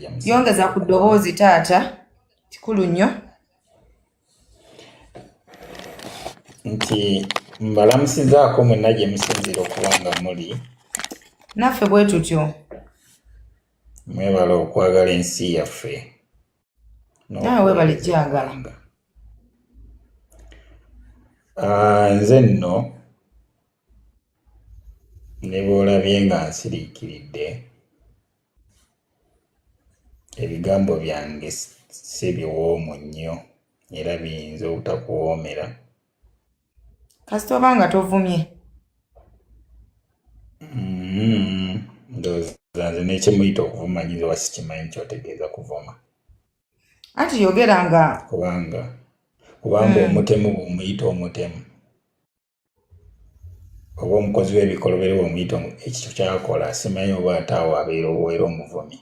James. Yongeza ku ddoboozi taata kikulu nnyo. Nti mbalamusizaako mwenna gye musinzira okuba nga muli. Naffe bwe tutyo. Mwebala okwagala ensi yaffe. Naawe balijjagala. Nze nno ne bw'olabye nga nsiriikiridde ebigambo byange si biwoomu nnyo era biyinza obutakuwoomera. Kasita oba nga tovumye. Ndowooza nze n'ekimuyita okuvumanyiza oba sikimanyi kyotegeeza kuvuma. Anti yogera nga kubanga omutemu bw'omuyita omutemu oba omukozi w'ebikolobero bw'omuyita ekyo kyakola simanyi oba ate awo abeera omuvumi.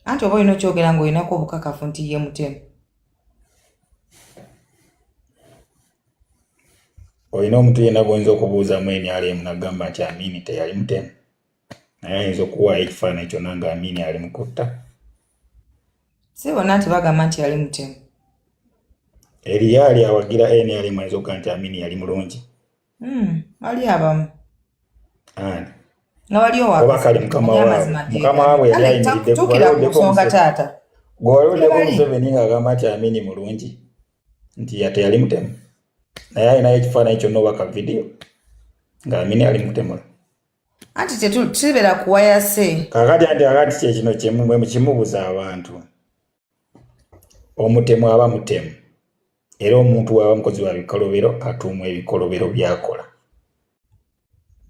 Anti oba olina okyogera ng'olinako obukakafu nti ye mutemu. Olina omuntu yenna gw'oyinza okubuuzamu NRM n'agamba nti Amini teyali mutemu. Naye ayinza okuwaayo ekifaananyi kyonna nga Amini ali mu kutta. Si bonna nti bagamba nti yali mutemu. Eriyo ali awagira NRM ayinza okugaa nti Amini yali mulungi. Wali abamu. Ani? Nga waliwo oba kale mukama waabwe yali ayimiridde gw'oludeko Museveni ng'agamba nti Amini mulungi nti yate yali mutemu. Naye alinayo ekifaananyi kyonna oba ka vidiyo nga Amini ali mutemula. Anti tetubera kuwayase. Kakati kyekino kimubuza abantu. Omutemu aba mutemu. Era omuntu waba mukozi wa bikolobero atuumwa ebikolobero byakola.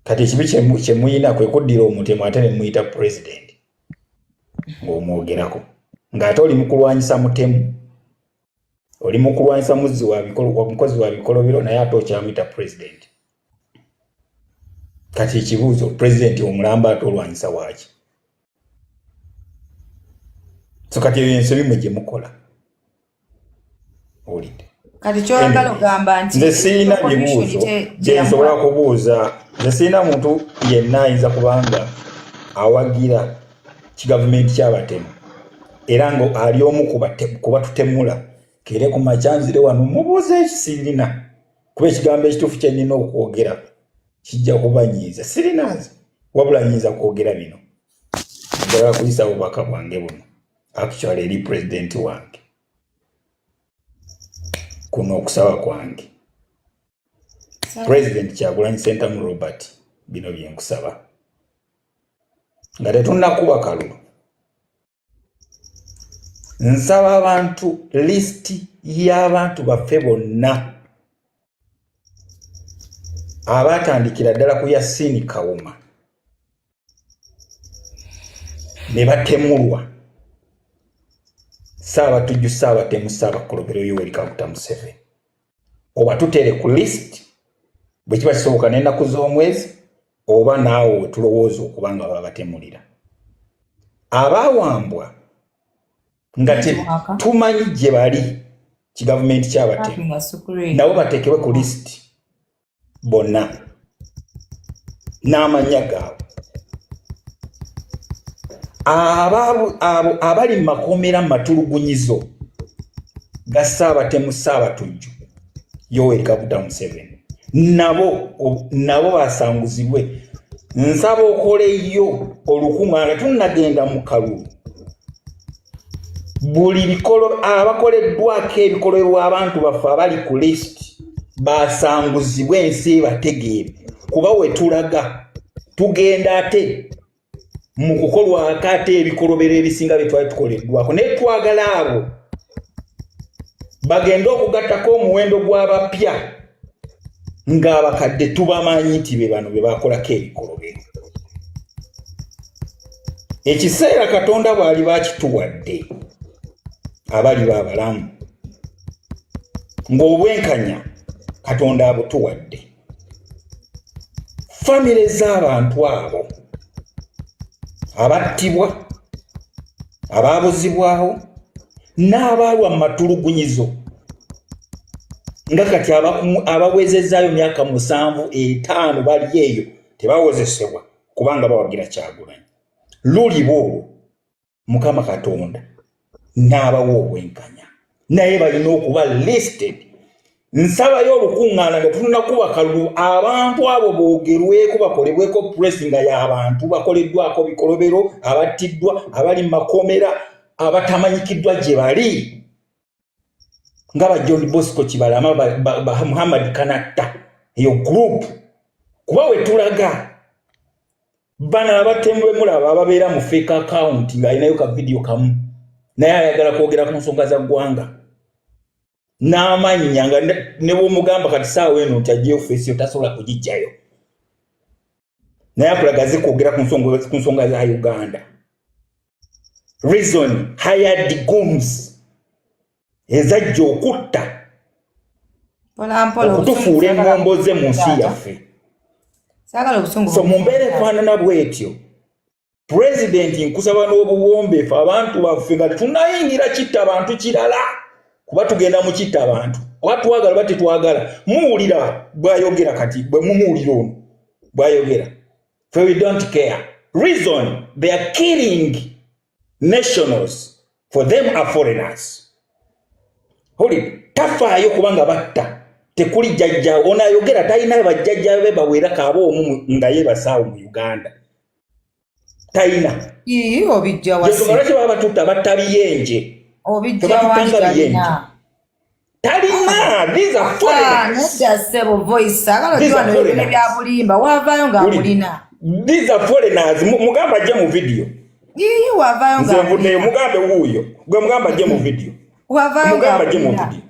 Kati ekibi kyemuyina kwe kuddira omutemu ate ne muyita pulezidenti ng'omwogerako. Ng'ate oli mu kulwanyisa mutemu. Oli mu kulwanyisa mukozi wa bikolobero naye ate okyamuyita pulezidenti. Kati ekibuuzo pulezidenti omulamba ate olwanyisa waaki? So kati ensobi mwe gye mukola. Olidde. Kati ky'oyagala ogamba nti nze sirina bibuuzo gye nsobola kubuuza. Nze sirina muntu yenna ayinza kubanga awagira kigavumenti ky'abatemu era nga ali omu kuba tutemula kere ku makyanzire wano mubuuze ekisirina kuba ekigambo ekituufu kye nnina okwogera kijja kubanyiiza. Sirina nze wabula nnyinza kwogera bino. Njagala kuyisa obubaka bwange buno actually eri pulezidenti wange. Kuno okusaba kwange. President Kyagulanyi Ssentamu Robert bino bye nkusaba. Nga tetunnakuba kalulu. Nsaba abantu lisiti y'abantu baffe bonna abatandikira ddala ku Yasin Kawuma ne batemulwa Saabatujju Saabatemu Saabakolobero Yoweri Kaguta Museveni. Oba tutere ku lisiti bwe kiba kisoboka n'ennaku z'omwezi oba naawe we tulowooza okubanga babatemulira. Abaawambwa nga tumanyi gye bali kigavumenti ky'abatemu nabo bateekebwe ku lisiti bonna n'amannya gaabwe. Abo abali mu makomera matulugunyizo ga Saabatemu Saabatujju Yoweri Kaguta Museveni nabo basanguzibwe. Nsaba okoleyo olukungaana tunnagenda mu kalulu. Buli bikolo abakoleddwako ebikolebwa abantu baffe abali ku lisiti basanguzibwe ensi bategeere kuba we tulaga tugenda ate mu kukolwako ate ebikolobero ebisinga bye twali tukoleddwako naye twagala abo bagenda okugattako omuwendo gw'abapya ng'abakadde tubamanyi nti be bano be bakolako ebikolobero. Ekiseera Katonda bw'ali bakituwadde abali baabalamu ng'obwenkanya Katonda abutuwadde. Famire z'abantu abo abattibwa abaabuzibwawo n'abalwa mu matulugunyizo nga kati abawezezaayo myaka 75 bali eyo tebawozesebwa kubanga bawagira Kyagulanyi. Lulibo Mukama Katonda n'abawa obwenkanya naye balina okuba listed. Nsaba y'olukuŋŋaana nga tulina kuba kalulu abantu abo boogerweko bakolebweko pressing y'abantu bakoleddwako bikolobero abattiddwa abali mu makomera abatamanyikiddwa gye bali nga ba John Bosco Kibalama ba Muhammad Kanatta eyo group kuba we tulaga bana abatemu mulaba ababeera mu fake account ng'alinayo ka video kamu naye ayagala kwogera ku nsonga za ggwanga n'amannya nga ne bw'omugamba kati saawa eno nti ajja ofeesi yo tasobola kugijjayo naye akulagaze kwogera ku nsonga za Uganda. Reason hired gooms ezajja okutta okutufuula engomboze mu nsi yaffe. So mu mbeera efaanana bw'etyo President nkusaba n'obuwombeefu abantu baffe nga tunayingira kitta abantu kirala kuba tugenda mu kitta abantu oba twagala oba tetwagala muwulira bw'ayogera kati bwe mumuwulira ono bw'ayogera for we don't care. Reason they are killing nationals for them are foreigners. Holi tafaayo kubanga batta tekuli jjajja onayogera talina bajjajja be bawera kaabo omu nga ye basaawo mu Uganda talina obijja wasi yesu baba tutta battabiyenje obijja wasi talina these are foreigners nedda sebo voice agalo jwano ebya bulimba wavayo nga mulina these are foreigners mugamba ajja mu video wavayo nga nze mugambe wuuyo gwe mugamba ajja mu video wavayo mugamba ajja mu video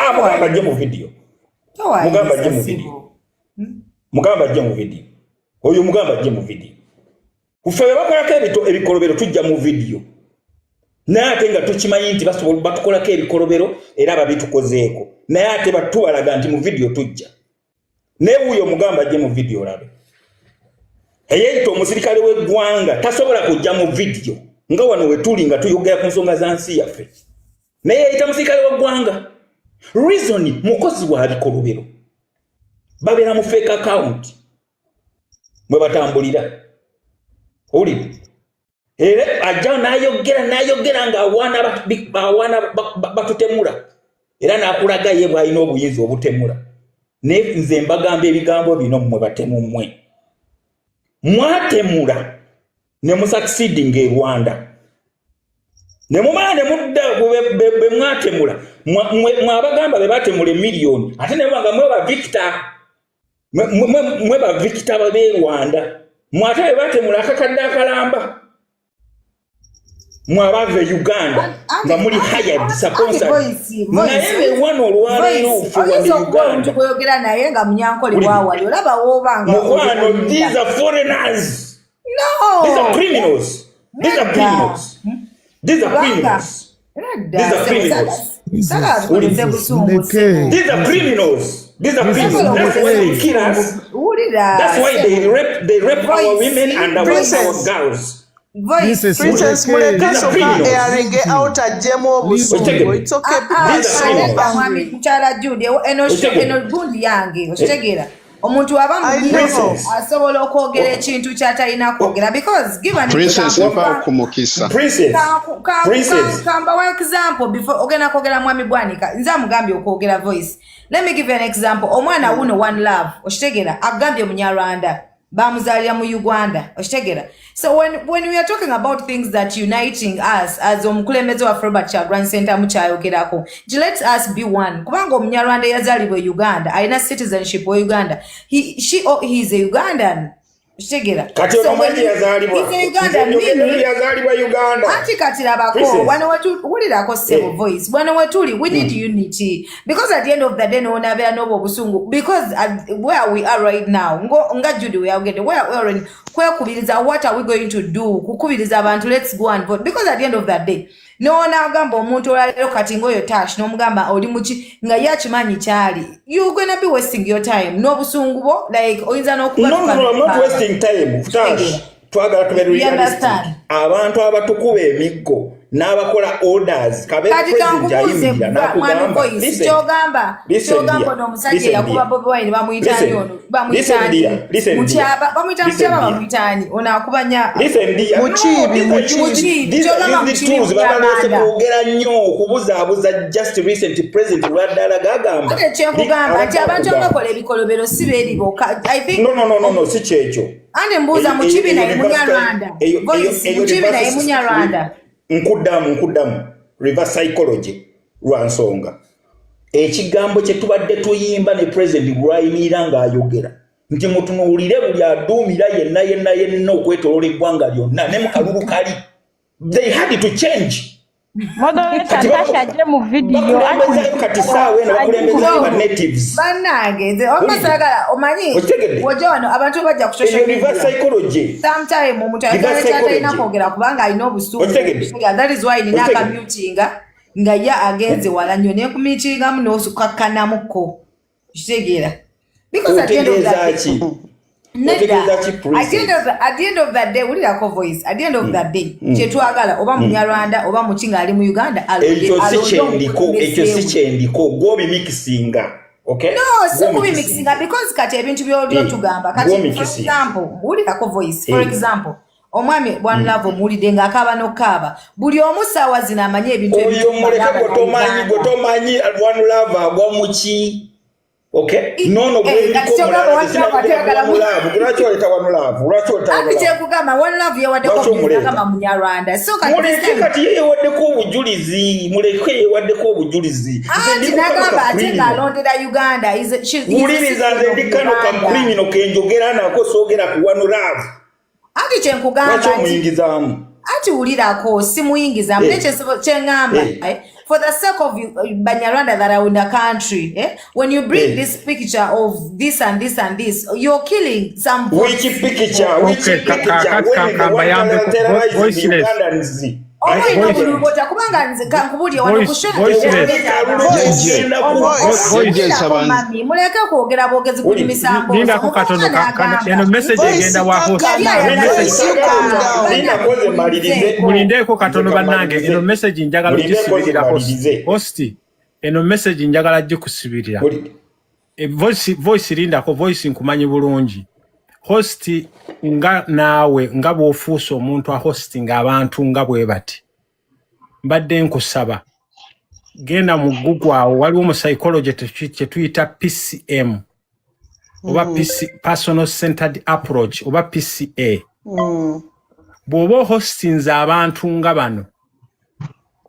mugamba ajja mu video mugamba ajja mu video mugamba ajja mu video oyo mugamba ajja mu video kufewe bakolako ebikolobero tujja mu video naye ate nga tukimanyi nti batukolako ebikolobero era babitukozeeko naye ate batubalaga nti mu video tujja naye wuuyo mugamba ajje mu video olabe eyeyita omusirikale w'eggwanga tasobola kujja mu video nga wano we tuli nga tuyogera ku nsonga za nsi yaffe naye yeyita musirikale w'eggwanga. Reason mukozi wa bikolobero babeera mu fake account mwe batambulira oli era ajja n'ayogera nga awaana batutemula era n'akulaga ye bw'alina obuyinza obutemula naye nze mbagamba ebigambo bino mmwe batemu mmwe mwatemula ne musucceeding e Rwanda ne mumala ne mudda be mwatemula mwabagamba be batemule million ate ne banga mwe ba Victor mwe ba Victor babe Rwanda mwate be batemula akakadde akalamba mwabave Uganda nga muli hired sponsor naye wano olwaleero ufuwa Uganda kuyogera naye nga munyankoli waawali olaba woobanga mukwano these are foreigners no these are criminals these are criminals these are criminals these are criminals these are criminals these are criminals that's why they kill us that's why they rape our women and our girls. Princess muleka soka eyalege outajjemu obusungu it's okay mchala Jude eno gundi yange okitegera omuntu aba muliro asobola okwogera ekintu kyatalina kwogera because given Princess mpa kumukisa Princess kamba wa example before ogenda kwogera mwami Bwanika nza mugambye okwogera voice. Let me give you an example. Omwana wuno one love okitegera agambye Munyarwanda bamuzalira mu Uganda okitegera. So when we are talking about things that uniting us as omukulembeze wa Robert Chagulanyi Center muchayogerako, let us be one. Kubanga Omunyarwanda yazalibwa Uganda alina citizenship wa Uganda, he is a Ugandan okitegera. Kati omumanyi yazalibwa yazalibwa Uganda ati katirabako wano wulirako sebo voice wano wetuli we need unity because at the end of the day no one abeera n'obwo obusungu because where we are right now nga Judy we are getting where we are in kwekubiriza what are we going to do kukubiriza abantu let's go and vote because at the end of the day no one agamba omuntu olaleero kati ngoyo tash n'omugamba oli muki nga yakimanyi kyali you gonna be wasting your time n'obusungu bo like oyinza n'okuba no I'm not wasting time tash twagala tube realistic abantu abatukuba emiggo n'abakola orders kabeera president ayimirira n'akugamba kyogamba n'omusajja yakuba Bobi Wine bamuyitani ono bamuyitani mukyaba bamuyitani ono akubanya mukiibi babaleese kwogera nnyo okubuzaabuza just recent president lwaddala gagamba kyenkugamba nti abantu abakola ebikolobero si beeri bokka no si kyekyo ande mbuuza mukibi naye munyarwanda mukibi naye munyarwanda nkuddamu reverse psychology lwa nsonga ekigambo kye tubadde tuyimba ne president lwayimirira ng'ayogera nti mutunuulire buli aduumira yenna okwetoloola eggwanga lyonna ne mu kalulu kali they had to change kati saawe eno bakulembezayo ba natives bannange omasagala omanyi wojja wano abantu bajja ku social media reverse psychology sometime omuntu ayagala kwogera kubanga alina obusuubu that is why nina akamutinga nga ye agenze wala nnyo nekumitingamu n'osukakkanamuko kitegeera because at the end of that at the end of that day ulirako voice at the end of that day kyetwagala oba munyarwanda oba mukinga ali mu Uganda ekyo si kyendiko gwobimikisinga okay no so kubimikisinga because kati ebintu byolyo tugamba kati for example ulirako voice for example omwami One Love omulide ng'akaaba n'okkaaba buli omu ssaawa zino amanye ebintu oyo muleke gotomanyi One Love agwa muki okay nono kyekugamba One Love yewaddeko munyarwanda so kati yewaddeko obujulizi muleke yewaddeko obujulizi nagamba ate ng'alondera Uganda wuliriza nze ndi kano ka criminal kenjogera nako soogera ku One Love ati kyenkugamba ati wulirako simuyingizamu kyeŋŋamba for the sake of Banyarwanda that are in the country, when you bring this picture of this and this and this, you're killing some voice. Which picture? muleke kwogera bwogezi kuli misambo mulindeko katono bannange eno message njagala gisibirira hosti eno message njagala gikusibirira voice lindako voice nkumanyi bulungi hosti nga naawe nga bw'ofuusa omuntu ahostinga abantu nga bwe bati mbadde nkusaba genda mu Google awo waliwo mu psychology kye tuyita PCM oba personal centered approach oba PCA bw'oba hostinze abantu nga bano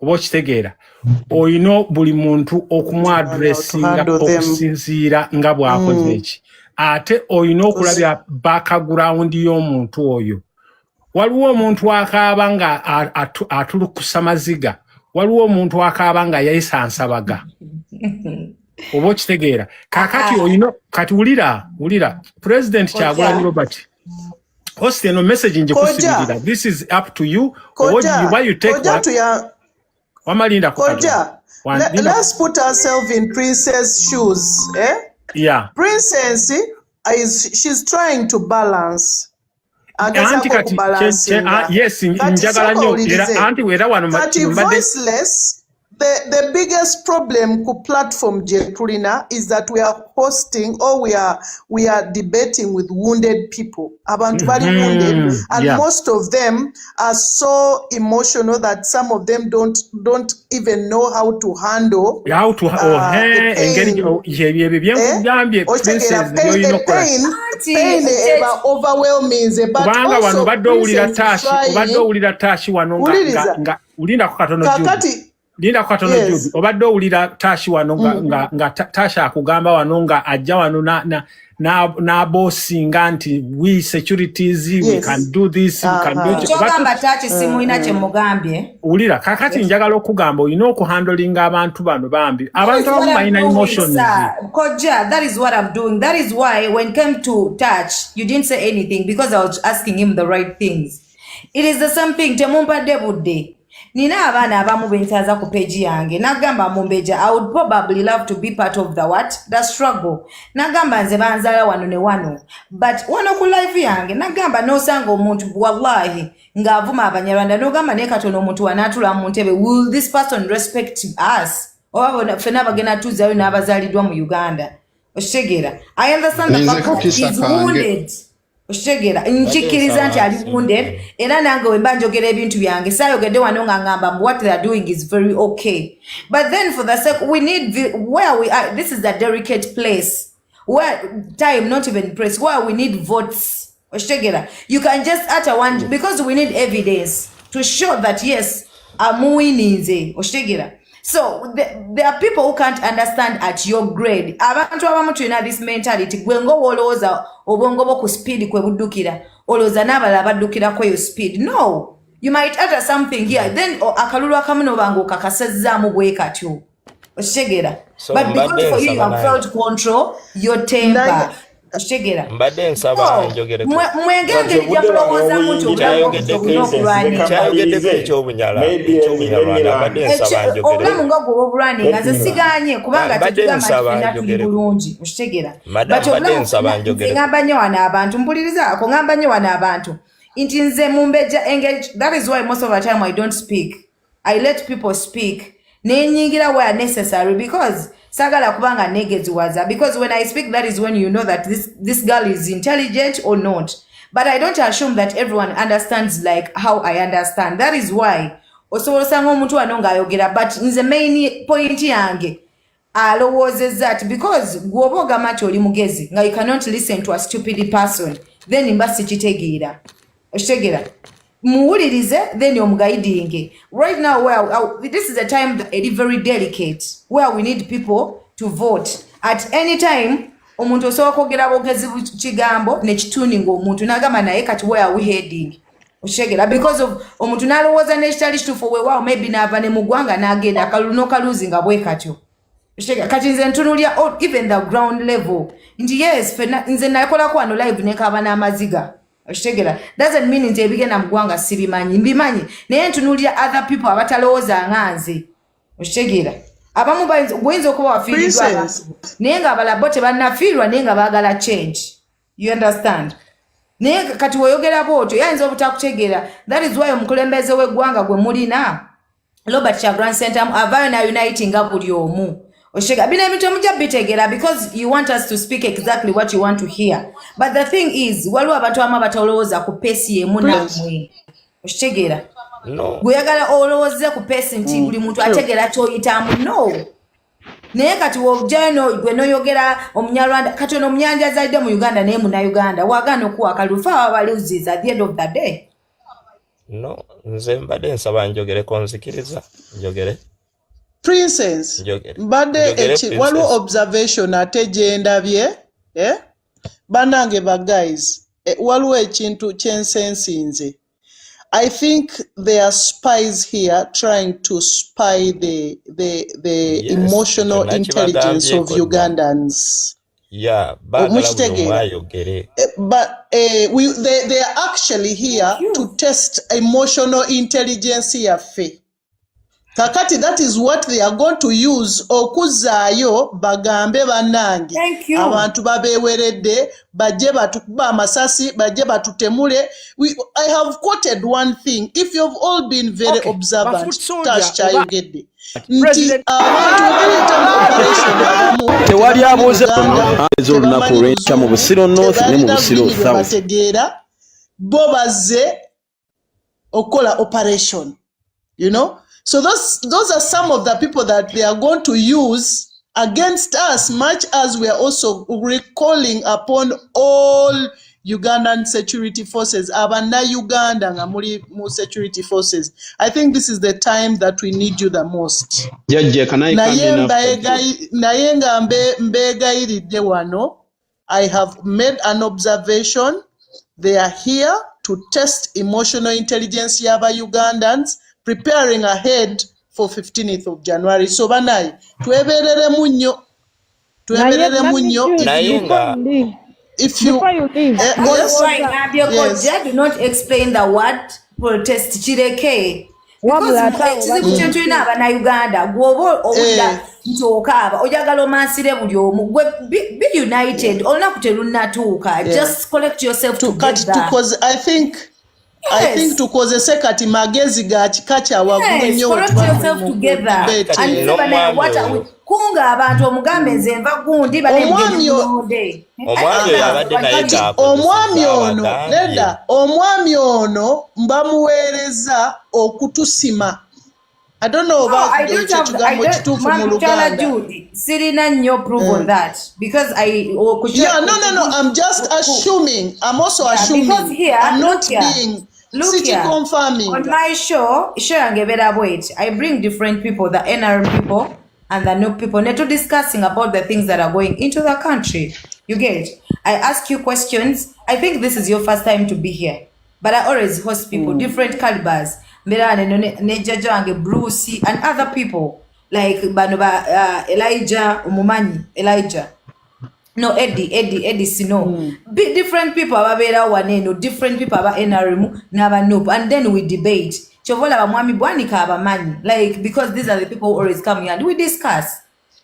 oba okitegeera oyina buli muntu okumwadressinga okusinziira nga bw'akoze eki ate oyina okulabya background y'omuntu oyo waliwo omuntu akaaba nga atulukusa maziga waliwo omuntu akaaba nga yayisa nsabaga oba okitegeera kakati oyina kati wulira president Kyagulanyi Robert host eno message njikusibirira this is up to you why you take what wamalinda Kojja let's put ourselves in Princess shoes yeah Princess she's trying to balance yes njagala nnyo era anti wera wano voiceless the biggest problem ku platform Jetulina is that we are hosting or we are debating with wounded people abantu bali wounded and most of them are so emotional that some of them don't even know how to handle pain overwhelming but kubanga wano badde owulira tashi wano nga ulinda ku katono linda kwa tono judu obadde owulira tashi wano nga tasha akugamba wano nga ajja wano na bossinga nti we securities we can do this we can do it kyogamba tachi simu ina kye mugambye ulira kakati njagala okugamba oyina okuhandlinga abantu bano bambi abantu abamu balina emotions Kojja that is what I'm doing that is why when it came to touch you didn't say anything because I was asking him the right things. It is the same thing temumpadde budde nina abaana abamu bentaaza ku page yange nagamba mumbeja I would probably love to be part of the struggle nagamba nze banzala wano ne wano but wano ku live yange nagamba nosanga omuntu wallahi ng'avuma Abanyarwanda nogamba ne katono omuntu wanaatula mu ntebe will this person respect us oba ffenna bagenda tuzayo n'abazaalidwa mu Uganda okitegera I understand the fact that he's wounded okitegera nkikiriza nti ali wounded era nange we mba njogera ebintu byange saayogedde wano nga ngamba what they are doing is very okay but then for the sake we need where we are this is a delicate place where time not even place where we need votes okitegera you can just utter one because we need evidence to show that yes amuwininze okitegera so there are people who can't understand at your grade abantu abamu tulina this mentality gwe ng'olowooza obwongo bwo ku speed kwe buddukira olowooza n'abalala baddukirako yo speed no you might utter something here then akalulu akamu n'obanga okakasazzaamu bwe katyo okitegera but because for you have felt control your temper okitegera mbadde nsaba njogere mwengenge lijja kulowooza muntu kyayogeddeko ekyobunyala mbadde nsaba njogere obulamu nga gwe obulwani nga nze siganye kubanga tetugamba tuli bulungi okitegera ngamba nnyo wano abantu mpulirizaako ngamba nnyo wano abantu nti nze mumbeja engage that is why most of the time I don't speak I let people speak nenyingira where necessary because sagala kubanga negeziwaza because when I speak that is when you know that this girl is intelligent or not but I don't assume that everyone understands like how I understand that is why osobola omuntu wano ng'ayogera but nze main point yange alowoozezza ati because gwoba ogamba nti oli mugezi nga you cannot listen to a stupid person then mba sikitegeera okitegera muwulirize then omuguiding right now where this is a time that is very delicate where we need people to vote at any time omuntu osobola kwogera bwogezi kigambo nekituning omuntu nagamba naye kati where are we heading okitegera because of omuntu nalowooza nekitali kituufu weewaawo maybe naava ne mu ggwanga n'agenda akaluno kaluzi nga bwe katyo okitegera kati nze ntunulya even the ground level nti yes nze nakolako wano live nekaaba n'amaziga okitegera doesn't mean nti ebigenda mu ggwanga sibimanyi mbimanyi naye ntunulira other people abatalowooza nga nze okitegera abamu buyinza okuba wafiirirwa abantu naye nga abalala bo tebannafiirwa naye nga baagala change you understand naye kati weeyogera bwotyo yayinza obutakutegeera that is why omukulembeze w'eggwanga gwe mulina Robert Kyagulanyi Ssentamu avaayo na uniting nga buli omu okitegera bino ebintu emujja bitegeera because you want us to speak exactly what you want to hear but the thing is waliwo abantu abamu abatalowooza ku peesi yemu nammwe okitegera gweyagala olowooze ku peesi nti buli muntu ategeera kyoyitamu no naye kati wojjayo gwe noyogera Omunyarwanda kati ono omuyanja azalidde mu Uganda naye Munnayuganda wagaana okuwa akalufu aba baliuziza at the end of the day no nze mbadde nsaba njogereko nzikiriza njogere Princess mbadde waliwo observation ate gye ndabye bannange ba guys waliwo ekintu kyensensinze I think there are spies here trying to spy the yes, emotional intelligence of Ugandans. Yeah, but they are actually here to test emotional intelligence yaffe. Kakati, that is what they are going to use okuzaayo bagambe bannange abantu babeeweredde bajje batukuba amasasi bajje batutemule. I have quoted one thing. If you've all been very observant, Tash Chayogedde nti abantu baleeta mu operation abamu tewali abuuze olunaku olw'enkya mu Busiro North ne mu Busiro South bategeera bo bazze okola operation, you know. So those are some of the people that they are going to use against us, much as we are also recalling upon all Ugandan security forces, Abana Uganda nga muri mu security forces. I think this is the time that we need you the most. Judge, can I come in naye nga mbegayiridde wano, I have made an observation. They are here to test emotional intelligence y'aba Ugandans, preparing ahead for 15th of January. So banai, tweberere munyo. If you yes. Do not explain the word protest. Chireke. ekizibu kye tulina abannayuganda gwoba owulira nti okaaba oyagala omansire buli omu be united olunaku terunnatuuka just collect yourself together. I think tukozese kati magezi ga kika kya waggulu nnyo kunga abantu omugambe nze nva gundi omwami ono mbamuweereza okutusima. I don't know about ekigambo kituufu mu Luganda. Sirina nnyo proof on that because no, I'm just assuming. I'm also assuming. Because here, I'm not being city confirming. On my show yange better wait. I bring different people, the NRM people and the new people, neto discussing about the things that are going into the country. You get? I ask you questions. I think this is your first time to be here, but I always host people, different calibers. Nejajo ange Brucey and other people like Banoba Elijah Umumanyi Elijah. No, Eddie Sino. Different people ababera waneno, different people aba NRM never know, and then we debate. Chovola ba mwami bwanika abamanyi, like because these are the people who always come here and we discuss.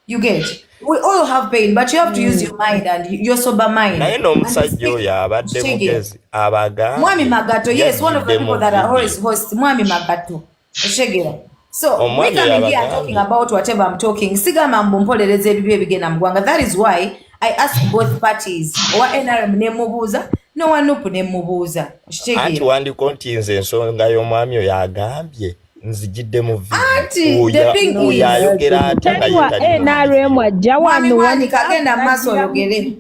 You get? We all have pain, but you have to use your mind and your sober mind. I know Museveni abadde Omugezi abaga. Mwami Magato, yes, one of the people that are always host Mwami Magato. Shegera. So we come here talking about whatever I'm talking. Sigama mbompolereze bibye bigena mgwanga. That is why I ask both parties. Wa NRM ne mubuza, no one nupu ne mubuza. Shegera. Ati wandi kontinze ensonga y'omwami oyo agambye. Nzijidde mu video yayogera ate nga NRM wajja wano wani kagenda maaso oyogere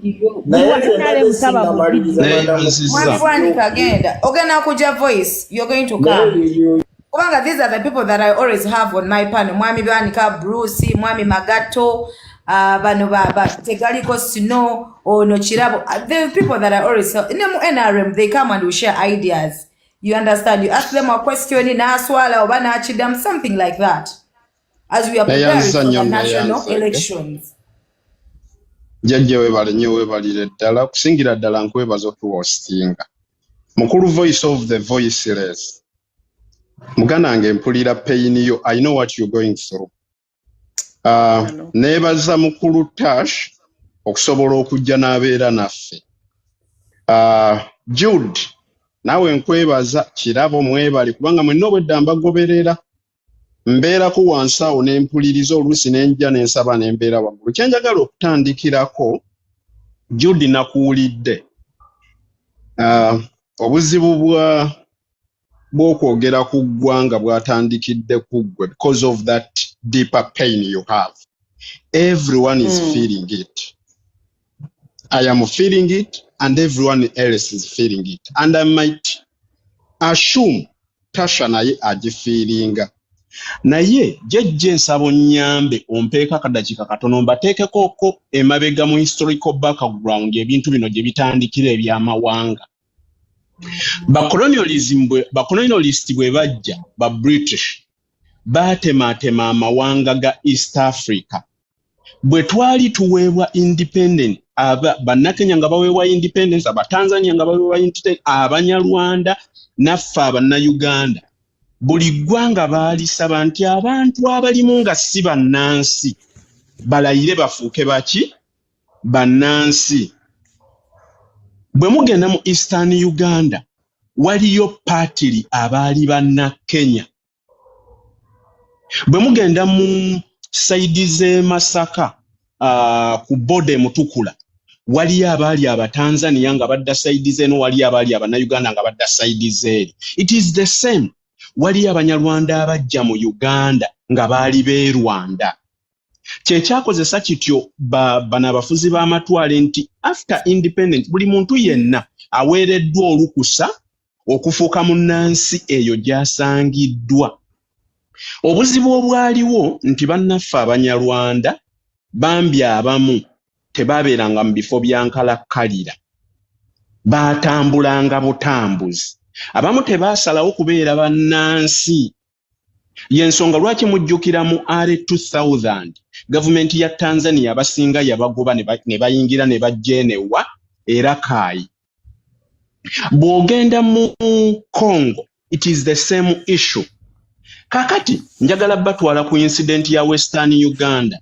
mwani kagenda ogenda kuja voice you're going to come kubanga these are the people that I always have on my panel mwami banika Bruce mwami Magato bano baba tegaliko Sino ono Kirabo the people that I always in NRM they come and we share ideas. You understand? You ask them a question in Aswala or Banachidam, something like that. As we are preparing for the national elections. Jajja webale nnyo webalire ddala kusingira ddala nkwebaza okuhostinga. Mukulu voice of the voiceless. Muganda wange mpulira pain yo. I know what you're going through. Neebaza mukulu Tash okusobola okujja n'abeera naffe. Jude nawe nkwebaza Kirabo mwebali kubanga mwenna obwedda mbagoberera mbeerako wansi awo n'empuliriza oluusi n'enja n'ensaba n'embeera waggulu. Kye njagala okutandikirako Jude nakuwulidde obuzibu bw'okwogera ku ggwanga bwatandikidde ku ggwe because of that deeper pain you have. Everyone is feeling it. I am feeling it and everyone else is feeling it. And I might assume Tasha naye agifeelinga. Naye jejje nsabo nnyambe ompeeka kadakika katono mbateekeko emabega mu historical background ebintu bino gye bitandikira ebyamawanga. Bacolonialist bwe bajja ba British baatematema amawanga ga East Africa. Bwe twali tuweebwa independent bannakenya nga baweebwa independence, abatanzania nga baweebwa independence, abanyarwanda naffe abannayuganda buli ggwanga baalisaba nti abantu abalimu nga si bannansi balayire bafuuke baki bannansi. Bwe mugenda mu Eastern Uganda waliyo patiri abaali bannakenya. Bwe mugenda mu saidi z'e Masaka ku bode mutukula waliyo abaali abatanzania nga badda saidi zeno, waliyo abaali abannayuganda nga badda saidi zeeri. It is the same. Waliyo abanyarwanda abajja mu Uganda nga baali b'e Rwanda. Kyekyakozesa kityo bano abafuzi b'amatwale nti after independence buli muntu yenna aweereddwa olukusa okufuuka munnansi eyo gy'asangiddwa. Obuzibu obwaliwo nti bannaffe abanyarwanda bambi abamu tebabeeranga mu bifo bya nkalakkalira, baatambulanga butambuzi. Abamu tebaasalawo kubeera bannansi. Y'ensonga lwaki mujjukira mu R2000 gavumenti ya Tanzania abasinga yabagoba ne bayingira ne bajjenewa era kaayi. Bw'ogenda mu Congo, it is the same issue. Kakati njagala batwala ku incident ya Western Uganda.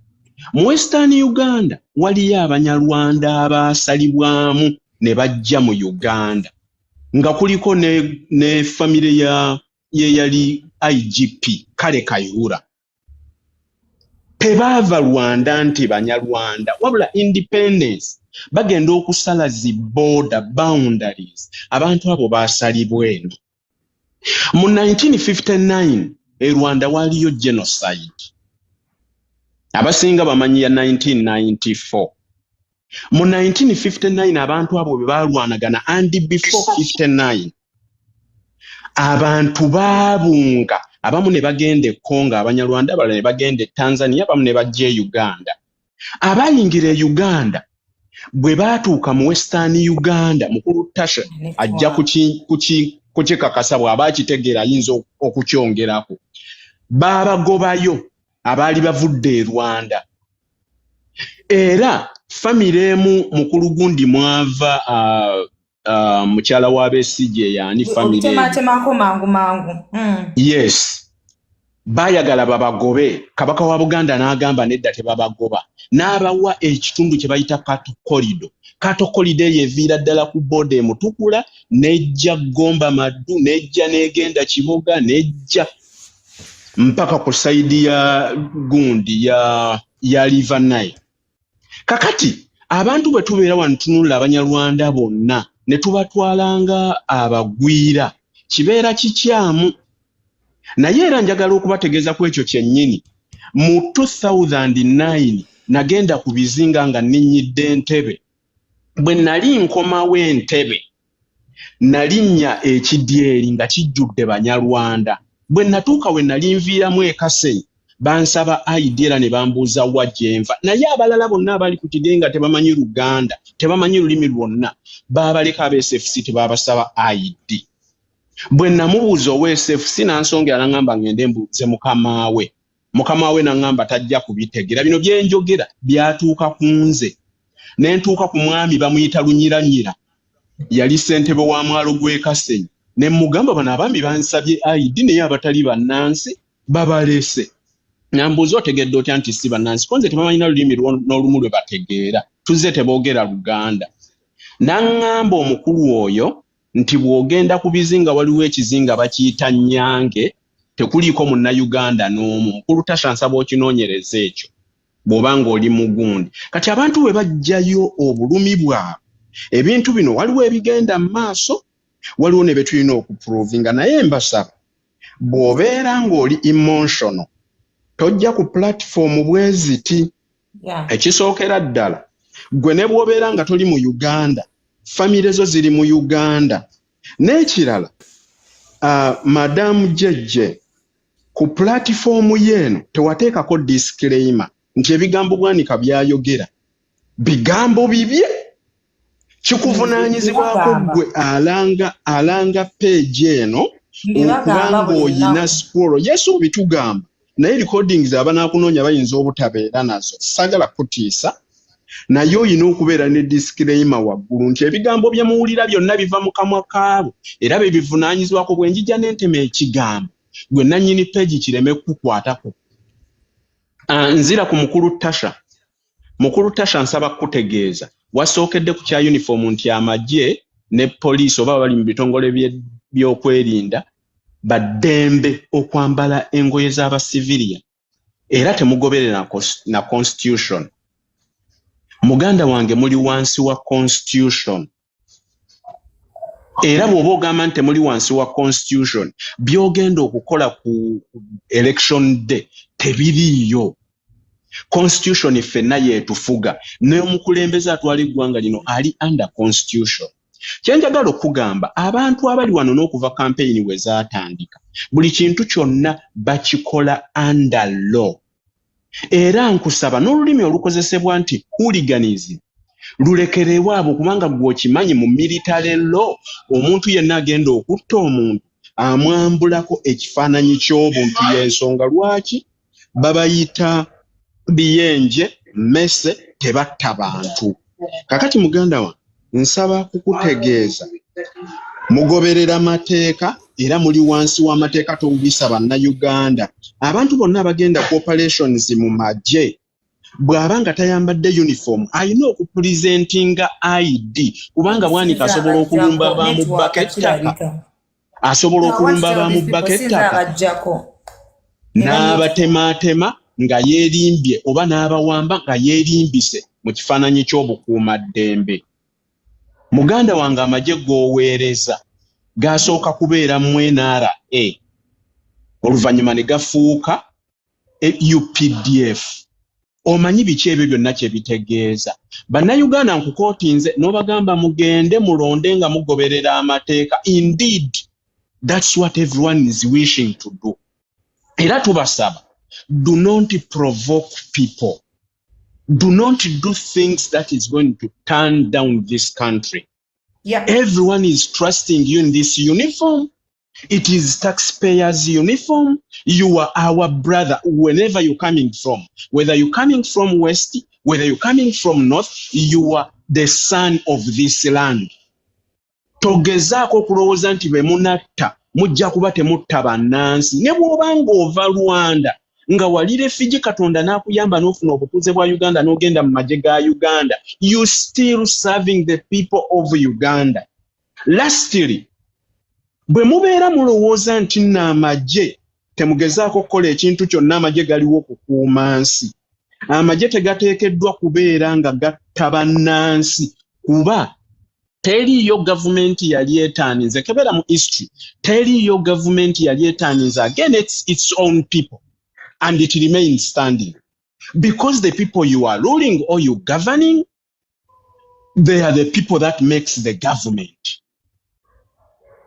Mu Western Uganda waliyo Abanyarwanda abasalibwamu ne bajja mu Uganda. Nga kuliko ne family ye yali IGP Kale Kayihura. Tebava Rwanda nti Banyarwanda wabula independence bagenda okusala zi border boundaries abantu abo basalibweno. Mu 1959 Rwanda waliyo genocide. Abasinga bamanyi ya 1994. Mu 1959 abantu abo bebalwanagana and before 59 abantu babunga abamu ne bagende Kongo Abanyarwanda abalala ne bagende Tanzania abamu ne bajje Uganda. Abayingira Uganda bwe batuuka mu Western Uganda mukulu Tasha ajja kuki Kakasa bw'aba kitegeera ayinza okukyongerako. Babagobayo abali bavudde Rwanda. Era family emu mukulu gundi mwava mukyala wa Besigye yani family temako mangu. Yes. Bayagala babagobe. Kabaka wa Buganda n'agamba nedda tebabagoba. N'abawa ekitundu kye bayita Kato Corridor. Kato Corridor yeviira ddala ku bode Mutukula nejja Gomba Maddu nejja negenda Kiboga nejja mpaka ku side ya gundi ya River Nile. Kakati abantu bwe tubeera wano tunula Abanyarwanda bonna ne tubatwalanga abagwira kibeera kikyamu. Naye era njagala okubategeeza ku ekyo kyennyini mu 2009 nagenda ku bizinga nga nninyidde Entebbe. Bwe nali nkomawo Entebbe nalinnya ekidyeri nga kijjudde Banyarwanda. Bwe natuuka we nali nviiramu Kasenyi bansaba ID era ne bambuuza wa gyenva. Naye abalala bonna abali ku kigenga tebamanyi Luganda tebamanyi lulimi lwonna baabaleka aba SFC tebabasaba ID. Bwe namubuuza owa SFC nansongera n'angamba ngende mbuuze mukama we n'angamba tajja kubitegeera. Bino byenjogera byatuuka ku nze ne ntuuka ku mwami bamuyita Lunyiranyira yali ssentebe wa mwalo gw'e Kasenyi ne mugamba bano abaami bansabye ID naye abatali bannansi babalese. Nambuuza otegedde otya nti si bannansi konze tebamanyina lulimi n'olumu lwe bategeera tuzze teboogera Luganda. N'angamba omukulu oyo nti bw'ogenda ku bizinga waliwo ekizinga bakiyita Nyange tekuliiko Munnayuganda n'omu. Mukulu Tasha nsaba okinoonyereza ekyo bw'obanga oli mugundi. Kati abantu bwe bajjayo obulumi bwabwe ebintu bino waliwo ebigenda mu maaso waliwo ne betulina okuprovinga. Naye mbasaba bw'obeera ng'oli emotional tojja ku platform bweziti. Ekisookera ddala gwe ne bw'obeera nga toli mu Uganda family zo ziri mu Uganda. N'ekirala Madamu Jejje ku platform yeno tewateekako disclaimer nti ebigambo bwanika byayogera bigambo bibye. Kikuvunaanyizibwako gwe alanga page eno okubanga oyina sporo. Yesu bitugamba naye recordings abanaakunoonya bayinza obutabeera nazo. Sagala kutiisa naye oyina okubeera ne disclaimer waggulu nti ebigambo bye muwulira byonna biva mu kamwa kaabo era bye bivunaanyizibwako. Bwe njija n'entema ekigambo gwe nannyini page kireme kukwatako. Nzira ku mukulu Tasha. Mukulu Tasha nsaba kutegeeza wasookedde ku kya uniform nti amagye ne poliisi oba bali mu bitongole by'okwerinda baddembe okwambala engoye z'abasiviliya era temugoberera na constitution. Muganda wange muli wansi wa constitution. Era bw'oba ogamba nti muli wansi wa constitution by'ogenda okukola ku election day tebiriiyo. Constitution ffenna yeetufuga n'omukulembeze atwala eggwanga lino ali under constitution. Kyenjagala okugamba abantu abali wano n'okuva campaign we zaatandika buli kintu kyonna bakikola under law. Era nkusaba n'olulimi olukozesebwa nti hooliganism lulekerewa abo kubanga gw'okimanyi mu military law omuntu yenna agenda okutta omuntu amwambulako ekifaananyi ky'obuntu y'ensonga lwaki babayita biyenje mese tebatta bantu. Kakati muganda wa nsaba kukutegeeza mugoberera mateeka era muli wansi w'amateeka tobisa bannayuganda. Abantu bonna abagenda corporations mu magye bw'aba nga tayambadde uniform alina okupresentinga ID kubanga bwanika asobola okulumba abamubbako ettaka. Asobola okulumba abamubbako ettaka n'abatemaatema nga yeerimbye oba n'abawamba nga yeerimbise mu kifaananyi ky'obukuumaddembe. Muganda wange amagye g'oweereza gasooka kubeera mu NRA oluvannyuma ne gafuuka UPDF. Omanyi biki ebyo byonna kye bitegeeza. Bannayuganda nkukootinze n'obagamba mugende mulonde nga mugoberera amateeka. Indeed, that's what everyone is wishing to do. Era tubasaba, do not provoke people. Do not do things that is going to turn down this country. Yeah. Everyone is trusting you in this uniform. It is taxpayers' uniform. You are our brother whenever you're coming from. Whether you're coming from West, whether you're coming from North, you are the son of this land. Togezaako kulowooza nti be munatta mujja kuba temutta bannansi. Ne bw'obanga ova Rwanda nga wali refugee Katonda n'akuyamba n'ofuna obutuuze bwa Uganda n'ogenda mu magye ga Uganda, you still serving the people of Uganda. Lastly, bwe mubeera mulowooza nti n'amagye temugezaako kukola ekintu kyonna amagye galiwo okukuuma nsi. Amagye tegateekeddwa kubeera nga gatta bannansi kuba teriiyo gavumenti yali etaaninze kebeera mu history. Teriiyo gavumenti yali etaaninze against its own people and it remains standing because the people you are ruling or you governing, they are the people that makes the government.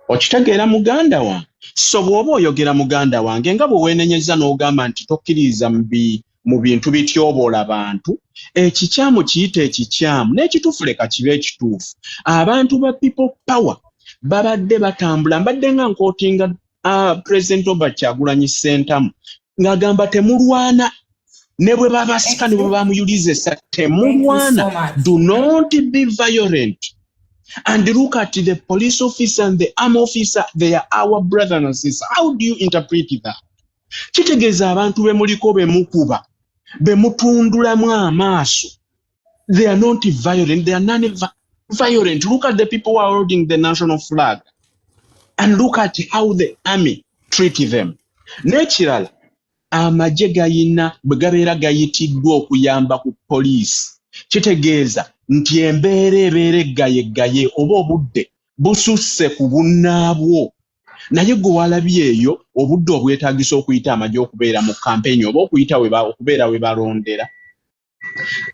Okitegeera muganda wange. So bw'oba oyogera muganda wange nga bwe weenenyeza n'ogamba nti tokkiriza mu bintu bityoboola abantu, ekikyamu kiyita ekikyamu n'ekituufu leka kibe ekituufu. Abantu ba people power babadde batambula. Mbadde nga nkootinga President Robert Kyagulanyi Ssentamu ng'agamba temulwana ne bwe babasika ne bwe bamuyuliza essa temulwana. Do not be violent. And look at the police officer and the army officer, they are our brothers and sisters. How do you interpret that? Kitegeeza abantu be muliko be mukuba, be mutundulamu amaaso. They are not violent, they are non-violent. Look at the people who are holding the national flag. And look at how the army treat them. Nekirala, amagye gayina bwe gabeera gayitiddwa okuyamba ku poliisi. Kitegeeza nti embeera ebeera eggaye oba obudde bususse ku bunnaabwo. Naye gwe walabye eyo obudde obwetaagisa okuyita amagye okubeera mu campaign oba okuyita okubeera we balondera.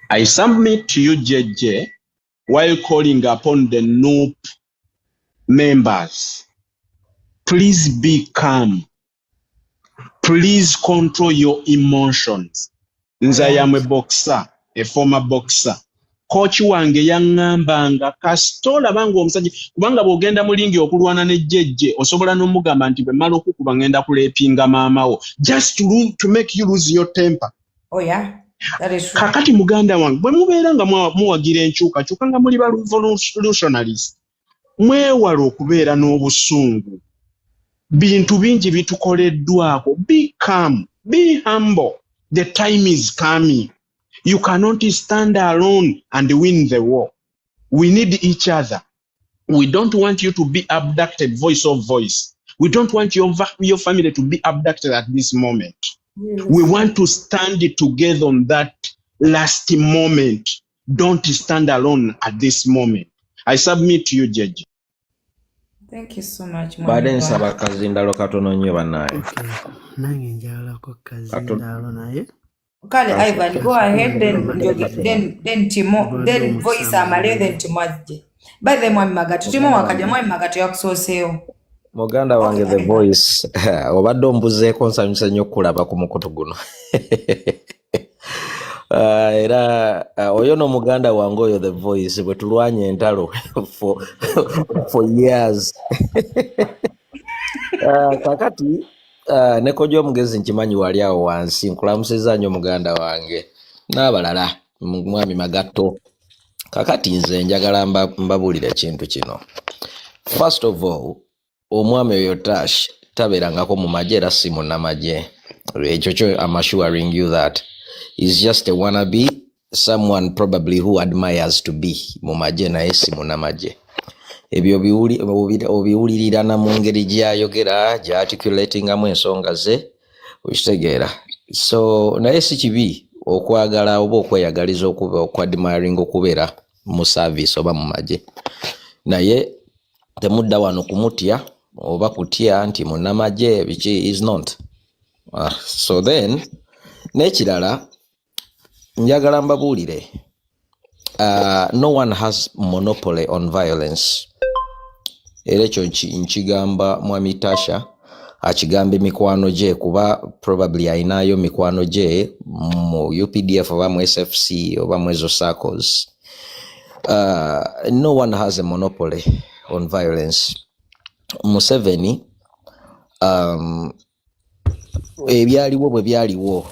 I submit to you, JJ, while calling upon the NUP members, please be calm. Please control your emotions. Nze am a boxer, a former boxer. Coach wange yaŋŋambanga kasita olabanga omusajja kubanga bw'ogenda mulingi okulwana ne jjejje osobola n'omugamba nti bwe mmala okukuba ngenda kuleepinga maamawo just to make you lose your temper. Oh yeah, that is true. Kakati muganda wange bwe mubeera nga muwagira enkyukakyuka nga muli ba revolutionaries mwewala okubeera n'obusungu. Bintu bingi bitukoleddwako. Be calm, be humble. The time is coming. You cannot stand alone and win the war. We need each other. We don't want you to be abducted, voice of voice. We don't want your family to be abducted at this moment. Yes. We want to stand together on that last moment. Don't stand alone at this moment. I submit to you, Judge. Thank you so much. Baden saba kazindalo katono nnyo banaye. Nange njalako kazindalo naye. Kale Ivan, go ahead then Timo, then voice amale then Timoje. By the mwami magatu Timo wakajja mwami magatu yakusooseewo. Muganda wange the voice obadde ombuzeeko nsanyusa nnyo okulaba ku mukutu guno. Era oyo no muganda wange oyo the voice bwe tulwanye entalo for years. Kakati ne Kojja Omugezi nkimanyi wali awo wansi nkulamusizza nnyo muganda wange n'abalala mwami Magato. Kakati nze njagala mbabuulira ekintu kino. First of all, omwami oyo Tash tabeerangako mu magye era si munnamagye. Ekyo kyo I'm assuring you that he's just a wannabe, someone probably who admires to be mu magye naye si munnamagye. Ebyo obiwulirira na mu ngeri gy'ayogera gy'articulatingamu ensonga ze okitegeera. So naye si kibi okwagala oba okweyagaliza okwadmiring okubeera mu service oba mu magye, naye temudda wano kumutya oba kutya nti munnamagye biki is not. So then n'ekirala njagala mbabuulire, no one has monopoly on violence. Era ekyo nkigamba mwami Tasha akigamba mikwano gye kuba probably ayinayo mikwano gye mu UPDF oba mu SFC oba mu ezo circles. No one has a monopoly on violence. Museveni ebyaliwo bwe byaliwo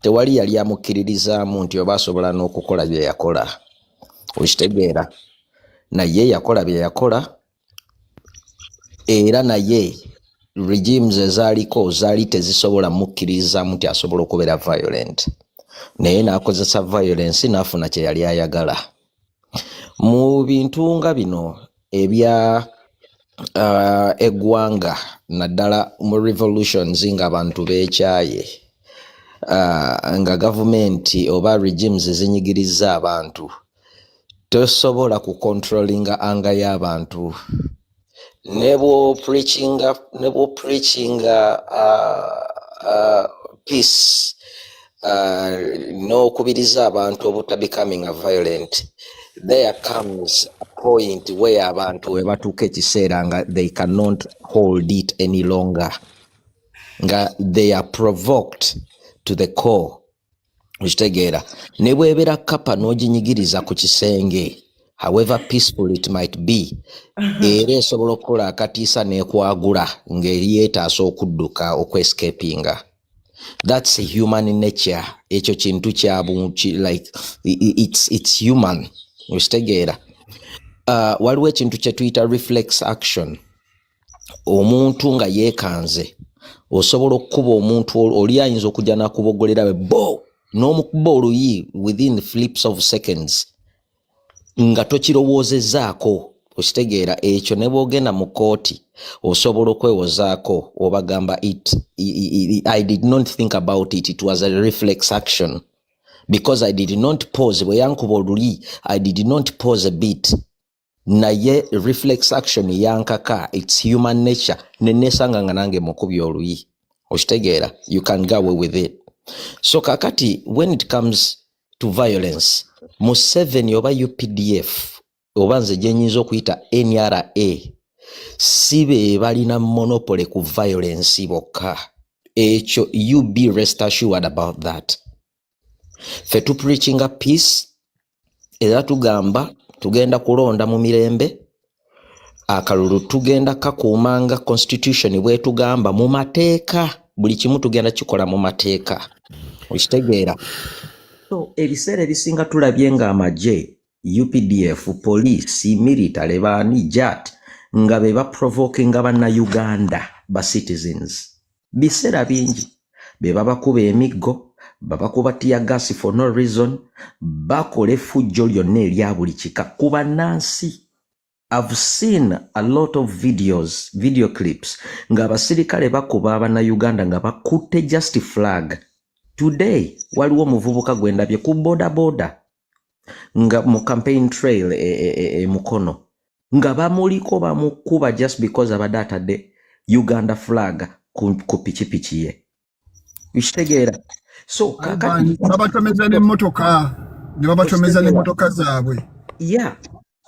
tewali yali amukkiririzaamu nti oba asobola n'okukola bye yakola okitegeera, naye yakola bye yakola era naye regimes ezaaliko zaali tezisobola mukkiririzaamu nti asobola okubeera violent, naye n'akozesa violence n'afuna kye yali ayagala. Mu bintu nga bino ebya eggwanga naddala mu revolutions ng'abantu beekyaye, nga gavumenti oba regimes zinyigiriza abantu, tosobola kucontrollinga anga y'abantu. Nebo preachinga peace, no kubiriza abantu obuta becoming violent. There comes a point where abantu webatuuka ekiseera nga they cannot hold it any longer, nga they are provoked to the core. Okitegeera, ne bw'ebeera kapa n'oginyigiriza ku kisenge, however peaceful it might be, era esobola okukola akatiisa n'ekwagula ng'eri yeetaasa okudduka okwescapinga. That's human nature. Ekyo kintu kyabu like it's human. Okitegeera, waliwo ekintu kye tuyita reflex action. Omuntu nga yeekanze osobola okukuba omuntu oli ayinza okujja n'akubogolera we bo n'omukuba oluyi within the flips of seconds nga tokirowoozezaako. Okitegeera, ekyo ne bw'ogenda mu kooti osobola okwewozaako obagamba I did not think about it, it was a reflex action because I did not pause. Bwe yankuba oluli I did not pause a bit, naye reflex action yankaka. It's human nature. Nenesanga nga nange mukubi oluyi. Okitegeera, you can go away with it. So kakati when it comes to violence, Museveni oba UPDF oba nze gye nnyinza okuyita NRA si be balina monopoly ku violence bokka. Ekyo you be rest assured about that. Fe tu preachinga peace era tugamba tugenda kulonda mu mirembe, akalulu tugenda kakuumanga constitution bwe tugamba mu mateeka, buli kimu tugenda kikola mu mateeka. Okitegeera. So ebiseera ebisinga tulabye nga amagye UPDF, police, military, baani JAT nga be baprovokinga bannayuganda ba citizens. Biseera bingi be babakuba emiggo, babakuba tear gas for no reason, bakola effujjo lyonna erya buli kika ku bannansi. I've seen a lot of video clips nga abasirikale bakuba abannayuganda nga bakutte just flag. Today waliwo omuvubuka gwendabye ku boda nga mu campaign trail Mukono nga bamuliko bamukuba just because abadde atadde Uganda flag ku pikipiki ye. Ukitegeera. So kakati babatomeza n'emmotoka zaabwe. Yeah.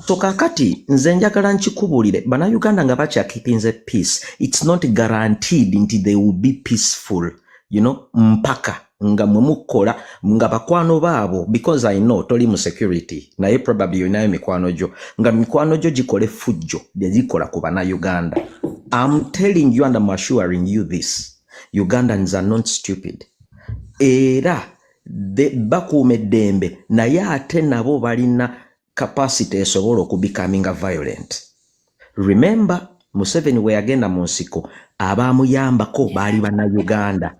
So kakati nze njagala nkikubulire bannayuganda nga bakyakipinze peace, it's not guaranteed nti they will be peaceful, you know, mpaka nga mwemukola nga bakwano baabo, because I know toli mu security naye probably yonayo mikwano gyo nga mikwano gyo gikole fujjo gyegikola ku bannayuganda. I'm telling you and I'm assuring you this, Ugandans are not stupid. Era bakuuma eddembe naye ate nabo balina capacity esobola okubecoming violent. Remember Museveni we yagenda mu nsiko abaamuyambako baali bannayuganda.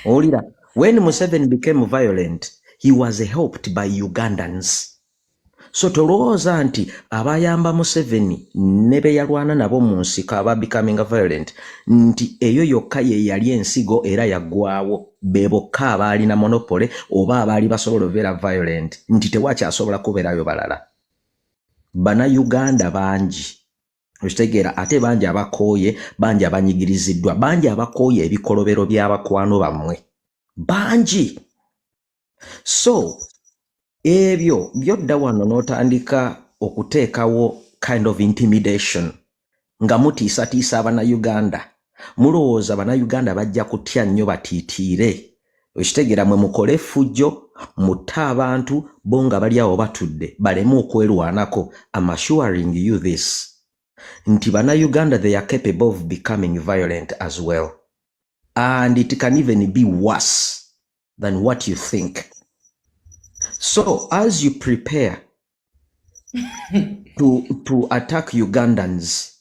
Olira, when Museveni became violent, he was helped by Ugandans. So tolowooza nti abayamba Museveni ne be yalwana nabo mu nsiko aba becoming violent nti eyo yokka ye yali ensigo era yaggwawo be bokka abaalina monopole oba abaali basobola obeera violent nti tewakyasobola kubeerayo balala. Bannayuganda bangi okitegeera ate bangi abakooye bangi abanyigiriziddwa bangi abakooye ebikolobero by'abakwano bammwe bangi. So ebyo byodda wano n'otandika okuteekawo kind of intimidation nga mutiisatiisa Abannayuganda mulowooza Abannayuganda bajja kutya nnyo batiitiire. Okitegeera mwe mukole effujjo mutte abantu bo nga bali awo batudde baleme okwerwanako. I'm assuring you this nti Bannayuganda they are capable of becoming violent as well, and it can even be worse than what you think. So as you prepare to attack Ugandans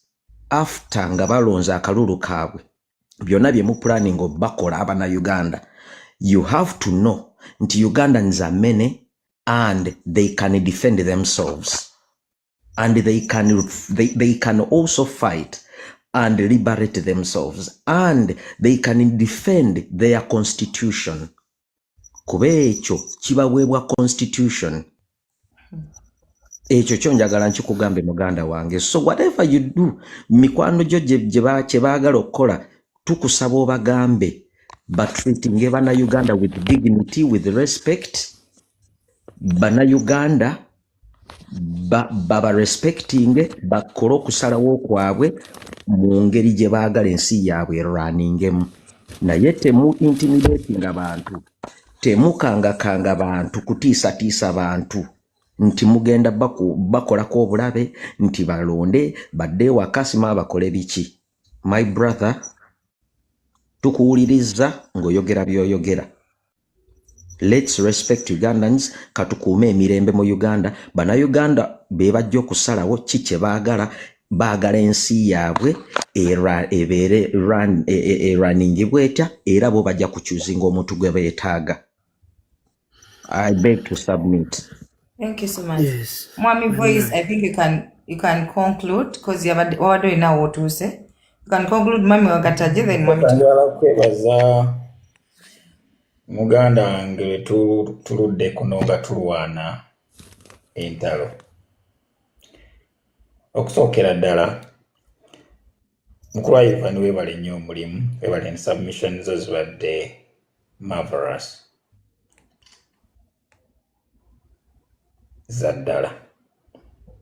after nga balonza akalulu kaabwe byonna bye mu planning bakola Abannayuganda, you have to know nti Ugandans are many and they can defend themselves, and they can also fight and liberate themselves, and they can defend their constitution. Kuba ekyo kibaweebwa constitution. Ekyo kyo njagala nkikugambe muganda wange. So whatever you do, mikwano gyo gye baagala okukola tukusaba obagambe batreating Bannayuganda with dignity, with respect. Bannayuganda baba respecting bakole okusalawo kwabwe mu ngeri gye baagala ensi yaabwe erwaningemu. Naye temu intimidating abantu, temukangakanga bantu, kutiisatiisa bantu nti mugenda bakolako obulabe nti balonde badde wakasima bakole biki. My brother, tukuwuliriza ng'oyogera by'oyogera. Let's respect Ugandans, katukuume emirembe mu Uganda. Bannayuganda be bajja okusalawo ki kye baagala ensi yaabwe ebeere erwaningibwa etya, era bo bajja kukyuzinga omuntu gwe beetaaga. I beg to submit. Thank you so much. Yes. Mwami Voice, I think you can conclude because you have already know what to say. You can conclude Mwami Wakataje then Mwami. Njagala kwebaza muganda wange tuludde kuno nga tulwana entalo. Okusookera ddala mukulu wa Ivan weebale nnyo omulimu, weebale ne submission zo zibadde marvelous. Zaddala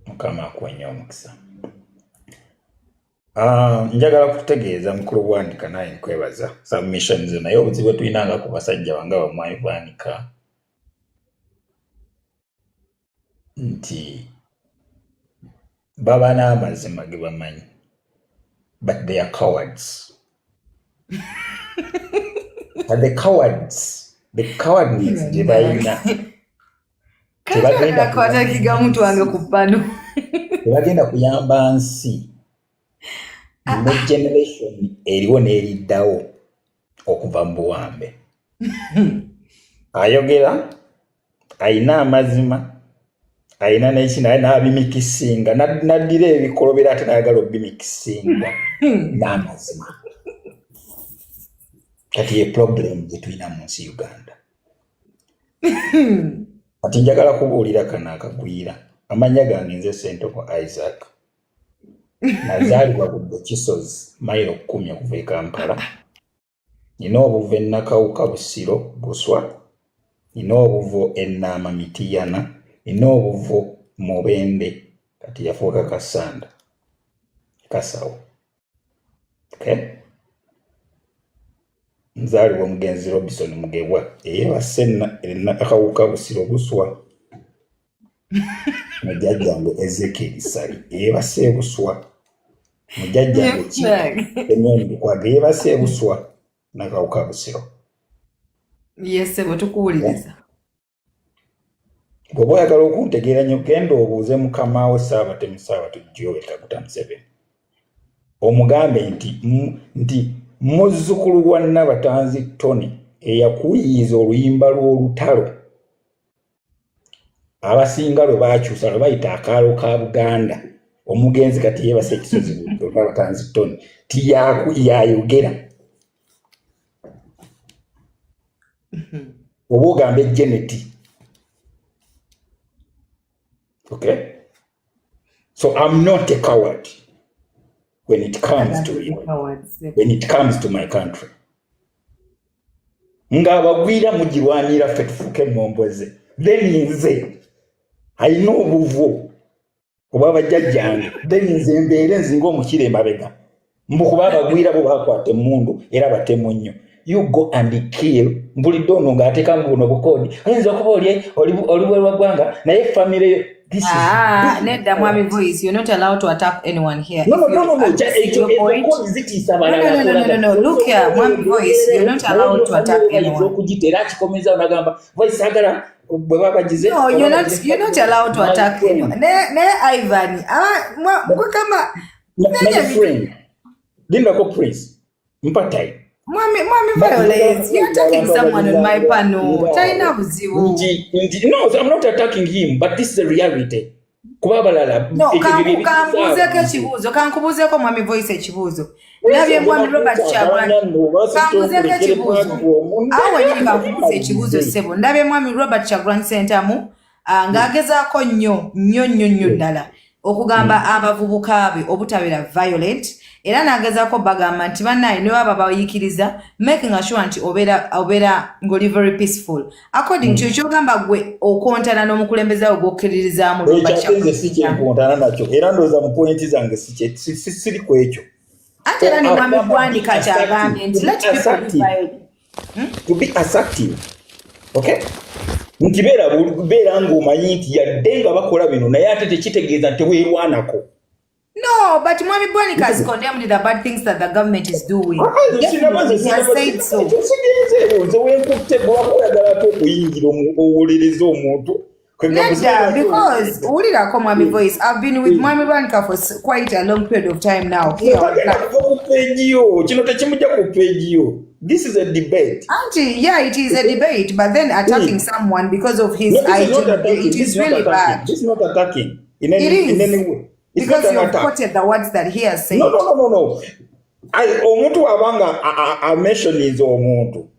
Mukama akuwenye omukisa. Njagala kutegeeza mukulu bwanika naye nkwebaza submissions naye obuzibu tulinanga ku basajja wange bamwayi bwanika nti baba n'amazima ge bamanyi, but they are cowards. But the cowardness gye balina tebagenda kuyamba nsi ne generation eriwo n'eriddawo okuva mu buwambe. Ayogera ayina amazima, ayina n'ekina n'abimikisinga, naddira ebikolobera ate n'ayagala obimikisinga n'amazima. Kati ye problem gye tulina mu nsi Uganda. Kati njagala kubuulira kana akagwira. Amanya gange nze Ssentoko Isaac. Nazaalibwa Budde Kisozi mayiro 10 okuva e Kampala. Nina obuvo e Nakawuka Busiro Buswa. Nina obuvo e Naama Mitiyana. Nina obuvo Mubende kati yafuuka Kasanda. Kasawo. Okay? Nzaalibwa Mugenzi Robinson Mugebwa eyebase Nakawuka Busiro Buswa. Mujjajjange Ezekiel Sali eyebase Buswa. Mujjajjange Enyondo kwage eyebase Buswa Nakawuka Busiro. Yes, sebo tukuwuliriza. Bw'oba oyagala okuntegeera nnyo genda obuuze mukama we Ssaabatemu Museveni. omugambe nti muzzukulu wa Nabatanzi Tony eyakuyiiza oluyimba lw'olutalo abasinga lwe bakyusa lwe bayita akaalo ka Buganda omugenzi kati yeebase ekisozi Nabatanzi Tony tiyayogera oba ogambe Janet. Okay, so I'm not a coward when it comes to my country. Nga bagwira mugirwanira ffe tufuke momboze then nze ayina obuvu oba bajjajjange then nze mbeere nzinga omukire emabega mbukuba bagwira bo bakwate mundu era batemu nnyo. You go and kill mbulidde ono ng'ateekamu buno bukodi oyinza okuba oli bwerwa ggwanga naye famire. Nedda Mwami Voice, you're not allowed to attack anyone here. No. Look here, Mwami Voice, you're not allowed to attack anyone. No, you're not allowed to attack anyone. Ne Ivan, my friend, Linda ko Prince, mpatai. Mwami Violence, you're attacking someone on my panel. China buzibu. No, I'm not attacking him, but this is the reality. No, kankubuzeko Mwami Voice ekibuuzo. Nabye Mwami Robert Kyagulanyi. Kankubuzeko ekibuuzo. Awo wenyini kankubuza ekibuuzo ssebo. Nabye Mwami Robert Kyagulanyi Ssentamu ng'agezaako nnyo ddala okugamba abavubuka be obutabeera violent. Era n'agezaako bagamba nti bannaye ne baba bayikiriza making sure nti obeera ng'oli very peaceful. According to kyogamba gwe okontana n'omukulembeze awo gw'okkiririzaamu ekyakenze si kyenkontana nakyo era ndowooza mu pointi zange siri ku ekyo. Ate era ne Mwami Bwanika kyagambye nti let people to be assertive. Okay? Nti beera ng'omanyi nti yadde nga bakola bino naye ate tekitegeeza nti weerwanako. No, but Mwami Bwanika has condemned the bad things that the government is doing. He has said so. Because Mwami Voice, I've been with Mwami Bwanika for quite a long period of time now. This is a debate. Auntie, yeah, it is a debate, but then attacking someone because of his ideology, it is really bad. This is not attacking in any way. Because you quoted the words that he has said. No. Omuntu abanga mentioning omuntu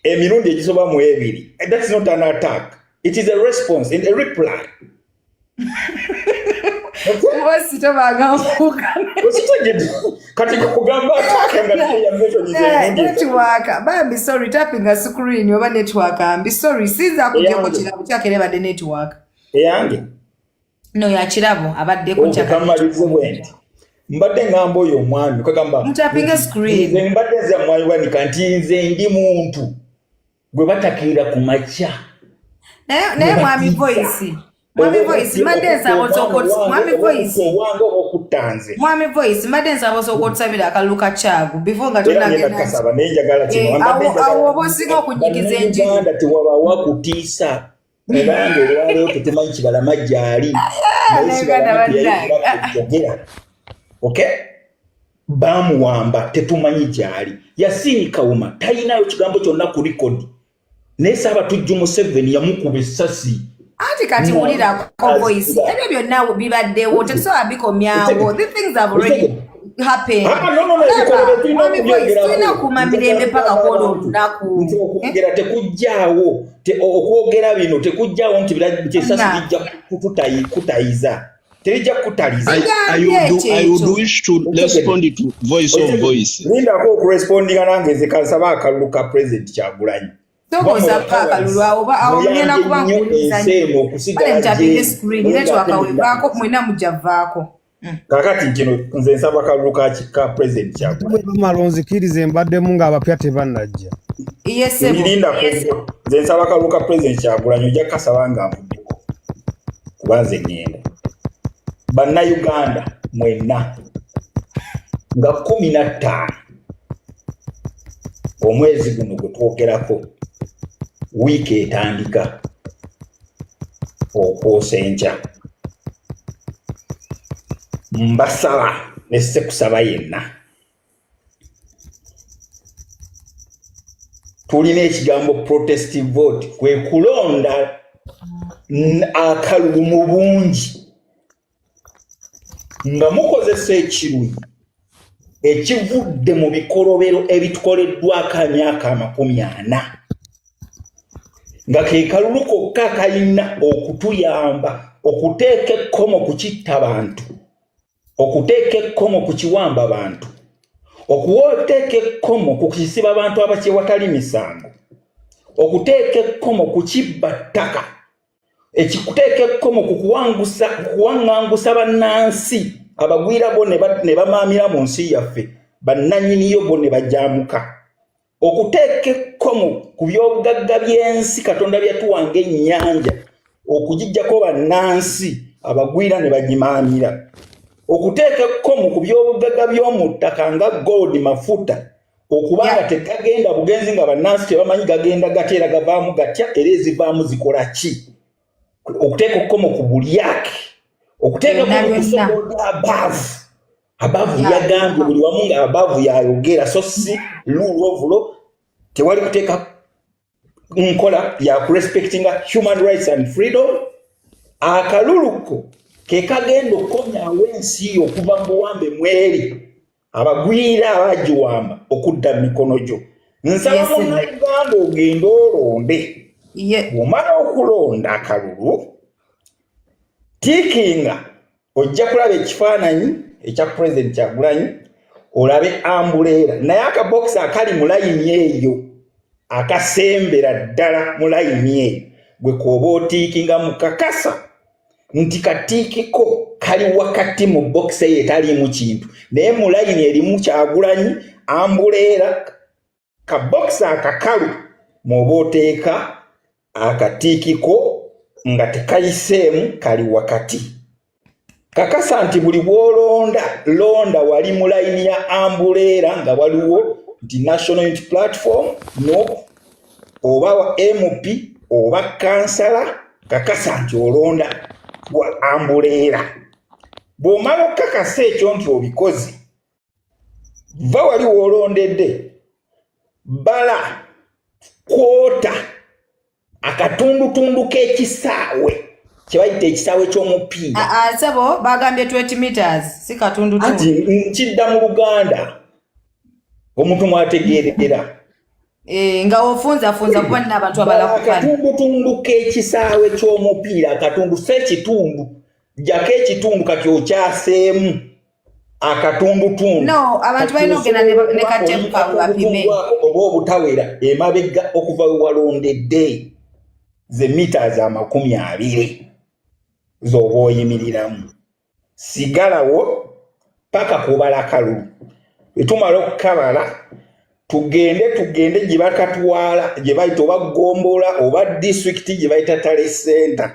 emirundi egisoba mu ebiri. That's not an attack. It is a response and a reply. What's it about? Network. I'm sorry, tapping a screen over network. I'm sorry. Since I could check the network. No, ya chirabo abadde ku chaka. Mbadde ngamba oyo omwami kagamba mutapinga screen. Mbadde za mwali wani kanti nze ndi muntu gwe batakira ku macha. Ne Mwami Voice. Mwami Voice madensa abosokotsa Mwami Voice. Wango okutanze. Mwami Voice madensa abosokotsa bila akaluka chagu before nga tunagenda. Kakasa nenjagala kino mbadde awo bosinga okunyigiza enjiri. Nganda tiwaba wakutiisa. Ebange lwaleo tetemanyi kibala majjali. Okay? Bamuwamba tetumanyi gyali. Yasini Kawuma talinayo kigambo kyonna ku record. Naye Ssaabatuuju Museveni yamukuba essasi. Ati kati wulira ko Voice. Ebyo byonna bibaddewo tetusobola bikomyawo. The things have already happened. Tulina okuuma mirembe paka kwolwo olunaku. Okwogera tekujjaawo. Okwogera bino tekujjaawo nti essasi lijja kutayiza. I would wish to respond to voice of voice. Linda ko corresponding nange zikansaba akalulu ka president Kyagulanyi. Tokoza paka lulwa oba awonyena kuba nkulisanyo. Bale mtapinge screen network awevako mwena mujavaako. Kakati kino nze nsaba akalulu ka president Kyagulanyi. Malonzikirize mbaddemu ng'abapya tebannajja. Yes, Linda nze nsaba akalulu ka president Kyagulanyi ojja kasaba nga mvuddeko. Kubanze ngenda. Bannayuganda mwenna nga 15 omwezi guno gwe twogerako wiiki etandika okwosa enkya mbasaba nesse kusaba yenna tulina ekigambo protestive vote kwe kulonda akalulu mu bungi nga mukozesa ekiruyi ekivudde mu bikolobero ebitukoleddwako emyaka 40 nga ke kalulu kokka kalina okutuyamba okuteeka ekkomo ku kitta bantu okuteeka ekkomo ku kiwamba bantu okuteeka ekkomo ku kisiba abantu abakyewatali misango okuteeka ekkomo ku kibba ttaka ekikuteeka ekkomo ku kuwaŋŋangusa bannansi abagwira bo ne bamaamira mu nsi yaffe bannannyiniyo bo ne bajaamuka okuteeka ekkomo ku byobugagga by'ensi Katonda byatuwanga ennyanja okugijjako bannansi abagwira ne bagimaamira okuteeka ekkomo ku byobugagga by'omu ttaka nga gold mafuta okubanga tekagenda bugenzi nga bannansi tebamanyi gagenda gateera gavaamu gatya era ezivaamu zikola ki okuteeka ekkomo ku bulyake okuteeka ku kusobola abavu yagambye buli wamu nga abavu yayogera so si rule of law tewali kuteeka nkola ya kurespectinga human rights and freedom akaluluko ke kagenda okukomyawo ensi okuva mu buwambe mweri abagwira abagiwamba okudda mu mikono gyo nsaba munnayuganda ogenda olonde bw'omala okulonda akalulu tiikinga ojja kulaba ekifaananyi ekya President Kyagulanyi olabe ambuleera naye akabokisi akali mu layini eyo akasembera ddala mu layini eyo gwe kwoba otiikinga mu Kakasa nti katiikiko kali wakati mu bokisi eyo etaliimu kintu naye mu layini erimu Kyagulanyi ambuleera kabokisi akakalu mw'oba oteeka akatiikiko nga tekayiseemu kali wakati Kakasa nti buli bw'olonda wali mu layini ya ambuleera nga waliwo nti National Unity Platform no oba wa MP oba kansala Kakasa nti olonda wa ambuleera bw'omala okukakasa ekyo nti obikozi va wali w'olondedde bala kwota akatundutundu k'ekisaawe kyebayita ekisaawe ky'omupiira sebo bagambye 20 meters si katundutundu ati nkidda mu Luganda omuntu mwategeerera nga ofunzafunza kuba nina abantu abalakukana akatundutundu k'ekisaawe ky'omupiira akatundu se ekitundu jjako ekitundu kati okyaseemu akatundutundu no abantu balina okugenda ne katemuka bapime oba obutawera emabega okuva we walondedde ze meters 20 z'oba oyimiriramu sigalawo paka kubala akalulu etumala okukabala tugende gye bakatwala gye bayita oba Gombola oba district gye bayita Tale Center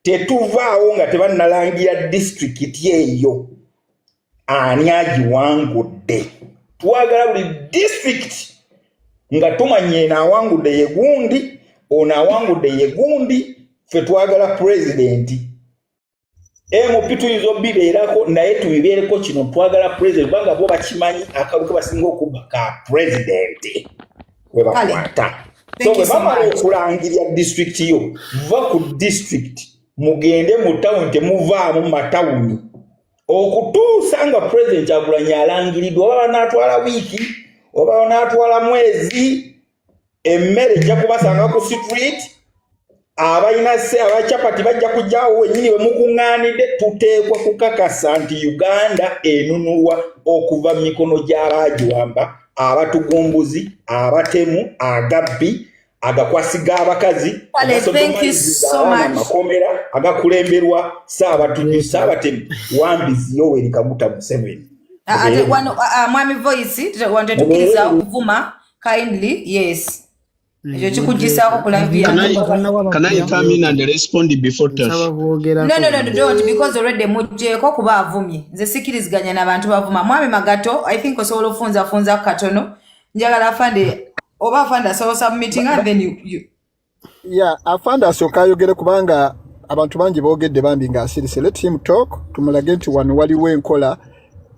tetuvaawo nga tebannalangira district eyo ani agiwangudde twagala buli district nga tumanye eno awangudde ye gundi ono awangudde ye gundi ffe twagala president MP tuyinza obibeerako naye tubibeereko kino twagala president kubanga bo bakimanyi akaluke basinga okubba ka president we bakwata so bwe bamala okulangirya district yo va ku district mugende mu town temuvaamu mu matawuni okutuusa nga president Kyagulanyi alangiriddwa oba banaatwala wiiki oba banaatwala mwezi emmere ejja kubasanga ku street abalina se abachapati bajja kujjaawo wennyini bwe mukuŋŋaanidde tuteekwa kukakasa nti Uganda enunulwa okuva mu mikono gy'abaagiwamba abatugumbuzi abatemu agabbi agakwasiga abakazi amakomera agakulemberwa Saabatemu Wambizi Yoweri Kaguta Museveni mwami voice wanted to kiss okuvuma kindly yes ekyo kikugisaako kulavia can I come in and respond before Tash? No, don't, because already mujjeko kuba avumye nze sikiriziganya n'abantu bavuma mwami Magato I think osobola ofunza katono njagala afande oba afande asobola submitting and then you yeah afande asooka ayogere kubanga abantu bangi boogedde bambi nga asirise let him talk tumulage nti wano waliwo enkola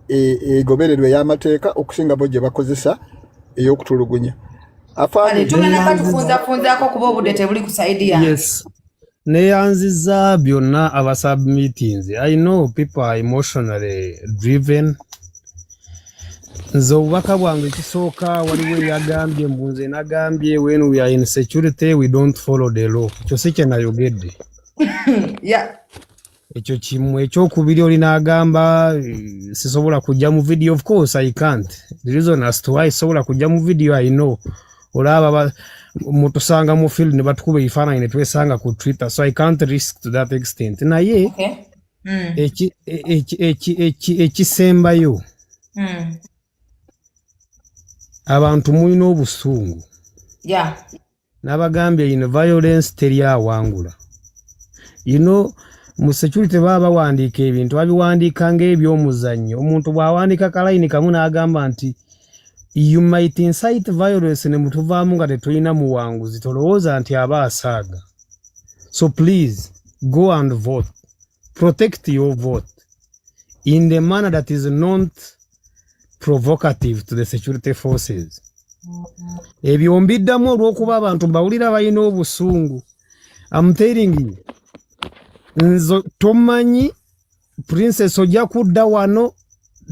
egobererwe y'amateeka okusinga bo gye bakozesa ey'okutulugunya. Kale tugenda batufunzaako kuba obudde tebuli ku saidi yange. Yes. Neyanziza byonna aba submeetings. I know people are emotionally driven. Nze obubaka bwange ekisooka waliwo eyagambye mbunze nagambye when we are in security we don't follow the law. Ekyo si kye nayogedde. Yeah. Ekyo kimu ekyokubiri olina agamba sisobola kujja mu video. Of course I can't. The reason as to why sisobola kujja mu video I know. Olaba mutusanga mu field ne batukuba ebifaananyi ne twesanga ku Twitter, so I can't risk to that extent. Naye ekisembayo abantu mulina obusungu. Yeah. Nabagambye in violence teri awangula. You know, mu security baba wandiika ebintu babiwandiika ng'ebyomuzannyo. Omuntu bw'awandiika kalayini kamu n'agamba nti you might incite violence ne mutuvaamu nga tetulina muwanguzi, tolowooza nti aba asaaga. So please go and vote. Protect your vote in the manner that is not provocative to the security forces. Ebyo mbiddamu olw'okuba abantu bawulira balina obusungu. I'm telling you. Nzo tomanyi Princess ojja kudda wano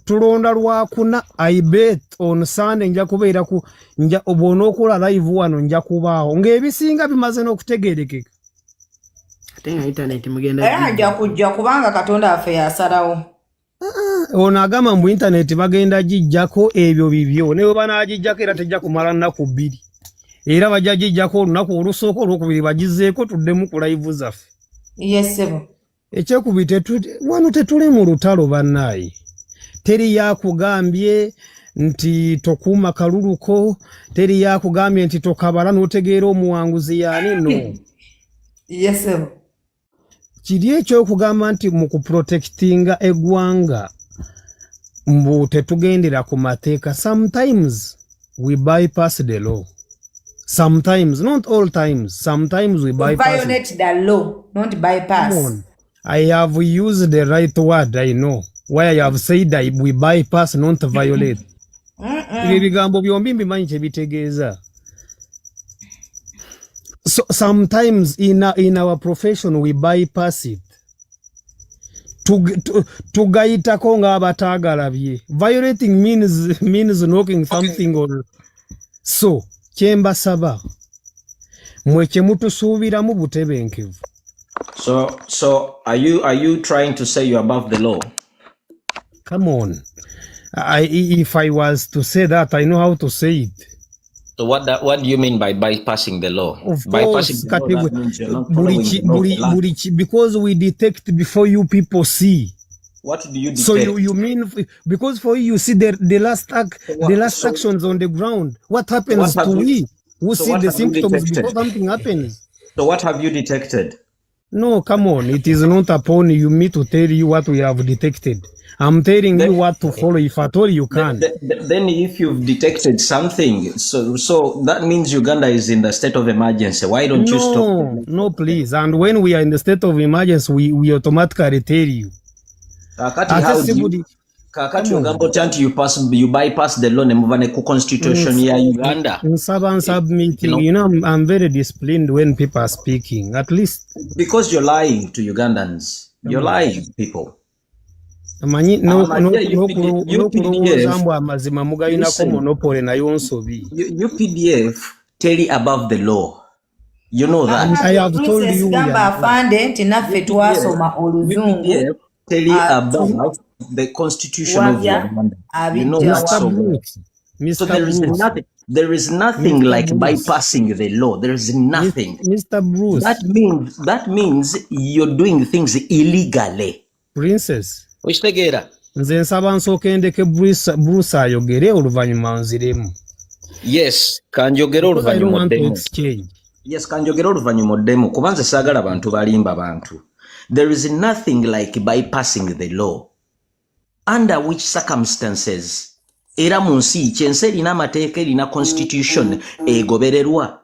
tulonda lwakuna. I bet on Sunday nja kubeera ku nja obona okola live wano nja kubaawo ng'ebisinga bimaze n'okutegeerekeka. Ate nga internet mugenda nja kujja kubanga Katonda affe yasalawo. Ono agamba mu internet bagenda gijjako ebyo bibyo ne bwe banaagijjako era tejja kumala nnaku 2 era bajja gijjako olunaku olusooka olwokubiri bagizeeko tuddemu ku live zaffe. Yes sebo. Ekyokubiri wano tetuli mu lutalo bannaayi. Teri yakugambye nti tokuuma kaluluko, teri yakugambye nti tokabala n'otegeera omuwanguzi yaani no. Yes sebo. Kiri ekyokugamba nti mu kuprotectinga eggwanga mbu tetugendera ku mateeka. Sometimes we bypass the law. Sometimes, not all times. Sometimes we bypass. Violate the law, not bypass. Come on. I have used the right word, I know. Why I have said that we bypass, not violate. Ebigambo byombi mbimanyi kye bitegeeza. So sometimes in our profession we bypass it. Tugayitako nga abataagalabye. Violating means knocking something or so. Kyembasaba mwe kye mutusuubiramu butebenkevu. So are you trying to say you're above the law? Come on. If I was to say that, I know how to say it. So what do you mean by bypassing the law? Of bypassing course, the law, that means you're not following the law. Because we detect before you people see. What do you detect? So you mean because for you see the last actions on the ground. What happens to we who see the symptoms before something happens? So what have you detected? No, come on. It is not upon you me to tell you what we have detected. I'm telling you what to follow. If at all you can. Then if you've detected something, so that means Uganda is in the state of emergency. Why don't you stop? No, please. And when we are in the state of emergency, we automatically tell you. Kakati ugambo chanti you bypass the law ne muvane ku constitution ya Uganda. Submitting, you know, I'm very disciplined when people are speaking, at least. Because you're lying to Ugandans. You're lying, people. UPDF tell you above the law. You know that. I have told you. UPDF tell you above the constitution of Uganda. You know that. So there is nothing like bypassing the law. There is nothing. Mr. Bruce. That means you're doing things illegally. Princess. Okitegera. Nze nsaba nsooke ndeke Bruce ayogere oluvannyuma nziremu. Yes, kanjogera oluvannyuma oddemu. Yes, kanjogera oluvannyuma oddemu kubanze saagala abantu balimba abantu. There is nothing like bypassing the law. Under which circumstances era mu nsi kyensi erina amateeka erina constitution egobererwa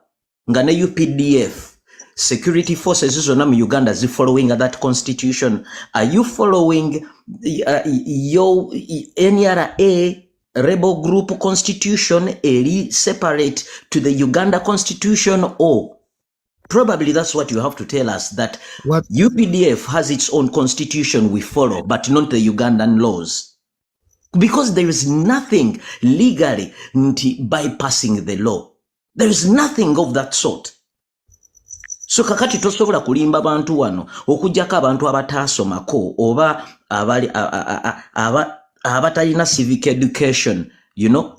nga ne UPDF security forces zonna mu Uganda following that constitution. Are you following your NRA rebel group constitution separate to the Uganda constitution, or probably that's what you have to tell us, that What? UPDF has its own constitution we follow, but not the Ugandan laws? Because there is nothing legally bypassing the law. There is nothing of that sort. So kakati tosobola kulimba bantu wano okujjako abantu abataasomako oba abatalina civic education, you know,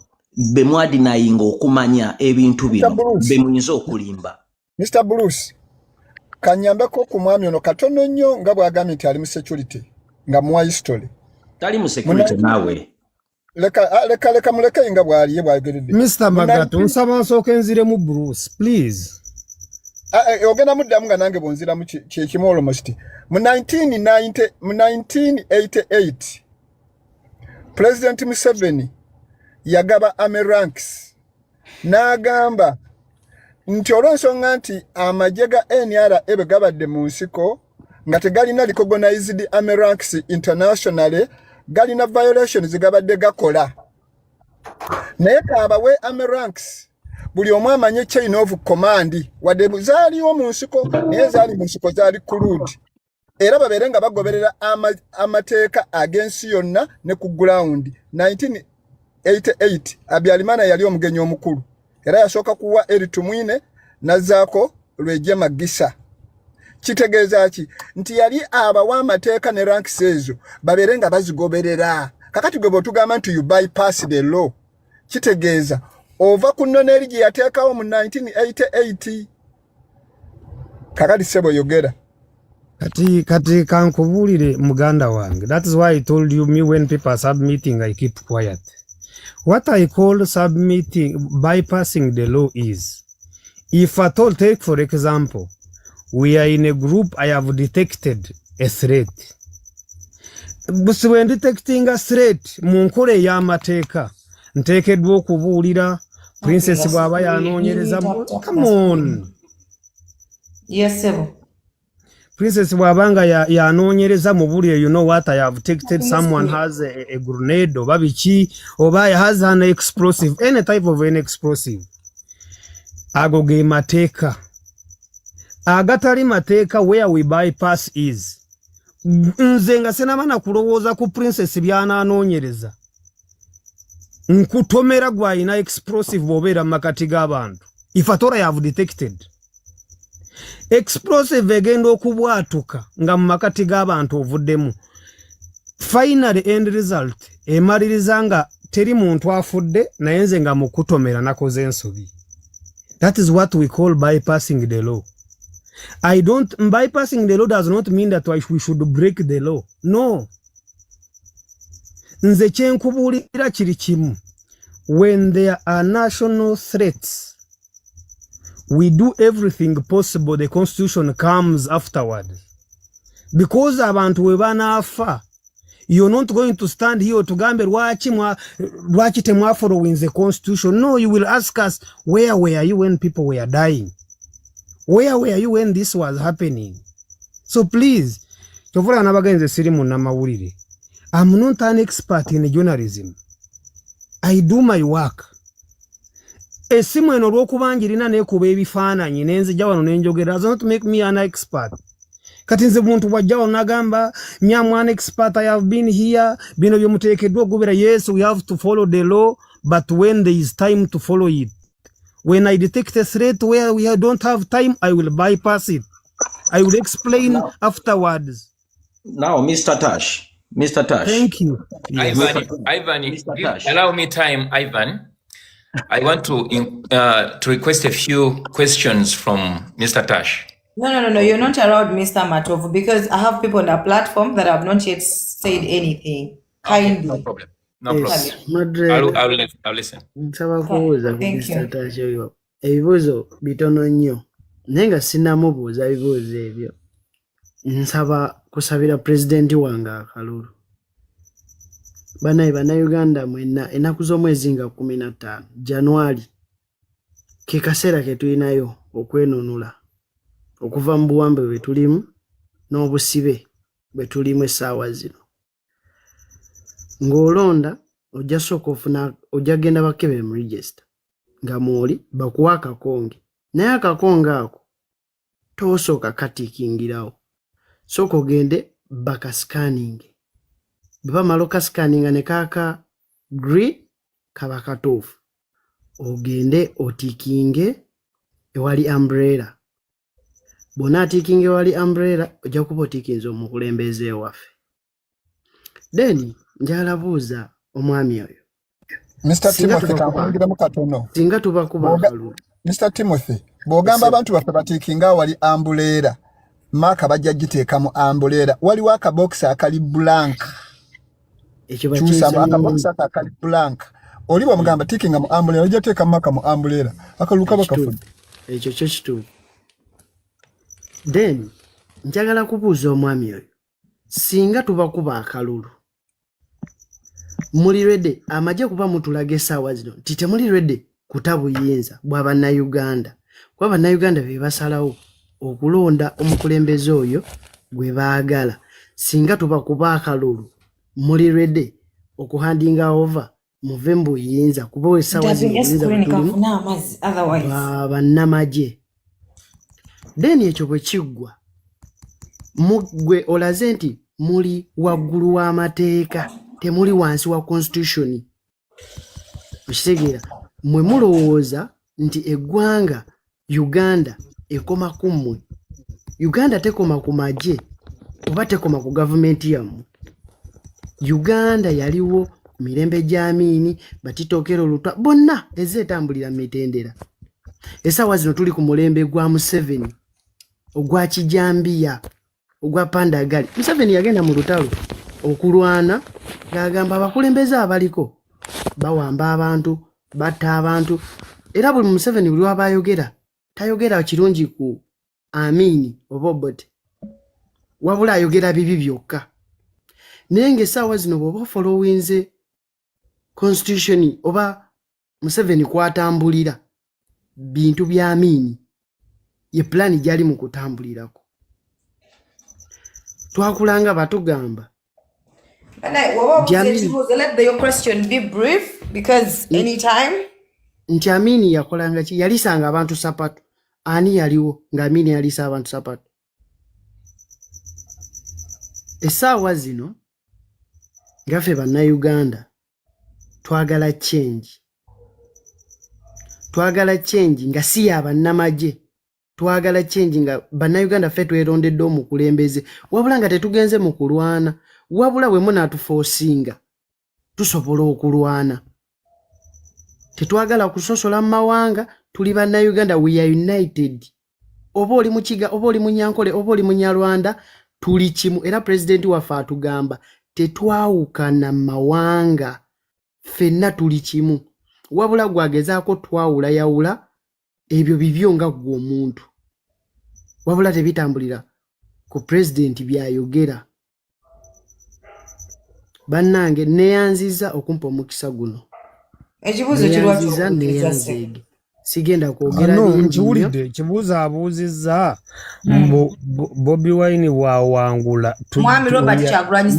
bemwadinayinga okumanya ebintu bino bemuyinza okulimba. Mr. Bruce, kanyambeko ku mwami ono katono nnyo nga bw'agambye nti ali mu security nga muwa history. Tali mu security nawe. Leka muleke nga bw'ali ye bw'ayogeredde. Mr. Magato, nsaba nsooke nziremu Bruce, please. Ogenda muddamu nga nange bw'onziramu kyekimu almost. Mu 1988, President Museveni yagaba army ranks n'agamba nti olw'ensonga nti amagye ga NRA ebe gabadde mu nsiko nga tegalina recognized army ranks internationally, galina violations gabadde gakola. Naye kaabawe army ranks buli omu amanye chain of command wadde zaaliwo mu nsiko naye zaali mu nsiko zaali kuludi, era babeere nga bagoberera amateeka agensi yonna ne ku ground. 1988 Habyarimana yali omugenyi omukulu era yasooka kuwa Eritu Mwine nazaako Lweje Magisa. Kitegeeza ki nti yali abawa amateeka ne ranks ezo babeere nga bazigoberera. Kakati gwe bw'otugamba nti you bypass the law, kitegeeza ova ku nnono eri gye yateekawo mu 1988. Kakati sebo yogera. Kati kankubulire muganda wange. That is why I told you me when people are submitting I keep quiet. What I call submitting, bypassing the law is, if at all, take for example, we are in a group, I have detected a threat. But when detecting a threat, munkole ya mateka, ntekedwa okubuulira Princess bwaba yanonyereza. Come on. Yes, sir. Princess bwabanga yanonyereza mubulire, you know what, I have detected someone has a grenade or babichi or has an explosive, any type of an explosive. Agoge mateka. Agatari mateka where we bypass is. Nze nga senamana kulowooza ku Princess byana anonyereza. Nkutomera gwayina explosive bobera makati g'abantu. If at all I have detected. Explosive egenda okubwatuka nga mu makati g'abantu ovuddemu. Final end result emaliriza nga teri muntu afudde naye nze nga mukutomera nakoze ensobi. That is what we call bypassing the law. Bypassing the law does not mean that we should break the law. No. Nze kyenkubuulira kiri kimu. When there are national threats, we do everything possible. The constitution comes afterward. Because abantu we banaafa, you're not going to stand here to gambe lwaki temwa following the constitution. No, you will ask us, where were you when people were dying? Where were you when this was happening? So please, tovula nabagenze siri mu namawulire. I'm not an expert in journalism. I do my work. Esimu eno olw'okubangirina neekuba ebifaananyi nenzija wano nenjogera does not make me an expert. Kati nze muntu bwajja wano nagamba I'm an expert, I have been here, bino byemuteekeddwa okugobera. Yes, we have to follow the law, but when there is time to follow it. When I detect a threat where we don't have time, I will bypass it. I will explain afterwards. Now, Mr. Tash. Thank you. Yes. Ivan, allow me time, Ivan. I want to request a few questions from Mr. Tash. No. You're not allowed, Mr. Matovu, because I have people on the platform that have not yet said anything. Kindly. Okay, no problem. I'll listen. Nsaba kubuuza ku Mr. Tash oyo. Ebibuuzo bitono nnyo. Naye nga sinnamubuuza ebibuuzo ebyo. Nsaba kusabira President wange akalulu. Bannayuganda mwenna ennaku z'omwezi nga 15 January ke kaseera ke tulinayo okwenunula okuva mu buwambe bwe tulimu n'obusibe bwe tulimu essaawa zino. Ng'olonda ojja sooka ofuna ojja genda bakebe mu register nga mwoli bakuwa akakonge, naye akakonge ako toosooka katiikingirawo, sooka ogende bakasikaninge. Bwe bamala okasikaninga ne kaaka green kaba katuufu, ogende otiikinge ewali umbrella. Bw'onaatiikinga ewali umbrella ojja kuba otiikinze omukulembeze waffe. Then njala buuza omwami oyo. Mr. Timothy kampangiramu katono. Singa tuba kuba akalulu. Mr. Timothy, bw'ogamba abantu baffe batiikinga wali umbrella, maka bajja giteeka mu umbrella, waliwo akabox akali blank. Ekyo bakiyisa akabox akali blank. Oli bw'omugamba tiikinga mu umbrella, ojja teeka maka mu umbrella. Akalulu kaba kafudde. Ekyo kyo kituufu. Then njagala kubuuza omwami oyo, singa tuba kuba akalulu, muli ready amagye kuba mutulaga essaawa zino nti temuli ready kutabuyinza bw'Abannayuganda, kuba Abannayuganda be basalawo okulonda omukulembeze oyo gwe baagala. Singa tuba kuba akalulu, muli ready okuhandinga over muve mu buyinza kuba essaawa zino bannamagye. Then ekyo bwe kiggwa, mugwe olaze nti muli waggulu w'amateeka, temuli wansi wa constitution. Okitegeera, mwe mulowooza nti eggwanga Uganda ekoma ku mmwe. Uganda tekoma ku magye oba tekoma ku gavumenti yammwe. Uganda yaliwo mirembe gy'Amiini, Batitookero Lutwa, bonna ezeetambulira mu mitendera. Essaawa zino tuli ku mulembe gwa Museveni, ogwa Kijambiya, ogwa Pandagali. Museveni yagenda mu lutalo okulwana ng'agamba abakulembeze abaliko bawamba abantu, batta abantu. Era buli Museveni buli waba ayogera, tayogera kirungi ku Amiini oba Obote, wabula ayogera bibi byokka. Naye ng'essaawa zino bw'oba followinze constitution oba Museveni kwatambulira bintu bya Amiini, ye plani gyali mu kutambulirako. Twakulanga batugamba. Let your question be brief because anytime. Nti Amiini yakolanga ki? Yalisanga abantu sapatu. Ani yaliwo nga Amiini yalisa abantu sapatu? Essaawa zino ngaffe Bannayuganda twagala change. Twagala change nga si y'abannamagye. Twagala change nga Bannayuganda ffe twerondedde omukulembeze, wabula nga tetugenze mu kulwana, wabula bwe munaatuforcinga tusobola okulwana. Tetwagala kusosola mu mawanga, tuli Bannayuganda, we are united. Oba oli Mukiga, oba oli Munyankole, oba oli Munyarwanda, tuli kimu. Era Pulezidenti waffe atugamba tetwawukana mu mawanga, ffenna tuli kimu. Wabula gwagezaako twawulayawula, ebyo bibyo nga gwe omuntu. Wabula tebitambulira ku Pulezidenti byayogera. Bannange neyanziza okumpa omukisa guno. Ekibuuzo kirwaki sigenda kwogera bingi. Nkiwulidde ekibuuzo abuuzizza Bobi Wine wawangula. Mwami Robert Kyagulanyi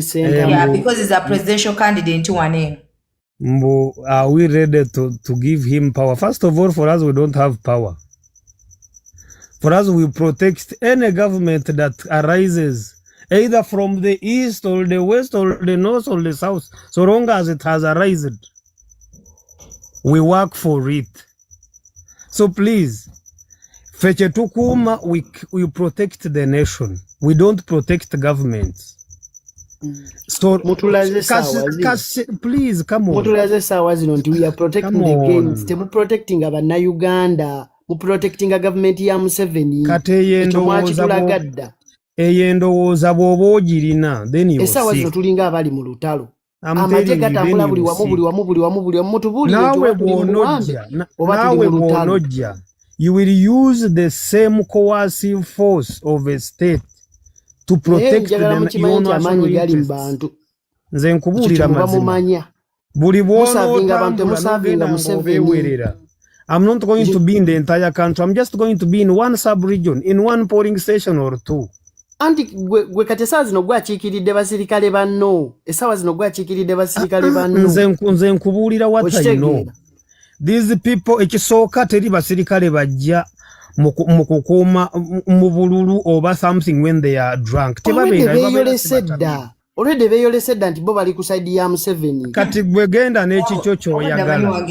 Ssentamu. Yeah, because he's a presidential candidate one. Are we ready to give him power? First of all, for us, we don't have power. For us, we protect any government that arises either from the east or the west or the north or the south. So long as it has arisen, we work for it. So please, Feche Tukuma, we protect the nation. We don't protect governments. So please come on. Mutulaze sawa zino nti we are protecting the gains. Temu protecting Abannayuganda, mu protecting a government ya Museveni. Kate eyendowooza bw'oba ogirina then you esawa zino tulinga abali mu lutalo. Amagye gatambula buli wamu mutubuulire nawe bw'onojja you will use the same coercive force of a state to protect the national interests. Nze nkubuulira mazima buli bw'onootambula n'ogenda ng'obeewerera I'm not going to be in the entire country. I'm just going to be in one sub-region, in one polling station or two. Anti gwe kati esawa zino gwakiikiridde basirikale banno. Esawa zino gwakiikiridde basirikale banno. Nze nkubuulira what I know. These people ekisooka teri basirikale bajja mu kukuuma mu bululu oba something when they are drunk. Already beeyolese dda nti bo bali ku side ya Museveni. Kati gwe genda n'ekikyo ky'oyagala.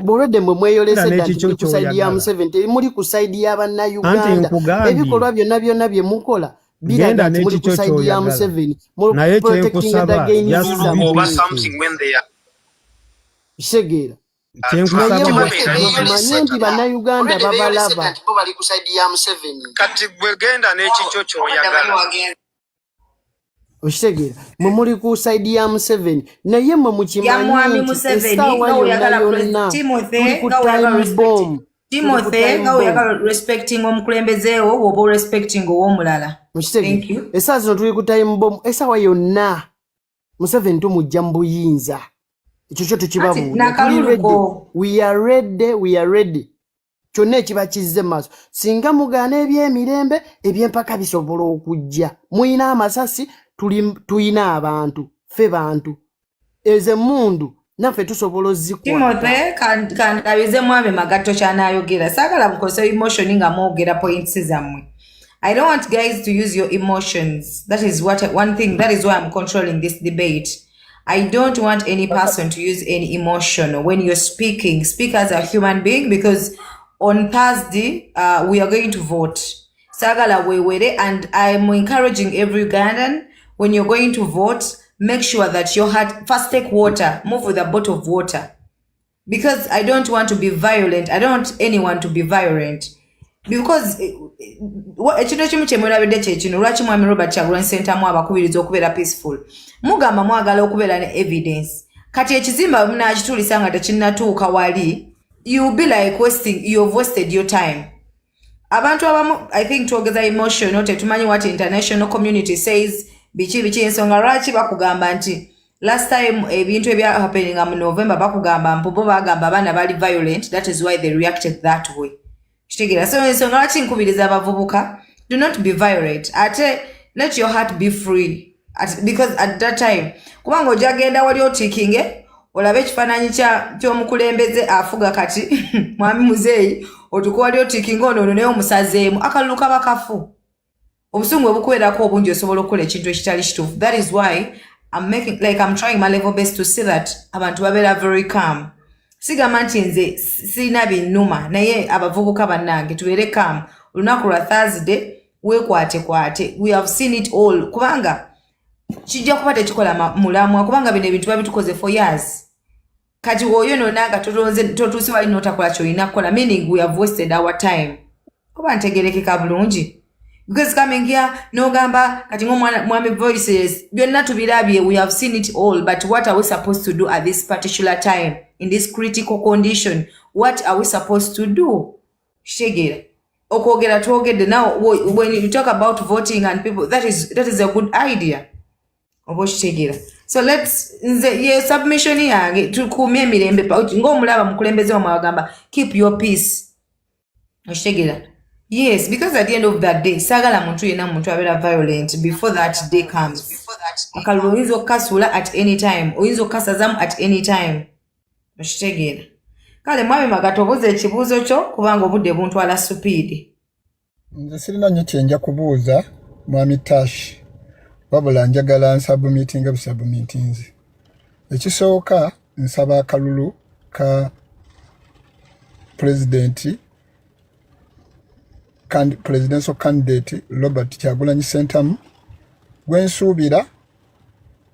Already mwe mweyolese dda nti ku side ya Museveni temuli ku side ya bannayuganda. Ebikolwa byonna bye mukola biraga nti muli ku side ya Museveni. Naye kyenkusaba oba something when they are Segera. Manye nti bannayuganda babalaba. Kati gwe genda n'ekikyo ky'oyagala. Oshegera mumuli ku side ya Museveni naye mwe mukimanyi Timothy nga oyagala respecting omukulembezeewo oba respecting ow'omulala. Thank you. Esawa zino tuli ku time bomb esawa yonna Museveni tumujja mu buyinza ekyo kyo tukibabuulira. We are ready. Kyonna ekiba kizze maaso singa mugaana eby'emirembe eby'empaka bisobola okujja muyina amasasi tuyina abantu fe bantu eze mundu naffe tusobola ozikwata. Timothy kandabize mwame magatto kyanaayogera saagala mukozesa emotion nga mwogera points zammwe. I don't want guys to use your emotions. That is one thing. That is why I'm controlling this debate. I don't want any person to use any emotion when you're speaking. Speak as a human being because on Thursday we are going to vote. Sagala wewere, and I'm encouraging every Ugandan when you're going to vote, make sure that your heart first take water, move with a bottle of water. Because I don't want to be violent. I don't want anyone to be violent. Because ekino kimu kyemulabidde kyekino lwaki mwami Robert Kyagulanyi Ssentamu abakubiriza okubeera peaceful. Mugamba mwagala okubeera ne evidence. Kati ekizimba munaakituulisa nga tekinnatuuka wali, you'll be like you've wasted your time. Abantu abamu I think twogeza emotional tetumanyi what international community says biki ensonga lwaki bakugamba nti last time ebintu ebya happening mu November bakugamba mpobo bagamba abana bali violent, that is why they reacted that way. Kitegeera so ensonga lwaki nkubiriza abavubuka, do not be violent, ate let your heart be free because at that time kubanga ojagenda wali otikinge olabe ekifaananyi ky'omukulembeze afuga kati mwami Muzeeyi otukuwa wali otikinga ono naye omusazeemu akalulu kaba kafu obusungu obukubeerako obungi osobola okukola ekintu ekitali kituufu. That is why I'm trying my level best to see that abantu babeera very calm. Sigamba nti nze sirina binnuma naye abavubuka bannange tubeere calm. Olunaku lwa Thursday weekwate. We have seen it all. Kubanga kijja kuba tekikola mulamwa kubanga bino ebintu babitukoze for years. Kati woyo nonanga totuusi wali notakola kyolina kukola, meaning we have wasted our time. Kuba ntegerekeka bulungi. Because coming here, no gamba, kati mwami voices, byonna tubirabye, we have seen it all, but what are we supposed to do at this particular time, in this critical condition? What are we supposed to do? Shegera. Okogera twogedde. Now, when you talk about voting and people, that is a good idea. Obo shegera. So let's, submission yange, tukumye mirembe, ng'omulaba mukulembeze wa mwagamba, keep your peace. Shegera. Yes, because at the end of that day, sagala muntu yena muntu abera violent before that day comes. Akalulu oyinza okukasula at any time. Oyinza okukasazamu at any time. Okitegeera. Kale mwami magatoboza ekibuuzo kyo kubanga obudde buntwala supiidi. Nze sirina nnyo kyenja kubuuza mwami Tash. Wabula njagala nsubmitting busubmitting. Ekisooka nsaba akalulu ka presidential candidate Robert Kyagulanyi Ssentamu gwensuubira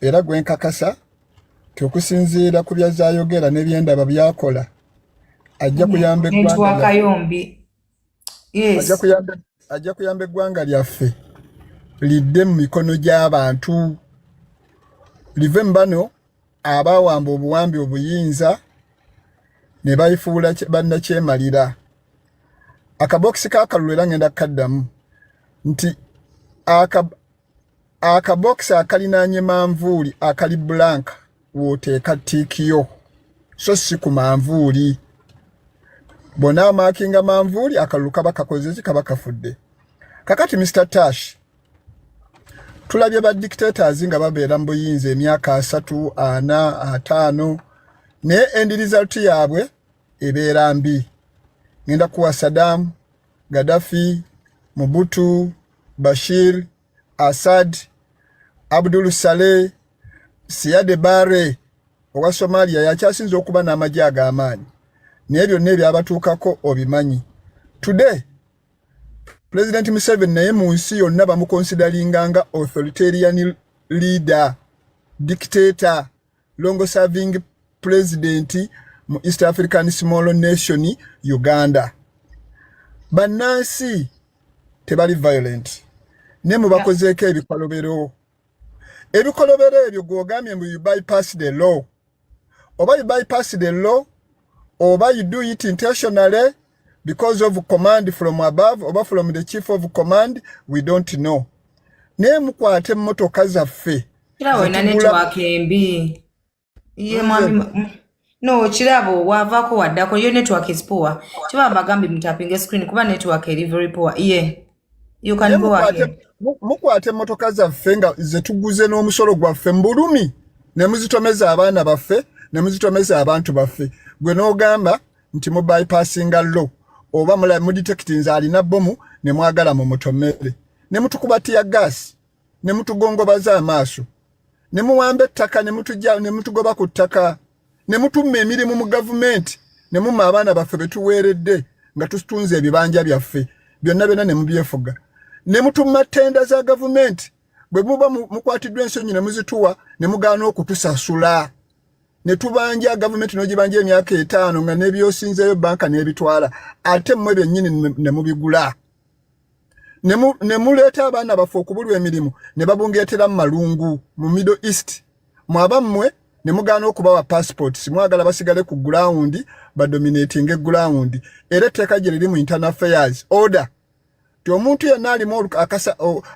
era gwenkakasa okusinziira ku byazayogera n'ebyendaba byakola ajja kuyamba eggwanga lyaffe lidde mu mikono gy'abantu live mbano abawamba obuwambi obuyinza ne bayifuula bannakyemalira. Akabokisi kakalulu era ngenda kaddamu nti akabokisi akalinaanye manvuuli akali blank wooteeka tiikiyo so si ku manvuuli bona makinga manvuli akalulu kaba kakozeki kaba kafudde. Kakati Mr. Tash, tulabye ba dictators nga babeera mu buyinza emyaka 3, 4, 5 ne end result yaabwe ebeera mbi. Ngenda kuwa Saddam, Gaddafi, Mobutu, Bashir, Assad, Abdul Saleh, Siad Barre owa Somalia yakyasinze okuba n'amagye ag'amaanyi. Nebyo nebyo abatuukako obimanyi. Today, President Museveni naye mu nsi yonna bamuconsideringanga authoritarian leader, dictator, long serving president mu East African small nation Uganda. Bannansi tebali violent. Ne mu bakozeeko ebikolobero. Ebikolobero ebyo gw'ogambye mbu you bypass the law. Oba you bypass the law, oba you do it intentionally because of command from above, oba from the chief of command, we don't know. Ne mukwate mmotoka zaffe. Kirawo ina network embi. Ye mwami no kirabo wavako waddako your network is poor. Kiba bagambi mtapinge screen kuba network eri very poor. Yeah. You can go ahead. Mukwate mmotoka zaffe nga zetuguze n'omusolo gwaffe mbulumi ne muzitomeza abaana baffe ne muzitomeza abantu baffe. Gwe n'ogamba nti mu bypassinga law oba mula mu detectinze alina bomu ne mwagala mu mutomere ne mutukubatia gas ne mutugongobaza amaaso ne muwambe ettaka ne mutujja ne mutugoba ku ttaka ne mutumme emirimu mu government ne mumma abaana baffe betuweeredde nga tutunze ebibanja byaffe byonna byonna ne mubyefuga ne mutumma tenda za government bwe muba mukwatiddwa ensonyi ne muzituwa ne mugaana okutusasula ne tubanja government n'ogibanja emyaka 5 nga n'ebyosinzeyo banka n'ebitwala ate mmwe byennyini ne mubigula ne muleeta abaana baffe okubulwa emirimu ne babungeetera mu malungu mu Middle East mwabammwe ne mugaana okubawa passports mwagala basigale ku ground badominating ground era etteeka gye liri mu internal affairs order ti omuntu yenna alimu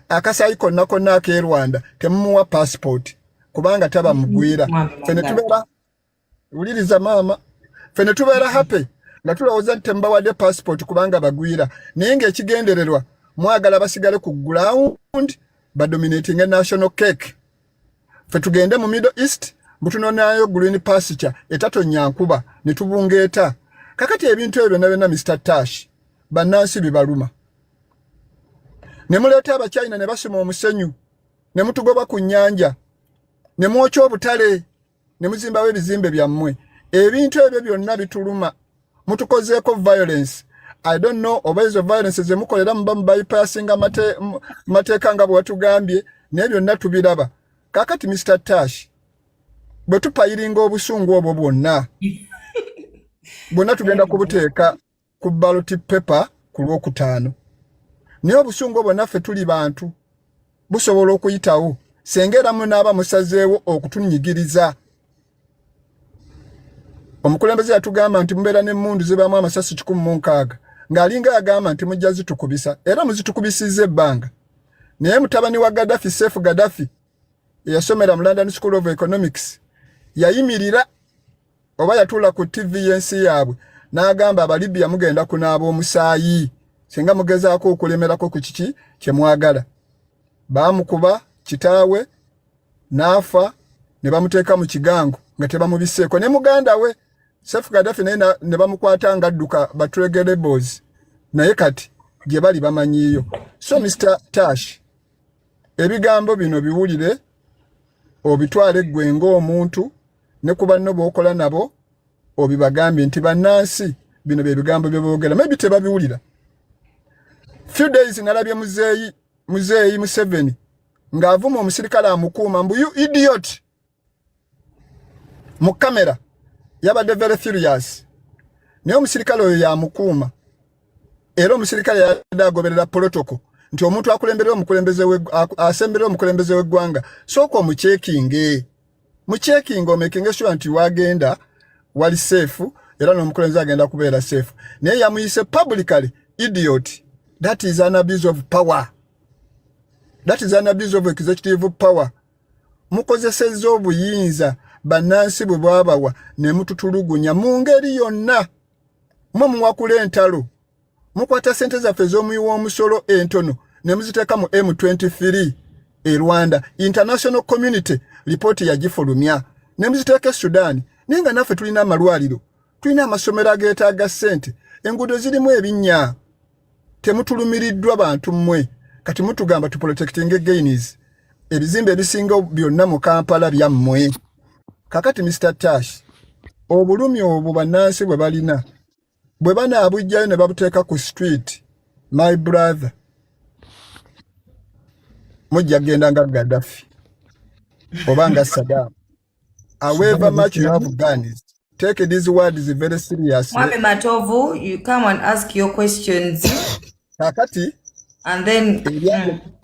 akasayi konna ak'e Rwanda temumuwa passport kubanga taba mugwira fene tubeera uliriza mama fene tubeera happy nga tulowooza nti tembawadde passport kubanga bagwira naye ng'ekigendererwa mwagala basigale ku ground badominating national cake fe tugende mu Middle East butunonayo green pasture etatonya nkuba ne tubungeeta kakati ebintu ebyo byonna Mr. Tash bannansi bibaluma ne muleeta abachina ne basima omusenyu ne mutugoba ku nnyanja ne mwokya obutale ne muzimbawo ebizimbe byammwe ebintu ebyo byonna bituluma mutukozeeko violence. I don't know oba ezo violence zemukolera muba mu bypassinga mateeka nga bwe watugambye naye byonna tubiraba kakati Mr. Tash bwe tupayiringa obusungu obwo bwonna tugenda kubuteeka ku ballot paper ku Lwokutaano naye obusungu obwo naffe tuli bantu busobola okuyitawo sengera munaaba musazeewo okutunyigiriza. Omukulembeze yatugamba nti mubeera n'emmundu zibamu amasasi 16 ng'alinga yagamba nti mujja zitukubisa era muzitukubisizza ebbanga naye mutabani wa Gaddafi Sefu Gaddafi eyasomera mu London School of Economics yayimirira oba yatuula ku TV yensi yaabwe n'agamba Abalibya mugenda kunaaba omusaayi singa mugezaako okulemerako ku kiki kye mwagala. Baamukuba kitaawe n'afa ne bamuteeka mu kigango nga tebamubiseeko ne muganda we Sefu Gaddafi naye ne bamukwata nga adduka batrege rebels naye kati gye bali bamanyiiyo. So Mr. Tash ebigambo bino biwulire obitwale ggwe ng'omuntu ne ku banno b'okola nabo obibagambye nti bannansi bino bye bigambo bye boogera maybe tebabiwulira. Few days nalabye muzeeyi Museveni ng'avuma omusirikale amukuuma mbu you idiot mu kamera yabadde very furious naye omusirikale oyo yamukuuma era omusirikale yadde agoberera protocol nti omuntu asemberera omukulembeze w'eggwanga sooka omucekinge omekinge sure nti wagenda wali safe era n'omukulembeze agenda kubeera safe naye yamuyise publicly idiot. That is an abuse of power. That is an abuse of executive power. Mukozesezza obuyinza bannansi bwe bwabawa ne mututulugunya mu ngeri yonna mwe muwakula entalo mukwata sente zaffe z'omuyiwa omusolo entono ne muziteeka mu M23 e Rwanda international community report yagifulumya ne muziteeka e Sudan naye nga naffe tulina amalwaliro tulina amasomero ageetaaga ssente enguudo zirimu ebinnya temutulumiriddwa bantu mmwe kati mutugamba tu protecting gains ebizimbe ebisinga byonna mu Kampala byammwe kakati Mr. Tash obulumi obwo bannansi bwe balina bwe banaabujjayo ne babuteeka ku street my brother mujja genda nga Gaddafi obanga Saddam however much you have guns take these words very seriously. Mwami Matovu, you come and ask your questions kakati and then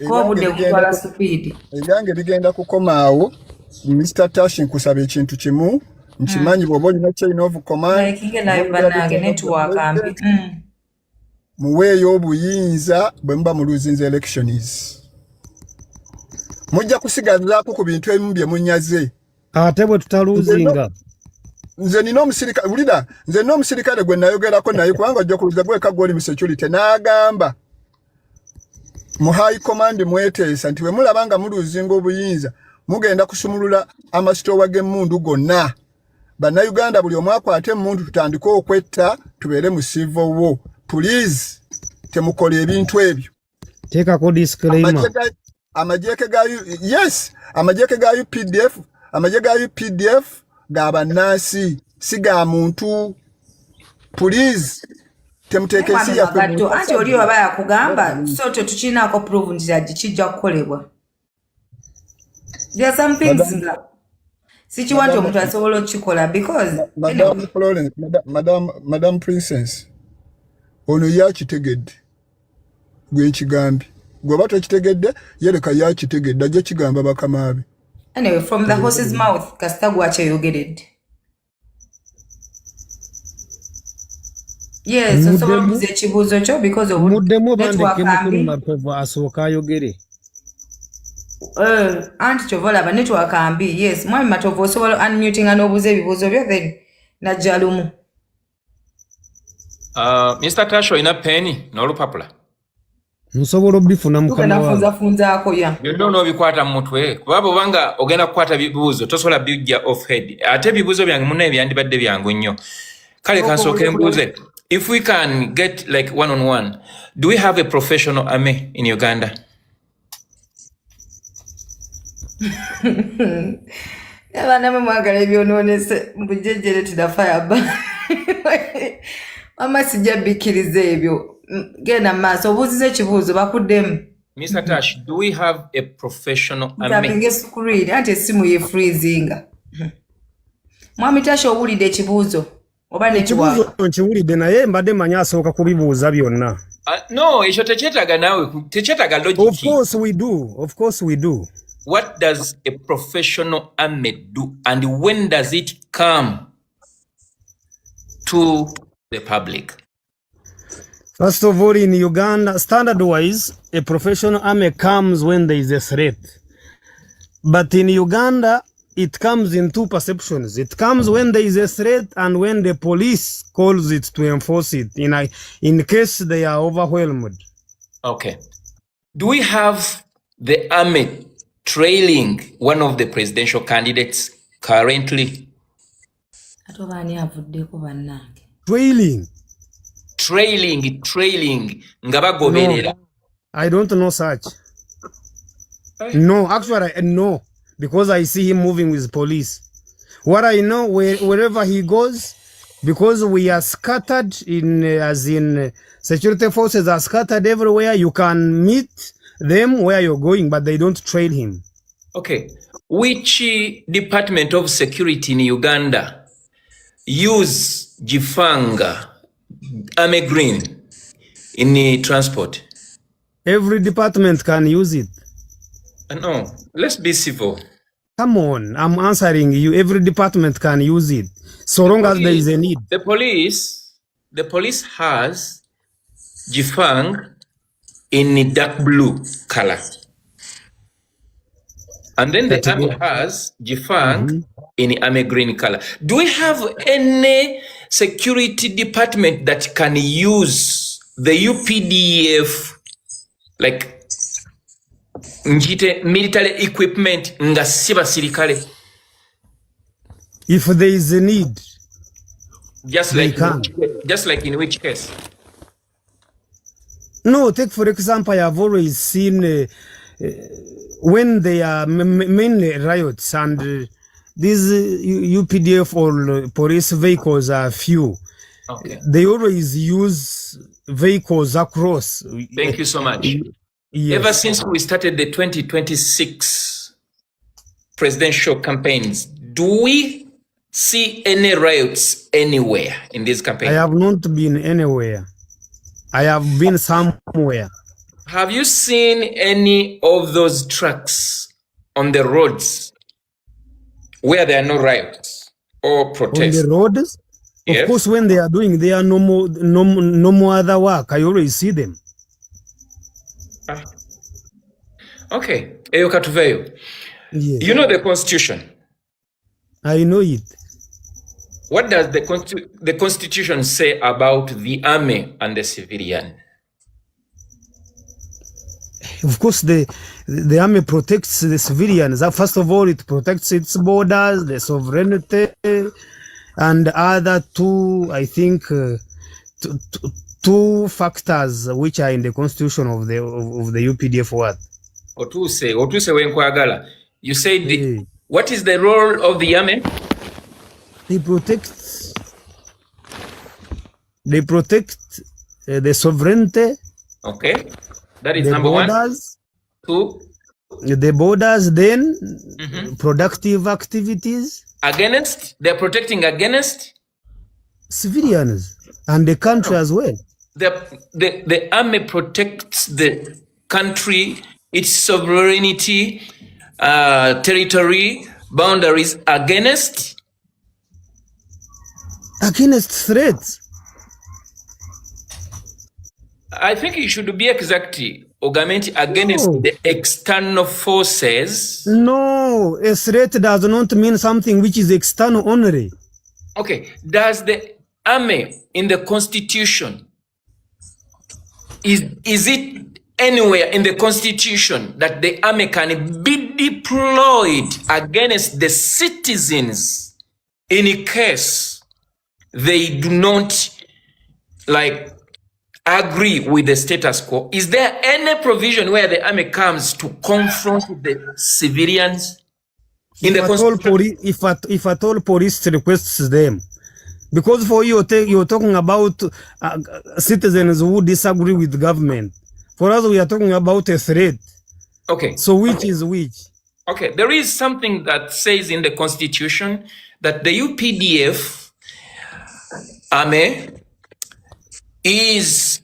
Kobudde kutwala speed. Ebyange bigenda kukomaawo. Mr. Tash nkusaba ekintu kimu nkimanyi bw'oba olina chain of command muweeyo obuyinza bwe muba muluzinze elections mujja kusigazaako ku bintu ebimu bye munyaze ate bwe tutaluzinga nze nina omusirikale wulira nze nina omusirikale gwe nayogerako naye kubanga ojja kuluza gweka gwoli mu security n'agamba mu high command mweteesa nti bwe mulaba nga muluzinga obuyinza mugenda kusumulula amasitowa g'emmundu gonna bannayuganda buli omu akwate emmundu tutandike okwetta tubeere mu civil war please temukola ebintu ebyo teekako disclaimer amajeke ga yes amajeke ga UPDF amajeke ga UPDF ga bannansi si ga muntu please temuteekesi yaffe anti oli oba yakugamba so tetukiinaako prove nti kijja kukolebwa. There are some things sikiwanti omuntu asobola okukikola because Madam Princess ono yakitegedde gwe nkigambye gwe tokitegedde yereka yakitegedde ajja kigamba bakamaabe. Anyway, from the horse's mouth kasita gwakyeyogeredde. Yes, osobola okubuuza ekibuuzo kyo because muddemu bandeke mukulu Matovu asooka ayogere. Anti chovola network ambi. Yes, Mwami Matovu osobola unmuting anobuuza ebibuuzo byo then najja lumu. Mr. Tash olina peni n'olupapula? Nsobola obifuna mukama wange. Tufunzaako ya. Byonna onoobikwata mu mutwe kuba bw'obanga ogenda kukwata bibuuzo tosobola bijja off head. Ate ebibuuzo byange munne ebyandibadde byangu nnyo. Kale kasooke mbuuze. If we can get like one-on-one, do we have a professional army in Uganda? Abana mwagala ebyonoonese mbujejjere tidafayaba. Mama sijja bikkiriza ebyo. Genda maaso obuuziza ekibuuzo bakuddemu. Mr. Tash, do we have a professional army? Ntabinge screen anti essimu ye freezinga. Mwami Tash owulidde ekibuuzo oba nekibuuzo nkiwulidde naye mbadde manya asooka kubibuuza byonna. No, ekyo tekyetaaga naawe tekyetaaga logic. Of course we do. What does a professional army do and when does it come to the public? First of all, in Uganda, standard-wise, a professional army comes when there is a threat. But in Uganda, it comes in two perceptions. It comes when there is a threat and when the police calls it to enforce it, in case they are overwhelmed. Okay. Do we have the army trailing one of the presidential candidates currently? Trailing. No, I don't know such. No, actually, no, because I see him moving with police. What I know, wherever he goes, because we are scattered security forces are scattered everywhere. You can meet them where you're going, but they don't trail him. Okay. Which department of security in Uganda use Jifanga Army Green in the transport? Every department can use it. No, let's be civil. Come on, I'm answering you. Every department can use it, so long as there is a need. The police has Jifang in dark blue color. And then the army has Jifang in army green color. Do we have any security department that can use the UPDF like military equipment nga si basirikale? If there is a need, just like in which case? No, take for example, I have always seen when they are mainly riots and these UPDF or police vehicles are few. Okay. They always use vehicles across. Thank you so much. Yes. Ever since we started the 2026 presidential campaigns, do we see any riots anywhere in this campaign? I have not been anywhere. I have been somewhere. Have you seen any of those trucks on the roads where there are no riots or protests? On the roads? Yes. Of course, when they are doing their no more other work, I always see them. Okay. Eyo Katuveyo. Yes. You know the Constitution? I know it. What does the Constitution say about the army and the civilian? Of course, the army protects the civilians. First of all, it protects its borders, the sovereignty, and other two, I think, two factors which are in the constitution of the UPDF. What? Otuse wenkwagala. You said, what is the role of the army? They protect the sovereignty. Okay, that is the number borders, 1. 2. The borders, then productive activities. They're protecting against civilians and the country as well. The army protects the country, its sovereignty, territory, boundaries against threats. I think it should be exactly against the external forces. No, a threat does not mean something which is external only. Okay, does the army in the constitution, is it anywhere in the constitution that the army can be deployed against the citizens in case they do not agree with the status quo? Is there any provision where the army comes to confront the civilians in the constitution? If at all police requests them, because for you you're talking about citizens who disagree with government. For us, we are talking about a threat. Okay. So which is which? Okay, there is something that says in the constitution that the UPDF army is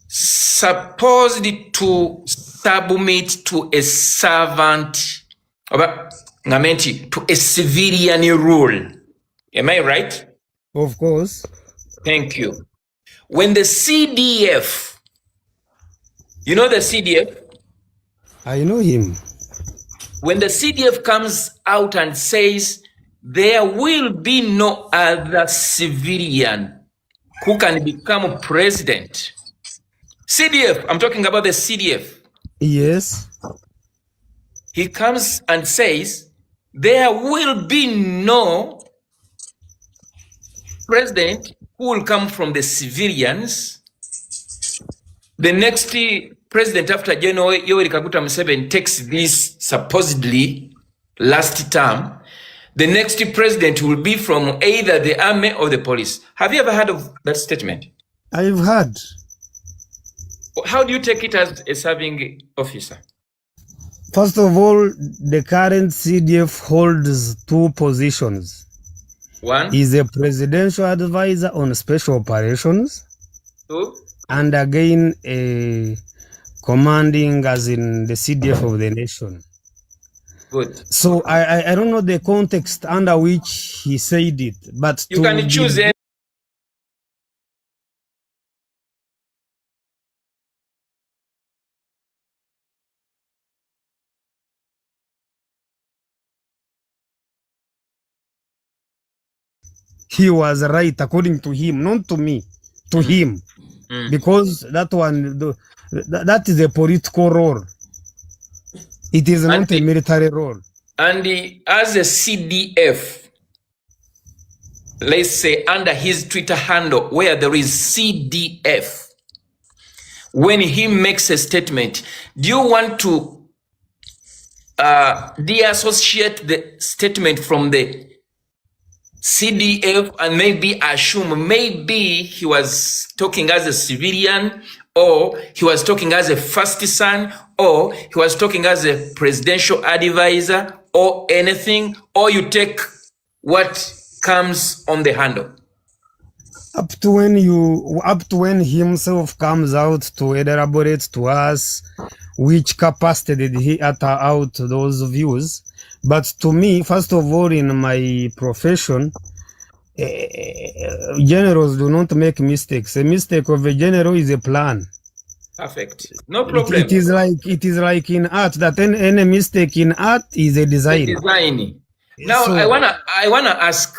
supposed to submit to a servant, to a civilian rule. Am I right? Of course. Thank you. When the CDF, you know the CDF? I know him. When the CDF comes out and says there will be no other civilian who can become president. CDF, I'm talking about the CDF. Yes. He comes and says there will be no president who will come from the civilians. The next president after General Yoweri Kaguta Museveni takes this supposedly last term. The next president will be from either the army or the police. Have you ever heard of that statement? I've heard. How do you take it as a serving officer? First of all, the current CDF holds two positions. One is a presidential advisor on special operations. Two. And again, a commanding as in the CDF of the nation. Good. So I don't know the context under which he said it, but you can choose it. he was right according to him, not to me, to him. Because that is a political role. It is not a military role. And as a CDF, let's say under his Twitter handle where there is CDF, when he makes a statement, do you want to deassociate the statement from the CDF and maybe assume maybe he was talking as a civilian, or he was talking as a first son, or he was talking as a presidential advisor, or anything, or you take what comes on the handle? Up to when himself comes out to elaborate to us which capacity did he utter out those views. But to me, first of all, in my profession, generals do not make mistakes. A mistake of a general is a plan. Perfect. No problem. It is like in art that any mistake in art is a design. Now, so, I wanna ask,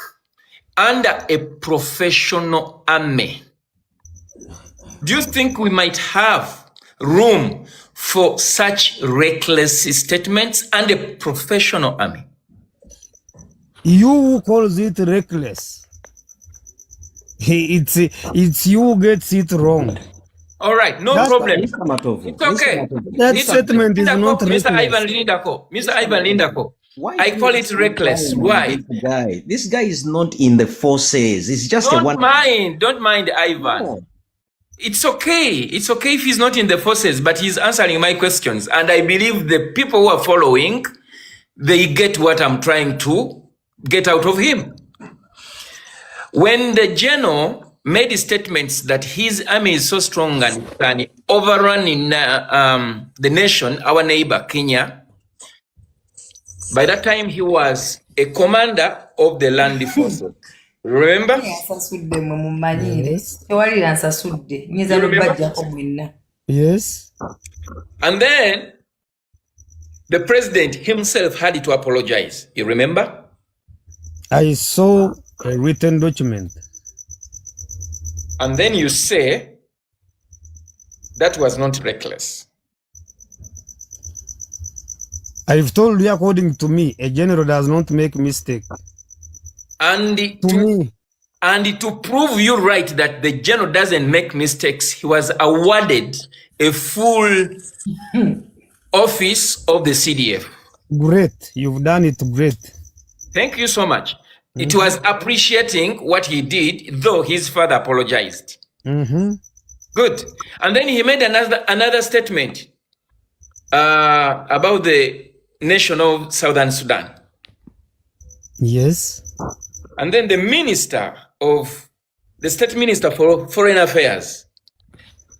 under a professional army, do you think we might have room for such reckless statements and a professional army? You who calls it reckless, it's you who gets it wrong. All right, no problem. It's okay. That statement is not reckless. Mr. Ivan Lindako, I call it reckless. Why? This guy is not in the forces. It's just don't mind Ivan. Oh. It's okay. It's okay if he's not in the forces, but he's answering my questions. And I believe the people who are following, they get what I'm trying to get out of him. When the general made statements that his army is so strong and can overrun in the nation, our neighbor, Kenya, by that time he was a commander of the land forces. Remember? Yes. And then the president himself had to apologize. You remember? I saw a written document. And then you say that was not reckless. I've told you, according to me, a general does not make mistake. And to prove you right that the general doesn't make mistakes, he was awarded a full office of the CDF. Great. You've done it great. Thank you so much. It was appreciating what he did, though his father apologized. Good. And then he made another statement about the nation of Southern Sudan. Yes. And then the state minister for foreign affairs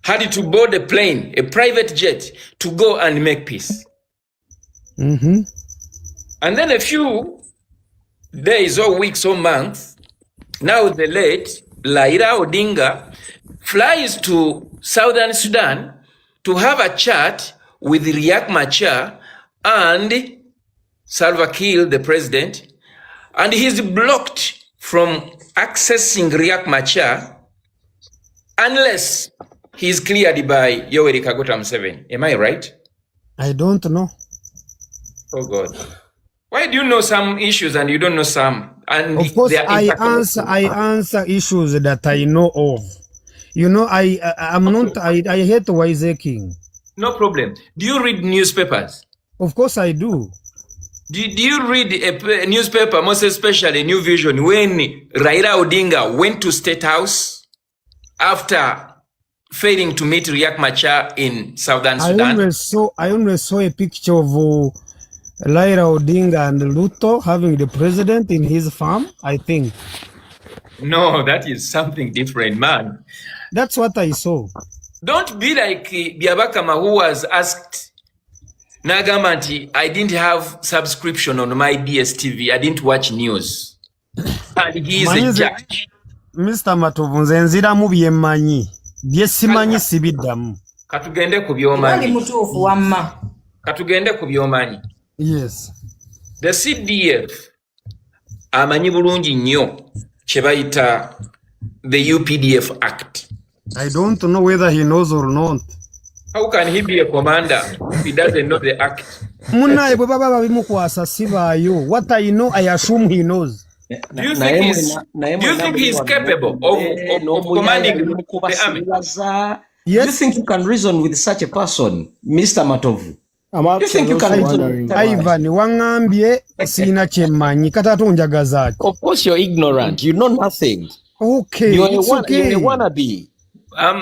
had to board a plane, a private jet, to go and make peace. And then a few days or weeks or months, now the late Raila Odinga flies to Southern Sudan to have a chat with Riek Machar and Salva Kiir, the president, and he's blocked from accessing Riek Machar unless he's cleared by Yoweri Kaguta Museveni. Am I right? I don't know. Oh God. Why do you know some issues and you don't know some? And of course, I answer issues that I know of. You know, I hate wisecking. No problem. Do you read newspapers? Of course I do. Do you read a newspaper, most especially New Vision, when Raila Odinga went to State House after failing to meet Riek Machar in Southern Sudan? I always saw a picture of Raila Odinga and Ruto having the president in his farm, I think. No, that is something different, man. That's what I saw. Don't be like Biabakama, who was asked, Nagamanti, I didn't have subscription on my DSTV. I didn't watch news. And he is a judge. Mr. Matovu, nze nziramu byemmanyi. Byesimanyi sibiddamu. Katugende ku by'omanyi. Katugende ku by'omanyi. Yes. The CDF amanyi bulungi nnyo Chebaita the UPDF Act. I don't know whether he knows or not. How can he be a commander if he doesn't know the act? Muna bwe baba babimukwasa sibayo. What I know, I assume he knows. Do you think he's capable of commanding the army? Yes. Do you think you can reason with such a person, Mr. Matovu? Do you think you can reason? Ivan, wangambye sina chemanyi katatonjagaza. Of course you're ignorant. You know nothing. Okay, it's okay. You wanna be.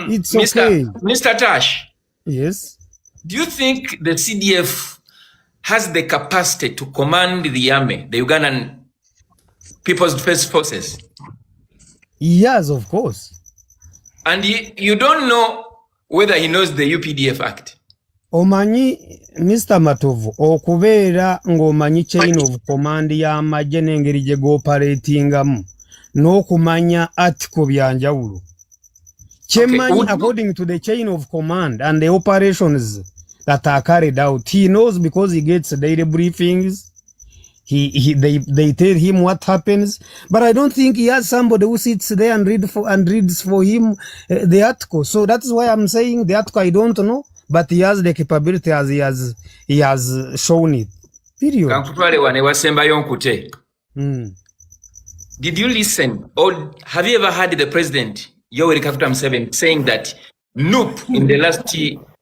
It's okay. Mr. Tash. Yes. Do you think the CDF has the capacity to command the army, the Ugandan People's Defense Forces? Yes, of course. And you don't know whether he knows the UPDF Act? Omanyi, Mr. Matovu, okubeera ng'omanyi chain of command y'amagye n'engeri gye gooperatingamu n'okumanya article byanjawulo. Chemanyi, according to the chain of command and the operations that are carried out, he knows because he gets daily briefings. They tell him what happens, but I don't think he has somebody who sits there and reads for him the article. So that's why I'm saying the article I don't know, but he has the capability as he has shown it. Period. Did you listen or have you ever heard the president Yoweri Kaguta Museveni saying that Noop in the last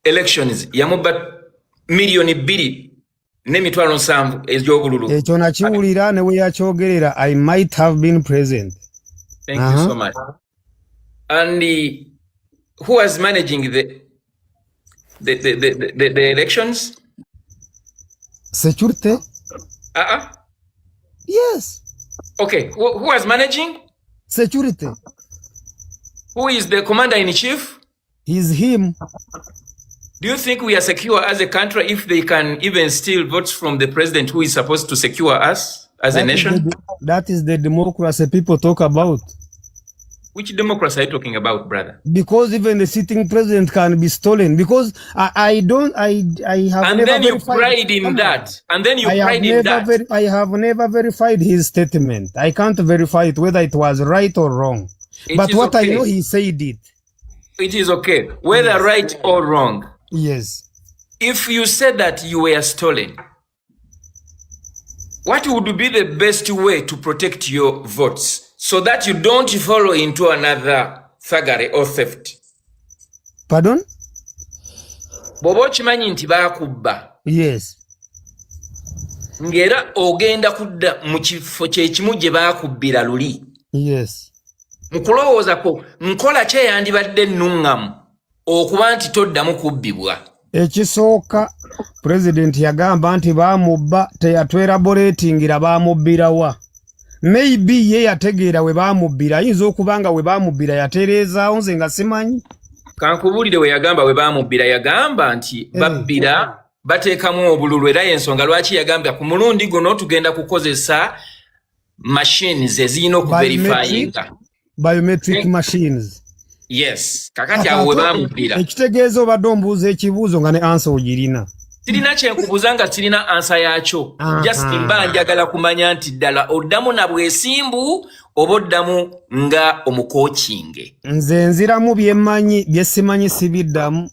elections yamuba million biri nemitwalo nsanvu ez'obululu? Ekyo nakiwulira ne we yakyogerera. I might have been present. Thank you so much. And who was managing the elections? Security? Yes. Okay, who was managing? Security. Who is the commander-in-chief? He's him. Do you think we are secure as a country if they can even steal votes from the president who is supposed to secure us as a nation? That is the democracy people talk about. Which democracy are you talking about, brother? Because even the sitting president can be stolen. Because I have and never then you verified. pride in that. And then you pride in that. I have never verified his statement. I can't verify it whether it was right or wrong. But what I know, he said it. It is okay. Whether right or wrong. Yes. If you said that you were stolen, what would be the best way to protect your votes so that you don't follow into another thuggery or theft? Pardon? Bobo chimanyi nti bakubba. Yes. Ngera ogenda kudda mu kifo kyekimu gye bakubbira luli. Yes. Mukulowooza ko nkola kye yandibadde ennungamu okuba nti toddamu kubbibwa. Ekisooka president yagamba nti baamubba teyatweraboratingira baamubbirawa. Maybe ye yategeera we baamubbira. Ayinza okuba nga we baamubbira yatereezaawo nze nga simanyi. Kankubulire we yagamba we baamubbira yagamba nti babbira bateekamu obululu era y'ensonga lwaki yagamba ku mulundi guno tugenda kukozesa machines ezirina okuverifyinga. Biometric machines. Yes. Kakati awo we baamubbira. Ekitegeeza obadde ombuuza ekibuuzo nga ne answer ogirina. Sirina kyenkubuuza nga sirina ansa yakyo. Just mba njagala kumanya nti ddala oddamu na bwesimbu oba oddamu nga omukokinge. Nze nziramu byemmanyi byesimanyi sibiddamu.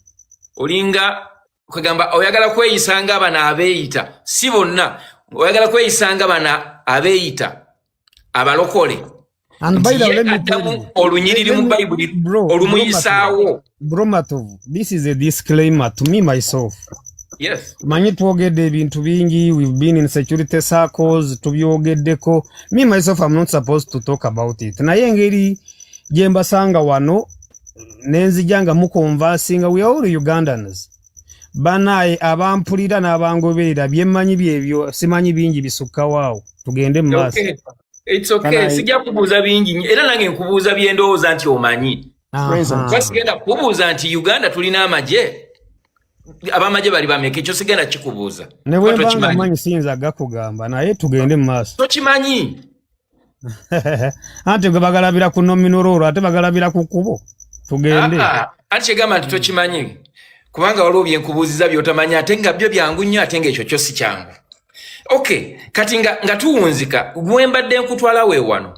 Olinga kugamba oyagala kweyisa nga bana abeeyita. Si bonna. Oyagala kweyisa nga bana abeeyita abalokole. And by the way, let me tell you, bro Matovu, this is a disclaimer to me myself. Yes. Manyi twogedde ebintu bingi, we've been in security circles, tubyogeddeko. Me myself, I'm not supposed to talk about it. Naye engeri gye mbasanga wano, nenzijanga mukonvasinga, we are all Ugandans. Banaye abampulira n'abangoberera byemmanyi byebyo simanyi bingi bisukka waawo. Tugende mu maaso. It's okay. Sijja kubuuza bingi. Era nange nkubuuza byendowooza nti omanyi. Sigenda kubuuza nti Uganda tulina amagye. Abamagye bali bameka ekyo sigenda kikubuuza. Ne wembanga manyi siyinza gakugamba naye tugende mu maaso. Tokimanyi. Ate gwe bagalabira ku nominoro ate bagalabira ku kubo. Tugende. Ate kyegamba nti tokimanyi. Kubanga waliwo byenkubuuziza by'otamanyi ate nga byo byangu nnyo ate ng'ekyo kyo si kyangu. Okay, kati nga tuwunzika, gwembadde nkutwala we wano.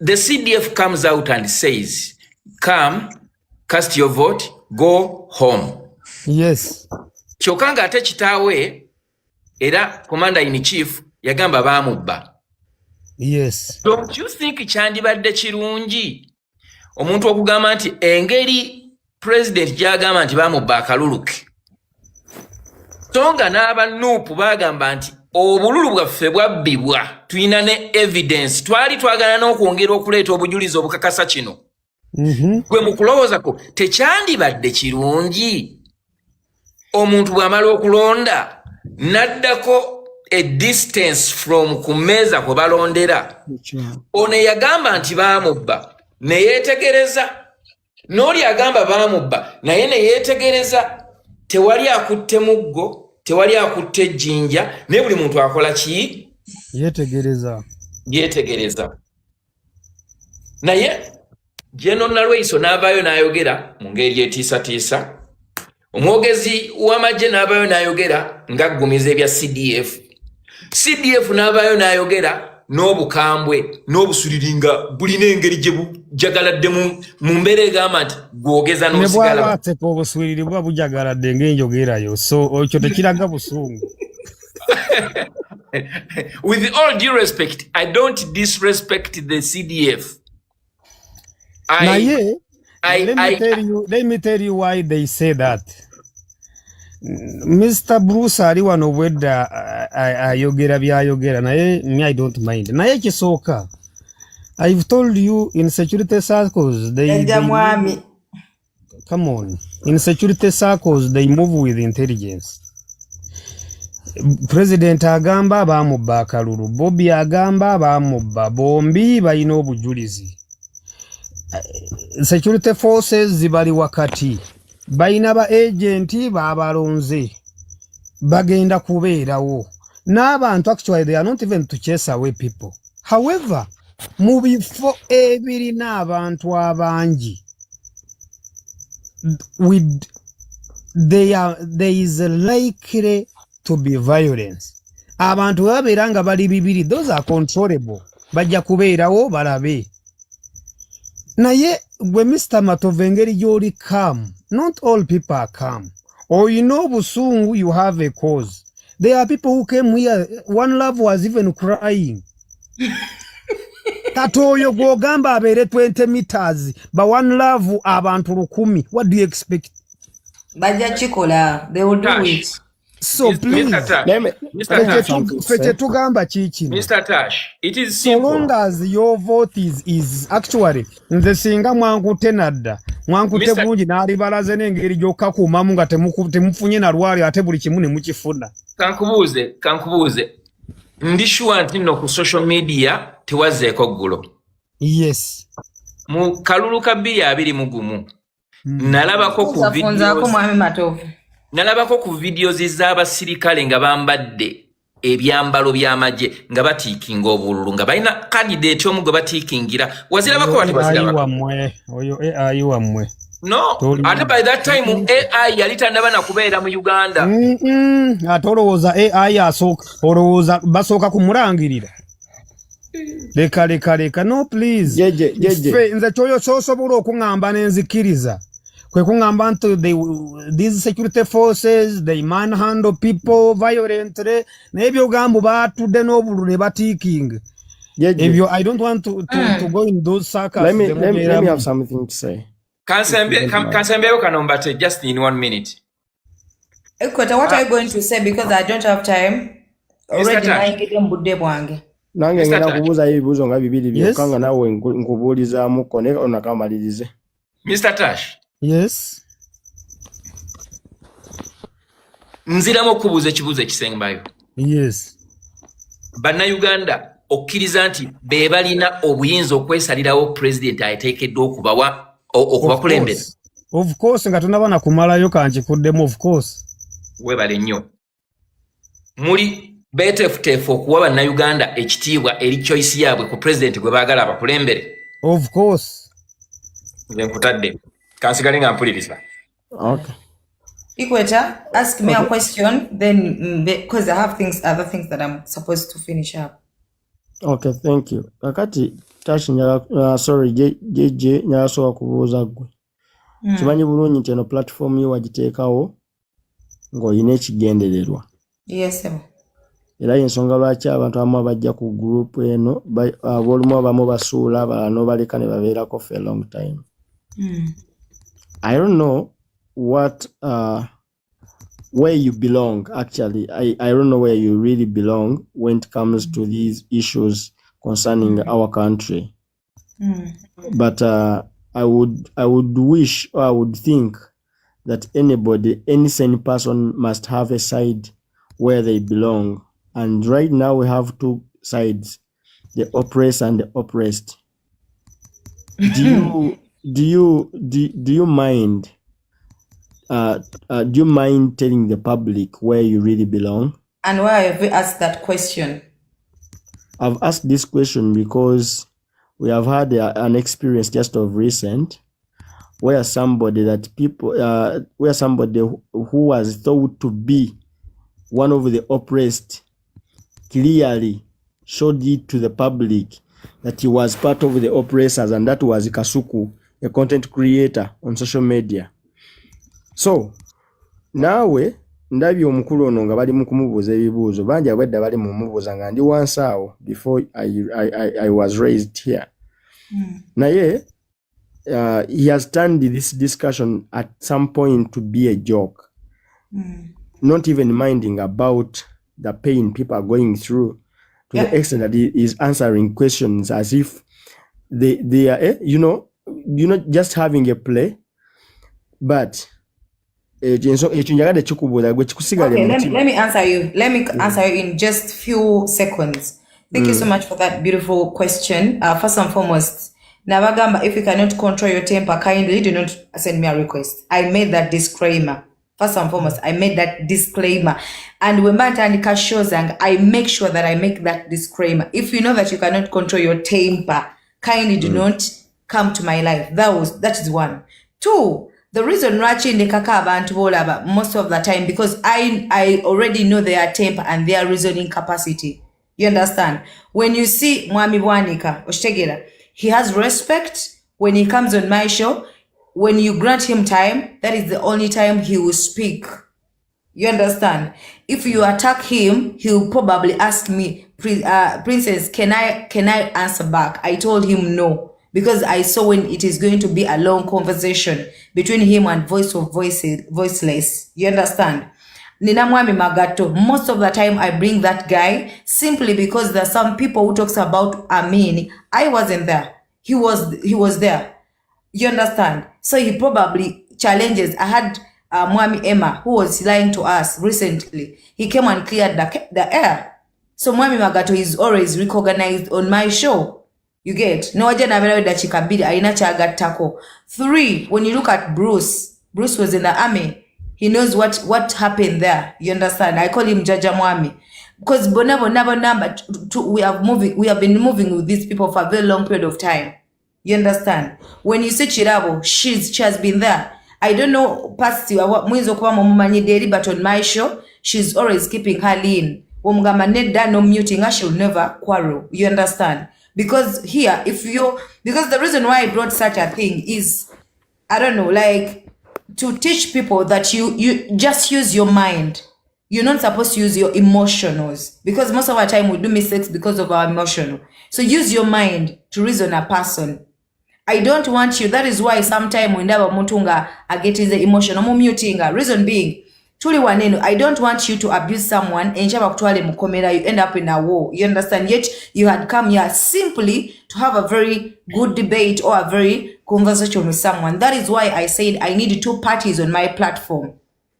the CDF comes out and says, come, cast your vote, go home. Yes. Chokanga ate kitaawe era commander in chief yagamba bamubba. Yes. Don't you think kyandibadde kirungi omuntu okugamba nti engeri president gyagamba nti bamubba akaluluke songa n'aba nuupu bagamba nti obululu bwaffe bwabbibwa tulina ne evidence twali twagala n'okwongera okuleeta obujulizi obukakasa kino gwe mu kulowoozako tekyandibadde kirungi omuntu bw'amala okulonda n'addako a distance from kumeeza kwe balondera ono yagamba nti baamubba ne yeetegereza n'oli agamba baamubba naye ne yeetegereza tewali akutte muggo tewali akutte ejjinja naye buli muntu akola ki yeetegereza naye General Nalweiso n'avaayo n'ayogera mu ngeri etiisatiisa omwogezi w'amagye n'avaayo n'ayogera ng'aggumiza ebya CDF n'avaayo n'ayogera n'obukambwe n'obusuliri nga bulina engeri gye bujagaladde mu mbeera egamba nti gwogeza n'osigala ne bw'abaateka obusuliri buba bujagaladde ng'enjogerayo so ekyo tekiraga busungu. With all due respect, I don't disrespect the CDF. Let me tell you why they say that. Mr. Bruce ali wano wedda ayogera byayogera naye me I don't mind. Naye kisooka. I've told you in security circles come on. In security circles they move with intelligence. President agamba bamubba akalulu, Bobby agamba bamubba, bombi balina obujulizi. Security forces zibali wakati balina ba agenti babalonze bagenda kubeerawo n'abantu actually they are not even to chase away people. However mu bifo ebirina abantu abangi there is likely to be violence. Abantu babeera nga bali bibiri, those are controllable, bajja kubeerawo balabe. Naye gwe Mr. Matovengeri gy'oli calm, not all people are calm. Or you know busungu you have a cause. There are people who came here, One Love was even crying. Katoyo gwogamba abeere 20 meters, but One Love abantu 10. What do you expect? Bajja chikola, they will do it. So please, tugamba chichino. Mr. Tash, it is simple. So long as your vote is actually nze singa mwangu tenadda mwankute bulungi n'alibalaze n'engeri gyokka kuumamu nga temufunye na lwali ate buli kimu ne mukifuna. Kankubuuze ndi sure nti no ku social media tewazzeeko ggulo. Yes. Mu kalulu ka 2021 nalabako ku videos z'abasirikale nga bambadde ebyambalo by'amagye nga batiikinga obululu nga balina candidate omu gwe batiikingira. Wazirabako wati bazirabako? Oyo AI wamwe. No, ate by that time AI yali tannaba na kubeera mu Uganda. Ate olowooza AI olowooza basooka kumulangirira. Leka. No please. Nze kyoyo ky'osobola okuŋŋamba n'enzikiriza. Kwe kuŋŋamba nti these security forces, they manhandle people violently. Naye by'ogamba baatudde n'obululu ne batiikinga. I don't want to go in those circles. Let me have something to say. Kansembeyo Kanombate, just in 1 minute. Ekweta, what are you going to say? Because I don't have time. Already naingidde mbudde bwange. Nange ngenda kubuuza ebibuuzo nga bibiri byokka nga nawe nkubuulizaamuko naye onakamalirize. Mr. Tash. Yes. Nziramu okubuuza ekibuuzo ekisembayo. Yes. Bannayuganda okkiriza nti be balina obuyinza okwesalirawo president ateekeddwa okubakulembera. Of course nga tonabana kumalayo kankikuddemu of course. Webale nnyo. Muli betefutefu okuwa bannayuganda ekitiibwa eri choice yaabwe ku president gwe baagala abakulembere. Of course. Nze nkutadde. Kansigale nga mpuliriza. Okay. Ikweta, ask me a question, then because I have other things that I'm supposed to finish up. Okay, thank you. Kakati sorry, JJ nyasobola kubuuza gwe. Kimanyi bulungi nti eno platform yo wagiteekawo ng'olina ekigendererwa. Yes, sir. Era y'ensonga lwaki abantu abamu abajja ku group eno ab'olumu abamu basuula abalala n'obaleka ne babeerako for a long time. I don't know what where you belong actually. I don't know where you really belong when it comes to these issues concerning our country. But I would wish, or I would think that any sane person must have a side where they belong. And right now we have two sides, the oppressed and the oppressed. Do you mind? Do you mind telling the public where you really belong? And why have you asked that question? I've asked this question because we have had an experience just of recent where somebody who was thought to be one of the oppressed clearly showed it to the public that he was part of the oppressors, and that was Kasuku, a content creator on social media. So nawe ndabye omukulu ono nga bali mu kumubuuza ebibuuzo bangi abadde bali mu mubuuza nga ndi wansi awo before I was raised here. Naye he has turned this discussion at some point to be a joke, not even minding about the pain people are going through, to the extent that he is answering questions as if they are, just having a play. But let me answer you. Let me answer you in just few seconds. Thank you so much for that beautiful question. First and foremost, Nabagamba, if you cannot control your temper, kindly do not send me a request. I made that disclaimer. First and foremost, I made that disclaimer. And when Bantanika shows, I make sure that I make that disclaimer. If you know that you cannot control your temper, kindly do not come to my life. That is one. Two, the reason Rachi and Kaka abantu bolaba most of the time, because I already know their temper and their reasoning capacity. You understand? When you see Mwami Bwanika Oshtegera, he has respect when he comes on my show. When you grant him time, that is the only time he will speak. You understand? If you attack him, he will probably ask me, Princess, can I answer back? I told him no, because I saw when it is going to be a long conversation between him and voiceless. You understand? Nina Mwami Magato, most of the time I bring that guy simply because there are some people who talks about Amin. I wasn't there. He was there. You understand? So he probably challenges. I had Mwami Emma, who was lying to us recently. He came and cleared the air. So Mwami Magato is always recognized on my show. You get? No waje na vile da chikabidi aina chaga tako. 3, when you look at Bruce was in the army. He knows what happened there. You understand? I call him Jaja Mwami. Because we have been moving with these people for a very long period of time. You understand? When you say Chirabo, she has been there. I don't know past but on my show, she's always keeping her lean. No muting her, she'll never quarrel. You understand? Because here, because the reason why I brought such a thing is, I don't know, like to teach people that you just use your mind. You're not supposed to use your emotionals, because most of our time we do mistakes because of our emotional. So use your mind to reason a person. I don't want you. That is why sometimes we never mutunga I get in the emotional mutinga. Reason being, I don't want you to abuse someone and you end up in a war. You understand? Yet you had come here simply to have a very good debate or a very conversation with someone. That is why I said I need 2 parties on my platform,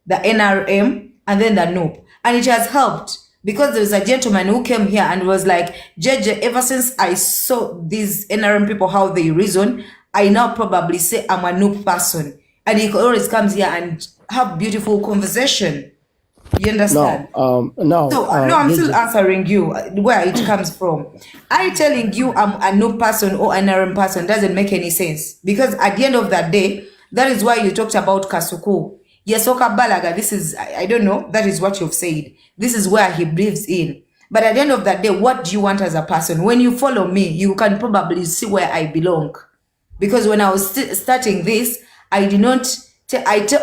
the NRM and then the NOOP. And it has helped, because there was a gentleman who came here and was like, JJ, ever since I saw these NRM people, how they reason, I now probably say I'm a NOOP person. And he always comes here and have beautiful conversation. You understand? I'm still answering you where it comes from. I telling you I'm a NOOP person or an NRM person doesn't make any sense, because at the end of that day, that is why you talked about Kasuku. Yes, Oka Balaga, this is, I don't know, that is what you've said. This is where he breathes in. But at the end of that day, what do you want as a person? When you follow me, you can probably see where I belong. Because when I was starting this, I did not,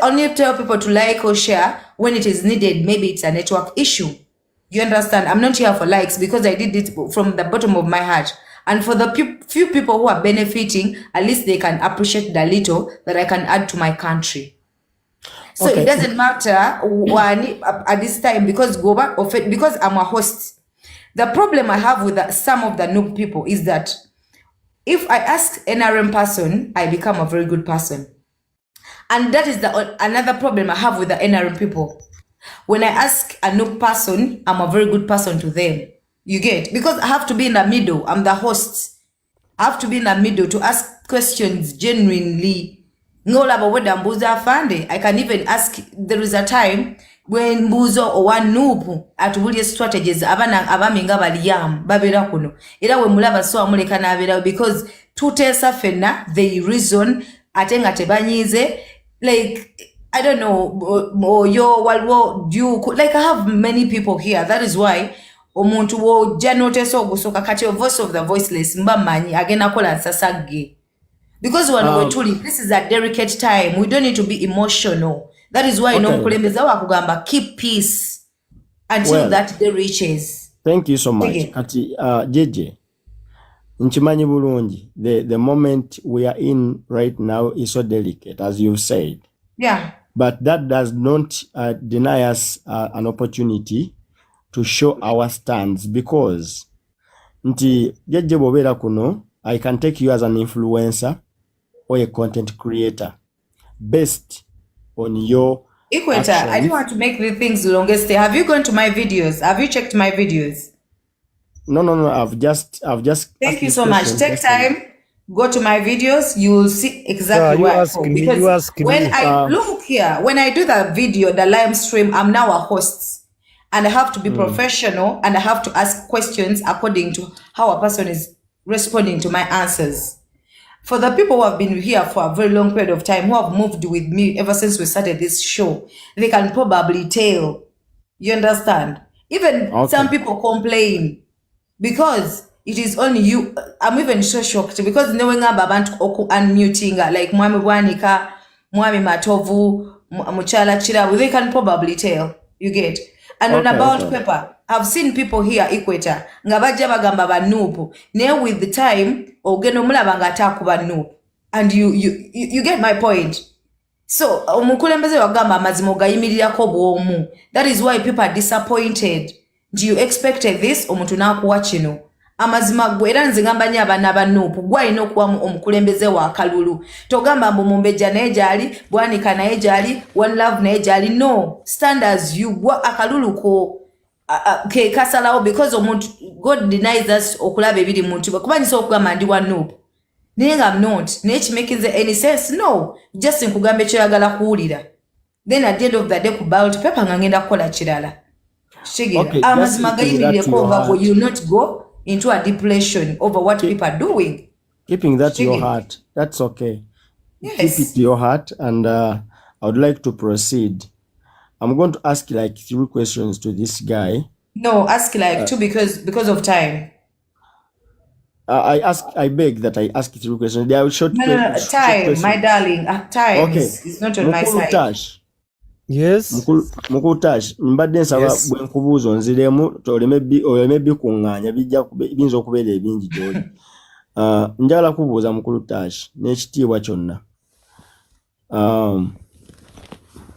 only tell people to like or share when it is needed. Maybe it's a network issue. You understand? I'm not here for likes because I did it from the bottom of my heart. And for the few people who are benefiting, at least they can appreciate the little that I can add to my country. So it doesn't matter at this time because because I'm a host. The problem I have with some of the noob people is that if I ask NRM person, I become a very good person. And that is another problem I have with the NRM people. When I ask a noob person, I'm a very good person to them. You get? Because I have to be in the middle. I'm the host. I have to be in the middle to ask questions genuinely. I can even ask, there is a time when Mbuzo or one noob at William strategies abaminga baliyam babera kuno. Ira we mulaba so amuleka nabera because tutesa fena they reason atenga tebanyize like I don't know yo walwo duke like I have many people here. That is why omuntu wo janoteso gusoka kati your voice of the voiceless mbamanyi agena kola nsasage. Because when truly, this is a delicate time. We don't need to be emotional. That is why Kulembeza wakugamba keep peace until that day reaches. Thank you so much. Ati JJ, nchimanyi bulungi, the moment we are in right now is so delicate, as you said. Yeah. But that does not deny us an opportunity to show our stance because nti JJ bobera kuno, I can take you as an influencer or a content creator based on your Equator, actions. I don't want to make the things longest. Have you gone to my videos? Have you checked my videos? No. I've just. Thank you so much. Take time. Go to my videos. You will see exactly what I talk. Because when I look here, when I do that video, the live stream, I'm now a host. And I have to be professional and I have to ask questions according to how a person is responding to my answers. For the people who have been here for a very long period of time, who have moved with me ever since we started this show, they can probably tell. You understand? Even some people complain because it is only you. I'm even so shocked because knowing about unmuting like Mwami Bwanika, Mwami Matovu, Muchala Chirabu, they can probably tell. You get? And on about paper, I've seen people here Equator ngabaja bagamba banupu ne with the time ogeno mulaba ngata kuba nupu and you get my point. So omukulembeze wagamba amazimo gayimirira ko bwomu. That is why people are disappointed. Do you expected this omuntu nakuwa kino amazima gwe era nze ngamba nya abana banupu gwalina okuwa omukulembeze wa kalulu togamba mbu mumbeja naye jali Bwanika naye jali One Love naye jali no standards you gwa akalulu ko ke kasalawo because omuntu God denies us okulaba ebiri muntu bakubanyisa okugamba ndi wa noob naye I'm not naye kimakinze any sense no just nkugambe kyagala kuwulira then at the end of the day ku ballot paper ngangenda kukola kirala shigira amazima gayimirire ko you not go into a depression over what people are doing. Keeping that to your heart, that's okay. Yes. Keep it to your heart, and I would like to proceed. I'm going to ask like 3 questions to this guy. No, ask like 2 because of time. I beg that I ask 3 questions. They are short. No, time, questions. My darling. Time is not on my side. Tash. Yes. Mukulu Tash, mbadde nsaba bwe nkubuuza onziremu oleme bikunganya binza okubeera ebingi gyoli. Njagala kubuuza Mukulu Tash n'ekitiibwa kyonna.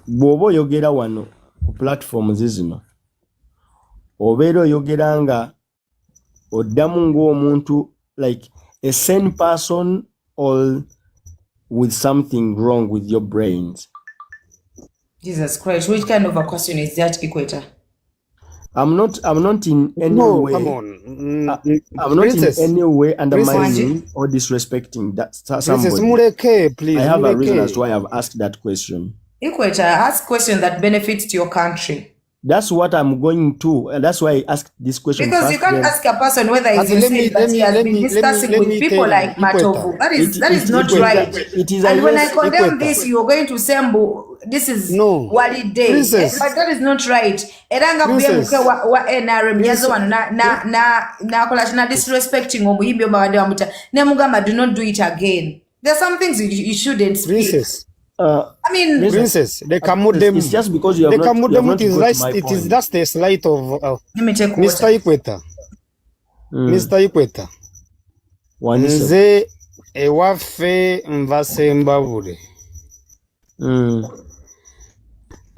Bw'oba oyogera wano ku platforms zino obeera oyogera nga oddamu ng'omuntu like a sane person or with something wrong with your brains. Jesus Christ, which kind of a question is that, Equator? I'm not in any way. Come on. I'm Princess, not in any way undermining or disrespecting that somebody. Princess, please. I have a reason as to why I've asked that question. Equator, ask question that benefits to your country. That's what I'm going to, and that's why I asked this question. Because first, you can't then, ask a person whether he's insane, but he has been discussing with people like Matovu. That is not right. It is And when I yes, condemn Equator. this, you're going to say, this is No. Wali Day. Princess. But that is not right. Eranga Princess. bwe wa NRM yazo wano na kola na disrespecting omuyimbi omabade wa muta. Ne mugamba, do not do it again. There are some things you shouldn't speak. Princess. I mean, Princess, they come with them. It's just because you have they not, come you have with them. not It is got right. my It point. is just the slight of let me take Mr. water. Ikweta. Mr. Ikweta. Waniso. Nze ewaffe Mbasembabule.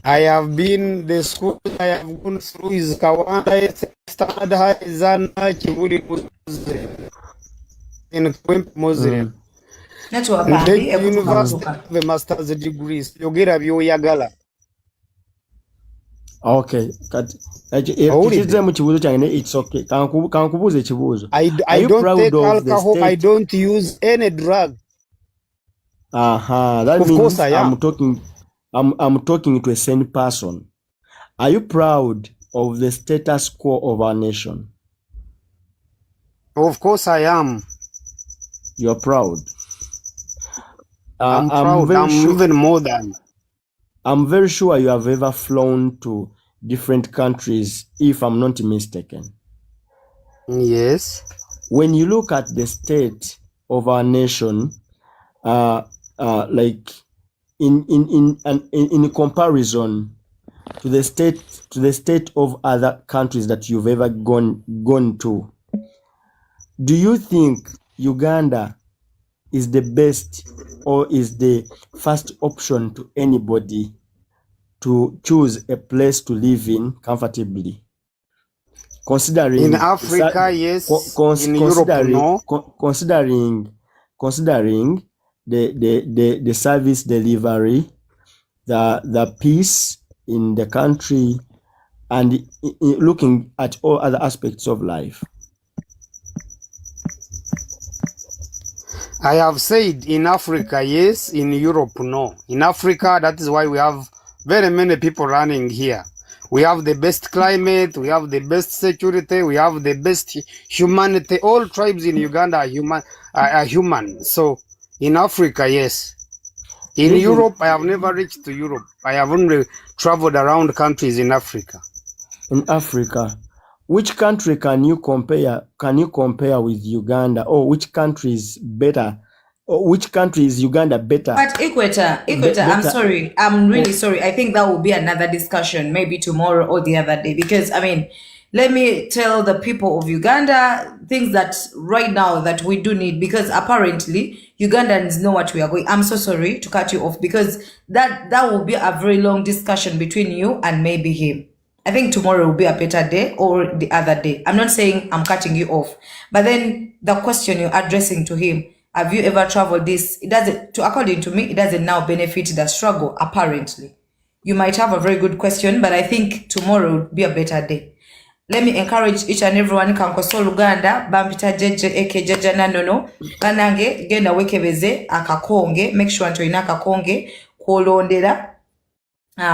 I have been the school I have gone through is Kawanda Standard High Zana Chibuli Muslim in Kwemp Muslim. That's what The university the master's degrees. Yogera byoyagala. Okay. It's okay. Kankubuze chibuzo. I don't take alcohol. I don't use any drug. That of means course I am. I'm talking to a sane person. Are you proud of the status quo of our nation? Of course I am. You're proud. I'm proud. I'm even more than. I'm very sure you have ever flown to different countries, if I'm not mistaken. Yes. When you look at the state of our nation, like in comparison to the state of other countries that you've ever gone to, do you think Uganda is the best or is the first option to anybody to choose a place to live in comfortably? Considering in Africa, yes. In Europe, no. Considering the service delivery, the peace in the country, and looking at all other aspects of life. I have said in Africa, yes. In Europe, no. In Africa, that is why we have very many people running here. We have the best climate, we have the best security, we have the best humanity. All tribes in Uganda are human. So in Africa, yes. In Europe, I have never reached to Europe. I have only traveled around countries in Africa. In Africa, which country can you compare with Uganda, or which country is better, or which country is Uganda better? But Equator, I'm sorry. I'm really sorry. I think that will be another discussion, maybe tomorrow or the other day. Because, I mean, let me tell the people of Uganda things that right now that we do need, because apparently Ugandans know what we are going. I'm so sorry to cut you off, because that will be a very long discussion between you and maybe him. I think tomorrow will be a better day, or the other day. I'm not saying I'm cutting you off, but then the question you're addressing to him, have you ever traveled this? It doesn't, according to me, it doesn't now benefit the struggle, apparently. You might have a very good question, but I think tomorrow will be a better day. Let me encourage each and everyone, Kankoso Luganda, Bampita Jeje, Eke Jeje Nanono, Kanange, Genda Wekebeze, Akakonge, make sure to inaka konge, Kolondera,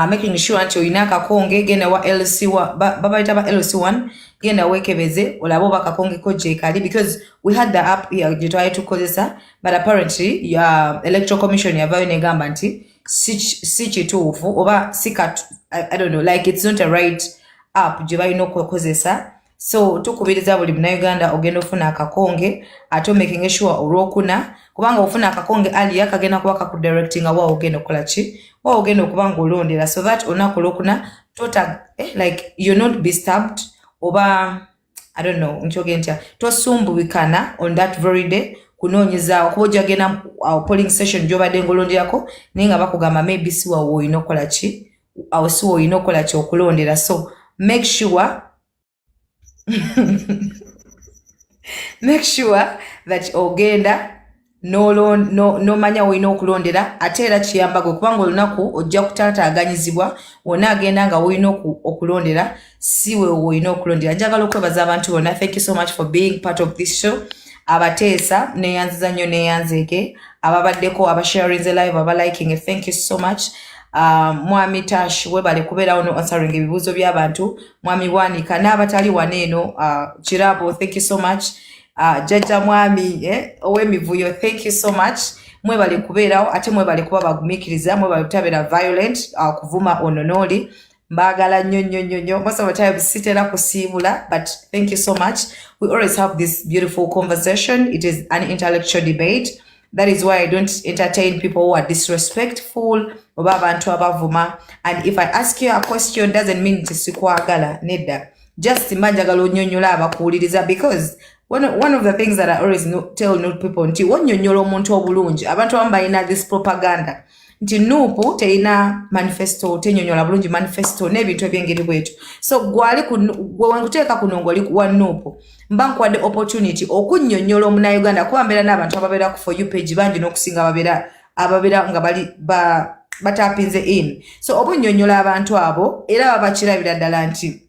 making sure to inaka konge, Genda wa LC1, Baba Itaba LC1, Genda Wekebeze, Olaboba Kakonge Kojja Kali, because we had the app here, you try to Kozesa, but apparently, your electoral commission, you have a negambanti, Sichi over Sikat, I don't know, like it's not a right app jiba ino kozesa. So tukubiriza buli Uganda ogenda ofuna akakonge ato making sure olwokuna kubanga ofuna akakonge ali yakagenda kuba kakudirecting wa ogenda okola ki wa ogenda okubanga olondera, so that onako olwokuna tota like you're not be stabbed oba I don't know nchogenda tosumbubikana on that very day kunonyeza okubojja gena polling session jobadde ngolonderako ninga bakugamba maybe siwa wo inokola ki awo siwo inokola ki okulondera. So make sure that ogenda no manya woina okulondera ate era kiyamba gwe kubanga olunaku ojja kutaataaganyizibwa wona agenda nga woina okulondera siwe woina okulondera. Njagala okwebaza abantu bonna. Thank you so much for being part of this show. Abateesa neyanziza nnyo neyanzeeke ababaddeko abasharing the live abaliking, thank you so much. Mwami Tash webale kubeera ono answering ebibuuzo by'abantu, Mwami Bwanika n'abatali waneeno, Kirabo, thank you so much. Jajja Mwami ow'emivuyo, thank you so much. Mwebale kubeerawo ate mwebale kuba bagumiikiriza, mwebale kutabeera violent, kuvuma ononoli. Mbagala nnyo. Most of the time sitera kusiibula, but thank you so much. We always have this beautiful conversation. It is an intellectual debate. That is why I don't entertain people who are disrespectful. And if I ask you a question, doesn't mean to sikwagala nedda. Just manjagala onyonyola abakuwuliriza, because one of the things that I always tell new people, nti wonyonyola omuntu obulungi, abantu abamu balina this propaganda nti Nuupu teina manifesto, tenyonyola bulungi manifesto n'ebintu ebyengeri bwetu. So gwali gwe wanguteeka kuno ng'oli wa Nuupu, mba nkwadde opportunity okunnyonnyola omunnauganda, kuba mbeera n'abantu ababeera ku For You page bangi n'okusinga ababeera nga bali batapinze in. So obunnyonnyola abantu abo era babakirabira ddala nti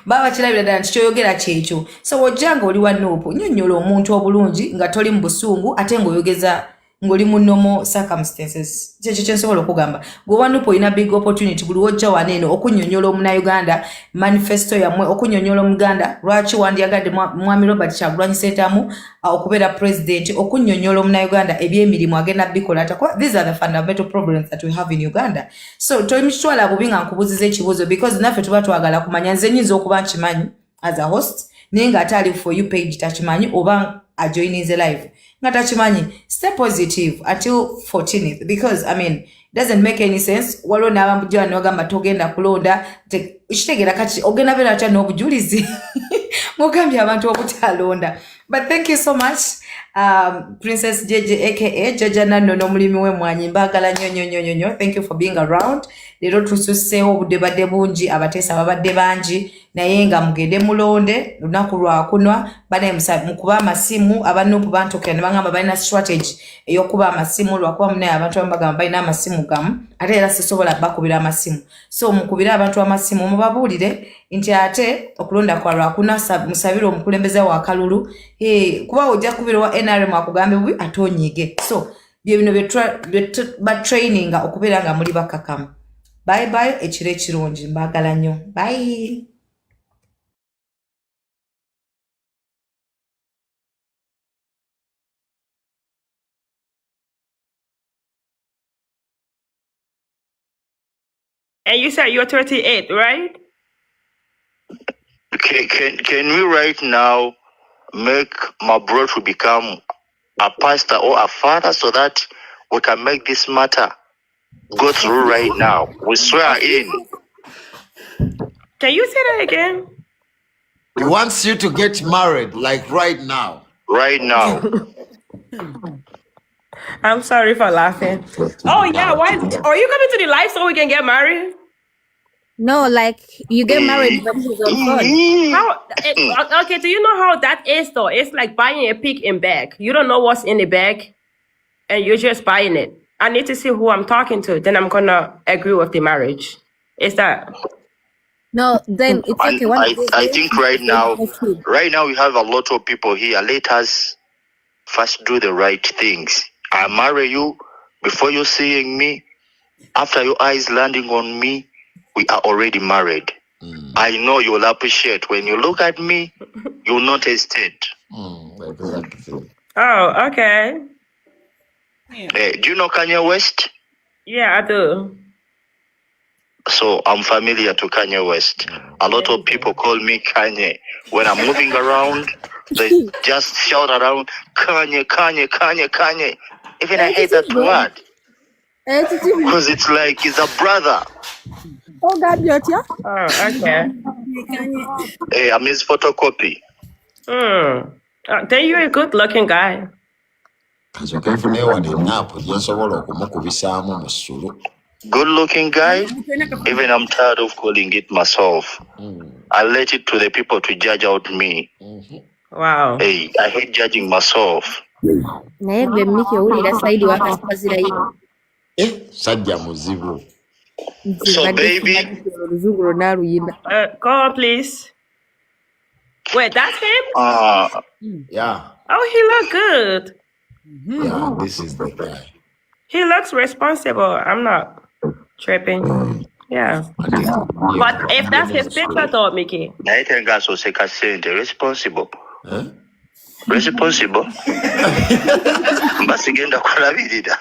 babakirabira ddala nti kyoyogera kyekyo. So wojjanga oli wa Nuupu, nnyonnyola omuntu obulungi nga toli mu busungu ate ng'oyogeza ngoli mu normal circumstances. Kyekyo kyensobola okugamba. Gwe wa Nuupu olina big opportunity buli wojja waneeno okunnyonnyola omunnauganda manifesto yammwe, okunnyonnyola omuganda lwaki wandyagadde Mwami Robert Kyagulanyi Ssentamu okubeera president, okunnyonnyola omunnauganda ebyemirimu agenda bikola atakuba. These are the fundamental problems that we have in Uganda. So tolimikitwala bubi nga nkubuuziza ekibuuzo, because naffe tuba twagala kumanya. Nze nnyinza okuba nkimanyi as a host naye nga ate ali For You page takimanyi, oba ajoininze live nga takimanyi. Stay positive until 14th, because I mean it doesn't make any sense. Waliwo n'abamujja n'ogamba togenda kulonda, kitegeera kati ogenda beera atya n'obujulizi mugambye abantu obutalonda. But thank you so much, Princess JJ aka Jaja Nano n'omulimi w'emmwanyi, mbagala nnyo. Thank you for being around. Leero tususseewo obudde badde bungi, abateesa babadde bangi, naye nga mugende mulonde lunaku lwakunwa. Bane mukuba amasimu, abanuupu bantokera ne bangamba balina strategy ey'okuba amasimu, lwakuba munaye abantu abamu bagamba balina amasimu gamu ate era sisobola bakubira amasimu. So mukubira abantu amasimu mubabuulire nti ate okulonda kwa lwakunwa musabire omukulembeze wa kalulu, kuba ojja kubira wa NRM akugambe bubi ate onyiige. So bye bino bye traininga okubeera nga muli bakakamu. Bye bye, ekiro ekirungi, mbagala nnyo. Bye. And you said you're 38, right? Can we right now make my brother to become a pastor or a father so that we can make this matter go through right now? We swear in. Can you say that again? He wants you to get married, like right now. Right now. I'm sorry for laughing. Oh yeah, why are you coming to the live so we can get married? No, like you get married but he's on phone. Okay, do you know how that is though? It's like buying a pig in bag. You don't know what's in the bag and you're just buying it. I need to see who I'm talking to, then I'm gonna agree with the marriage. Is that? No, then it's okay. I think right now we have a lot of people here. Let us first do the right things. I marry you before you seeing me. After your eyes landing on me, we are already married. I know you'll appreciate when you look at me, you'll not hesitate. Oh, okay. Do you know Kanye West? Yeah, I do. So I'm familiar to Kanye West. A lot of people call me Kanye. When I'm moving around, they just shout around, Kanye, Kanye, Kanye, Kanye. Even I hate that word. Because it's like he's a brother. Oh, God, okay. Hey, I'm his photocopy. Then you're a good looking guy. Good looking guy? Even I'm tired of calling it myself. I let it to the people to judge out me. Wow. Hey, I hate judging myself. So baby, go on please. Wait, that's him? Yeah. Oh, he look good. Yeah, this is the guy. He looks responsible. I'm not. Tripping. Yeah. But if that's his picture though, Mickey. Naitenga so seka sente responsible. Responsible. Basigenda kulabirira.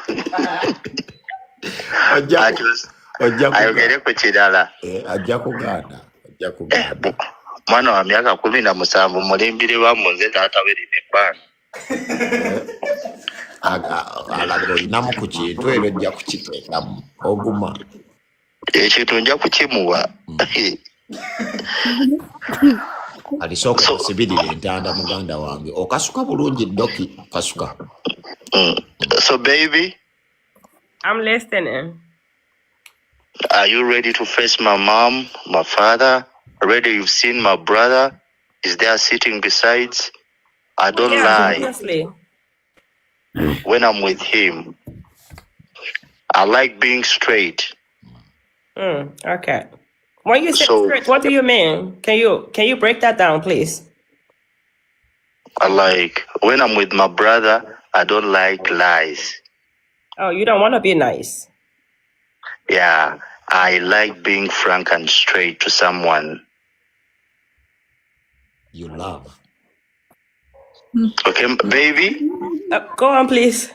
Ayogere ku kirala. Ajja kuganda. Mwana wa myaka 17 mulimbire wa munze tatabiri ne alago inamu ku kintu ebyo ajja kukiteekamu oguma. Ekintu nja kukimuwa. Alisooka kusibirira entanda muganda wange. Okasuka bulungi doki kasuka. So baby, I'm listening. Are you ready to face my mom, my father? Already you've seen my brother. Is there sitting besides? I don't lie. Obviously. When I'm with him, I like being straight. Okay. When you say straight, what do you mean? Can you break that down, please? I like when I'm with my brother, I don't like lies. Oh, you don't want to be nice. Yeah, I like being frank and straight to someone you love. Okay, baby? Go on, please.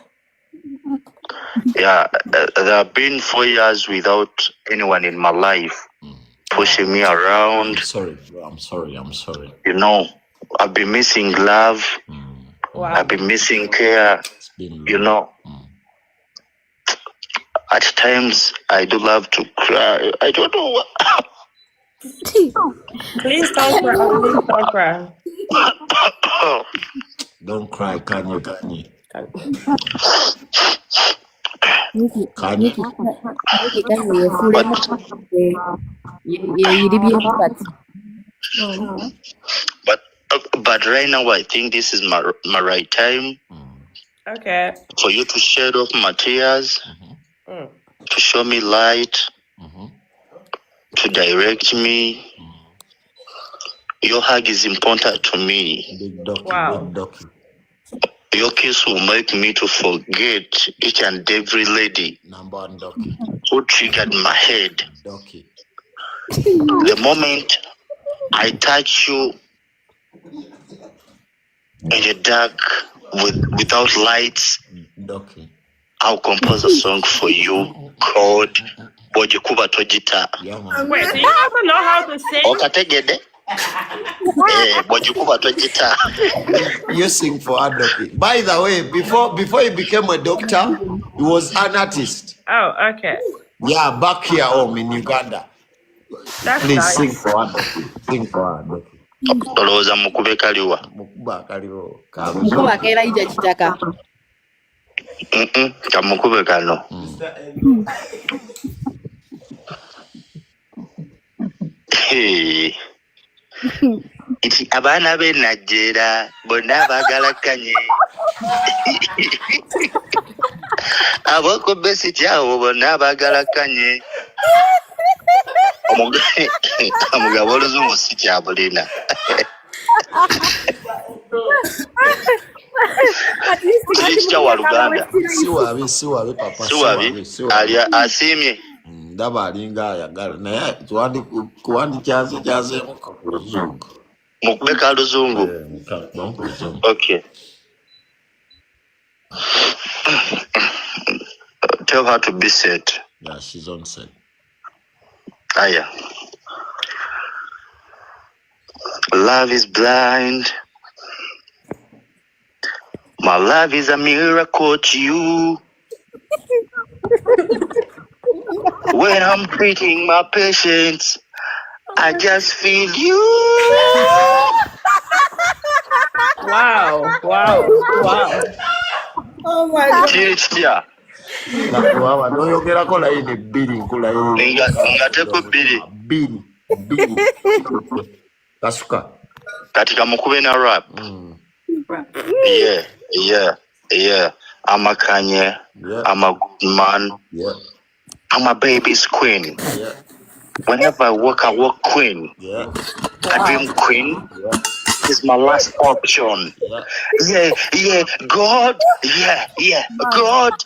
Yeah, there have been 4 years without anyone in my life pushing me around. I'm sorry. You know, I've been missing love. Wow. I've been missing care. You know, at times I do love to cry. I don't know what. Please don't cry. Please don't cry. Don't cry, can you? But right now I think this is my right time. Okay. For you to shed off my tears, to show me light, to direct me. Your hug is important to me. Wow. Your kiss will make me to forget each and every lady who triggered my head. The moment I touch you in the dark without lights, I'll compose a song for you called Bojikuba Tojita. Wait, so you also know how to sing? Okategede? Bojikuba Tojita. You sing for Adoki. By the way, before he became a doctor, he was an artist. Oh, okay. Yeah, back here home in Uganda. That's Please nice. sing for Adoki. Sing for Adoki. Toloza mukube kaliwa. Mukuba kaliwo. Mukuba kera ija kitaka. Kamukube kano. Iti abana be Najera bonna bagalakanye. Aboko besi chao bonna bagalakanye. Omugabo oluzungu si kyabulina. Kiki wa Luganda. Siwabi papa. Siwabi. Alia asimye. Ndaba alinga ayagala naye kuwandi kyaze mukuzungu. Mukubeka luzungu. Okay. Tell her to be set. Yeah, she's on set. Aya. Love is blind. My love is a miracle to you. When I'm treating my patients, I just feel you. Wow. Oh my God. Chicha. Nakuwa noyogerako layini bbiri nkula Ngateko bbiri. Kasuka. Kati kamukube na rap. Yeah. I'm a Kanye. Yeah. I'm a good man. Yeah. I'm a baby's queen. Yeah. Whenever I walk queen. Yeah. I dream queen. Yeah. is my last option. Yeah, God, God,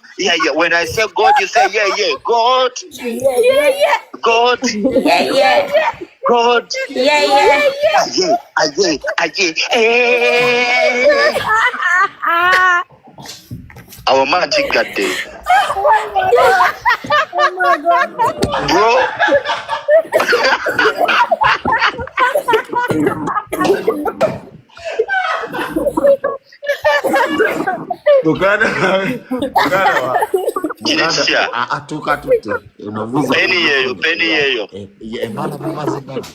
When I say God, you say God, God, God, Our magic that day, Oh my God. bro. atuka tute Penny yeyo. emala mubaze gadi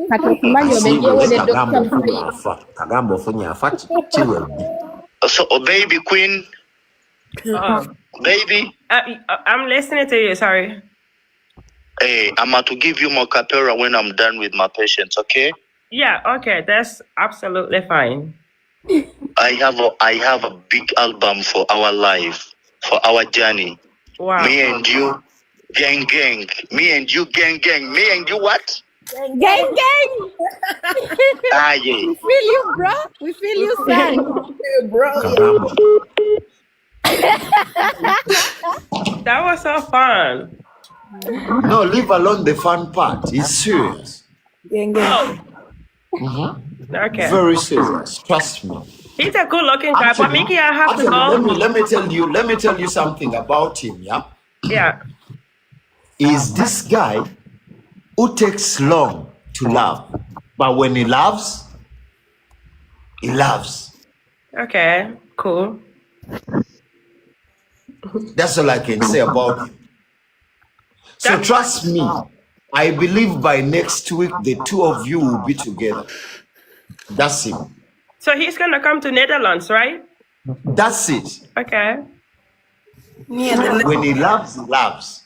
Kati okimanyi obejewo ne Dr. Dre. kagamba ofunye afa kiwedde. So, baby queen, baby. I'm listening to you. Sorry. Hey, I'm about to give you more capera when I'm done with my patients, okay? Yeah. Okay. That's absolutely fine. I have a big album for our life, for our journey. Wow. Me and you, gang. Me and you, gang. Me and you, what? Gang. Yeah. We feel you, bro. We feel you, son. Bro. That was so fun. No, leave alone the fun part. It's serious. Gang. Okay. Very serious. Trust me. He's a good-looking guy, but Mickey, I have to go. Let me tell you something about him. Yeah. Yeah. Is this guy who takes long to love, but when he loves, he loves. Okay. Cool. That's all I can say about him. So trust me, I believe by next week the two of you will be together. That's him. So he's gonna come to Netherlands, right? That's it. Okay. When he loves, he loves.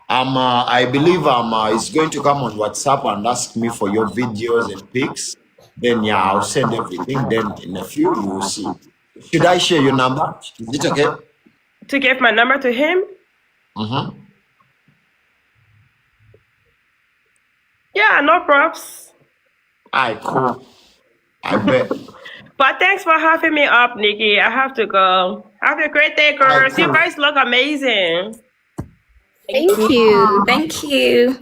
I believe he's going to come on WhatsApp and ask me for your videos and pics. Then I'll send everything. Then in a few you will see. Should I share your number? Is it okay? To give my number to him? Mm-hmm. Yeah, no props. Alright, cool. I bet. But thanks for having me up, Nikki. I have to go. Have a great day, girls. Cool. You guys look amazing. Thank you.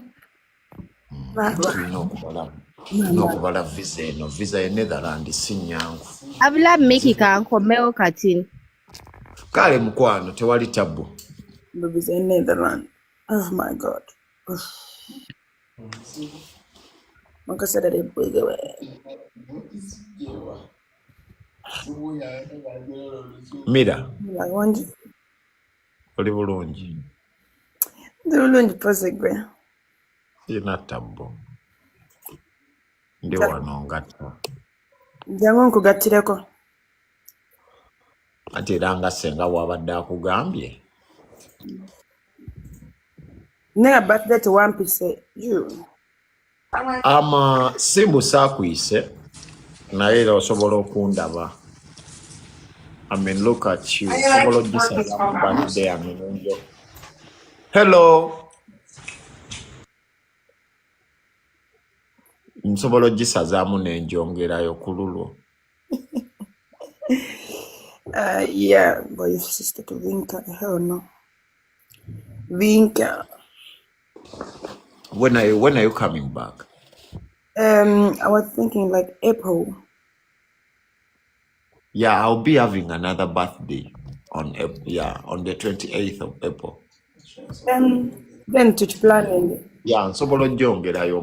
Nokubala visa eno visa ye Netherlands si nyangu. Abula Mickey kankomeo kati. Kale mukwano tewali tabu. Visa in Netherlands. Oh my God. Makasada de bwegewe. Mira. Wanji. Oli bulungi. Ndi bulungi posegwe. Sina tabu. Ndi wano ngatta. Jangu nkugattireko. Ate era nga senga wabadde akugambye. Nega birthday to one piece. You. Simbu sakwise. Naye era osobola okundaba. I mean, look at you. Osobola ogisalamu birthday amenonjo. Hello. Nsobola ogisazaamu nenjongerayo ku lulwo. Yeah, but your sister to Vinka. Hell no. Vinka. When are you coming back? I was thinking like April. Yeah, I'll be having another birthday on the 28th of April. Then to planning. Yeah, nsobola ojjongerayo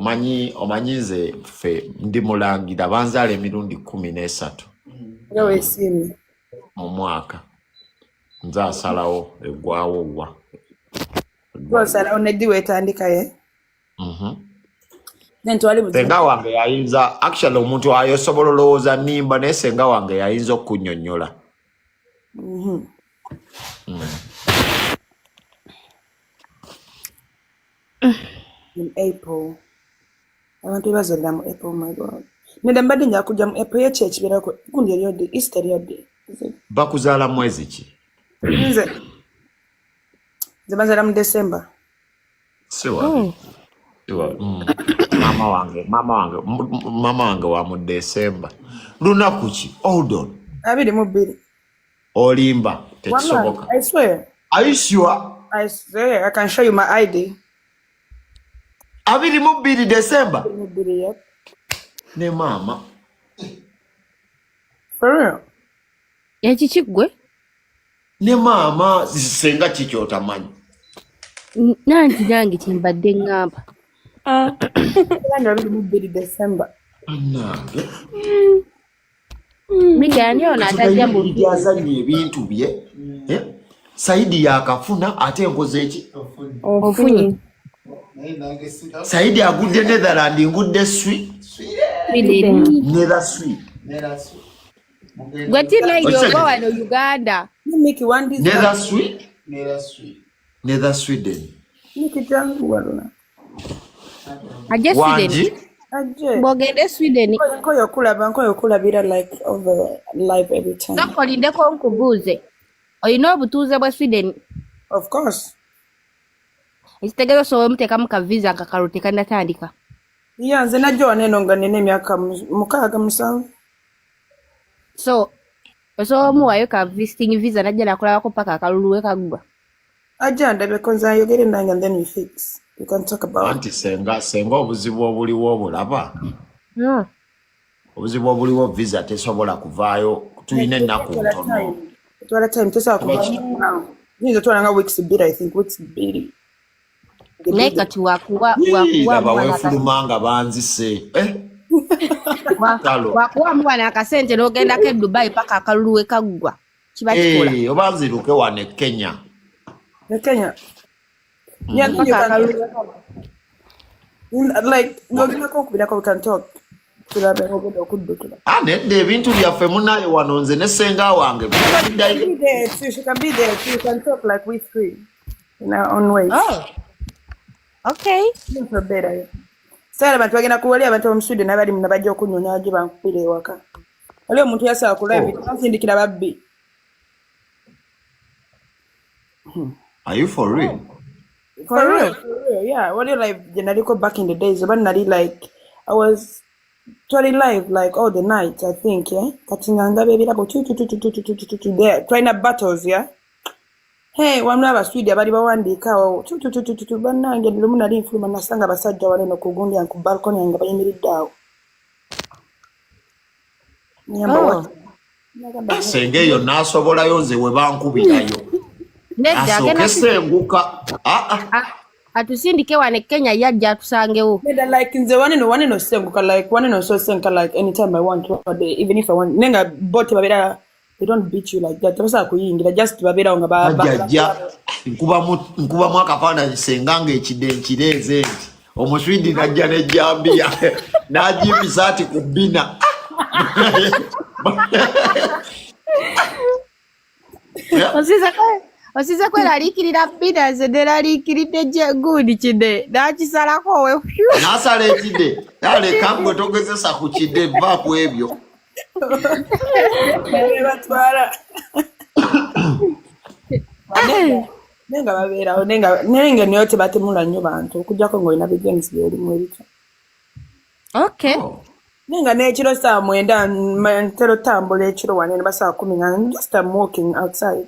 omanyize ffe ndi mulangira banzaala emirundi 13 Yawe sini. mu mwaka. Nze asalawo eggwawo wa. Gwasala onediwe etandika ye. Then twali mu. Senga wange yayinza actually omuntu ayo osobola olowooza nimba naye senga wange yayinza okunnyonnyola. In April. Abantu bazalira mu April, my God. Nenda mbadde nja kujja mu April y'ekyeki birako gundi eryodde Easter eryodde. Bakuzaala mwezi ki? Nze bazaala mu December. Siwa. I'm mama wange wa mu December. Lunaku ki? Hold on. Abiri mu bbiri. Olimba. Tekisoboka. I swear. Are you sure? I swear. I can show you my ID. Abiri mu bbiri December. Abiri mu bbiri, yep. Ne mama. For real. Ekiki gwe? Ne mama senga kiki otamanyi. Nange kimbadde ngamba. Abiri mu bbiri December. Nange. Migani ono atajja mu byazanye ebintu bye. Saidi yakafuna ate enkoze eki? Ofunye. Saidi agudde Netherland ngudde sweet. Nether sweet. Gwe tinaidyo oba wano Uganda. Miki one this. Nether sweet? Nether Sweden. Miki jangu waluna. Ajje Sweden. Ajje. Bogende Sweden. Nkoyo kulabira like over live every time. Nakolindeko nkubuuze. Olina obutuuze bwa Sweden? Of course. Ekitegezo sobola omuteekamu ka visa akakalu tekanatandika. Yeah, nze najja wano eno nga nina emyaka 6-7. So, osobola omuwaayo ka visiting visa najja nakulabako paka akalulu we kaggwa. Ajja ndabeko nze ayogere nange and then we fix. We can talk about Anti senga obuzibu obuliwo obulaba. No. Obuzibu obuliwo visa tesobola kuvaayo tulina ennaku ntono. Twala time tesobola kuvaayo now. Nze twala weeks bbiri, I think weeks bbiri. Naye kati wakuwa bawefulumanga banzise. Wakuwa mwana akasente n'ogendako e Dubai paka akalulu we kaggwa. Kiba kikola. Oba nziruke wane Kenya. Kenya. Yeah, you can, like, we can talk. Nedde ebintu byaffe munaye wano nze ne senga wange. She can be there too. You can talk like we three in our own ways. Oh. Okay. For better. Sala abantu bagenda kuwali abantu mu Sweden abali munabajja okunyonya aje bankupire waka. Oli omuntu yasala kula ebintu basindikira babbi. Are you for real? For real, yeah. What do you like? Generally, go back in the days. But not like I was totally live like all the night. I think, yeah. Katinganga baby, about two there. Trying up battles, yeah. Hey, one lava sweet. Abadi bawandika two. Banange lumuna di influma nasanga basajja wale no kugundi yanku balcony yanga bayimiriddawo. Senge yo nasobolayo nze we bankubirayo. Asokesenguka. Atusindike wane Kenya yajja atusangewo. Like nze one no senguka like one no so senka like anytime I want to even if I want. Nenga bote babera they don't beat you like that. Tebasa kuyingira just babera nga bajja. Nkuba mwaka fana senganga ekidenzenti. Omuswidi najja ne jambia. Najibisati kubina. Osiza kwela alikirira bina zedera alikiridde je gudi kide nakisalako we nasala ekide dale kangwe togezesa ku kide va ku ebyo batwala nenga babera nenga nyote batemula nnyo bantu okujjako ng'olina bigenzi byolimu ebityo. Okay. Nenga n'ekiro saa 9 ntera otambula ekiro wane ne basaa 10 nga just I'm walking outside.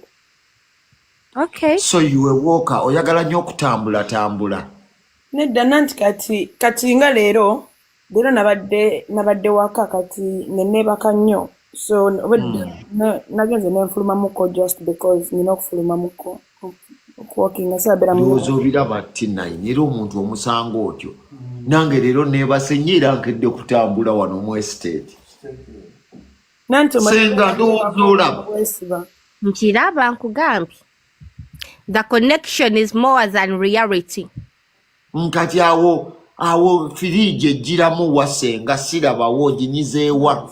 Okay. So you a walker oyagala nnyo okutambula. Nedda nanti kati nga leero nabadde waka kati nenebaka nnyo. So nagenze nenfuluma muko just because nina okufuluma muko walking asabera mu obiraba T9 era omuntu omusanga otyo nange leero nebasenyera nkedde kutambula wano mu estate. Senga ndolaba nkiraba nkugambye. The connection is more than reality. Nkati awo firije ejjiramu wasenga sirabawo ginyizeewa.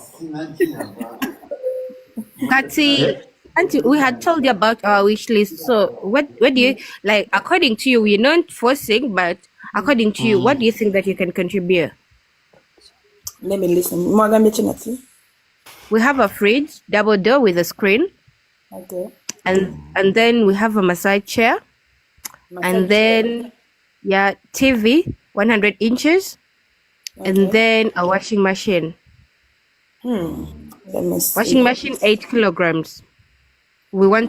Kati, Auntie, we had told you about our wish list. So, what do you like? According to you, we're not forcing, but according to you, what do you think that you can contribute? Let me listen. We have a fridge, double door with a screen. Okay. And then we have a massage chair. And then, yeah, TV, 100 inches. and then a washing machine. Let me see. Washing machine 8 kilograms. We want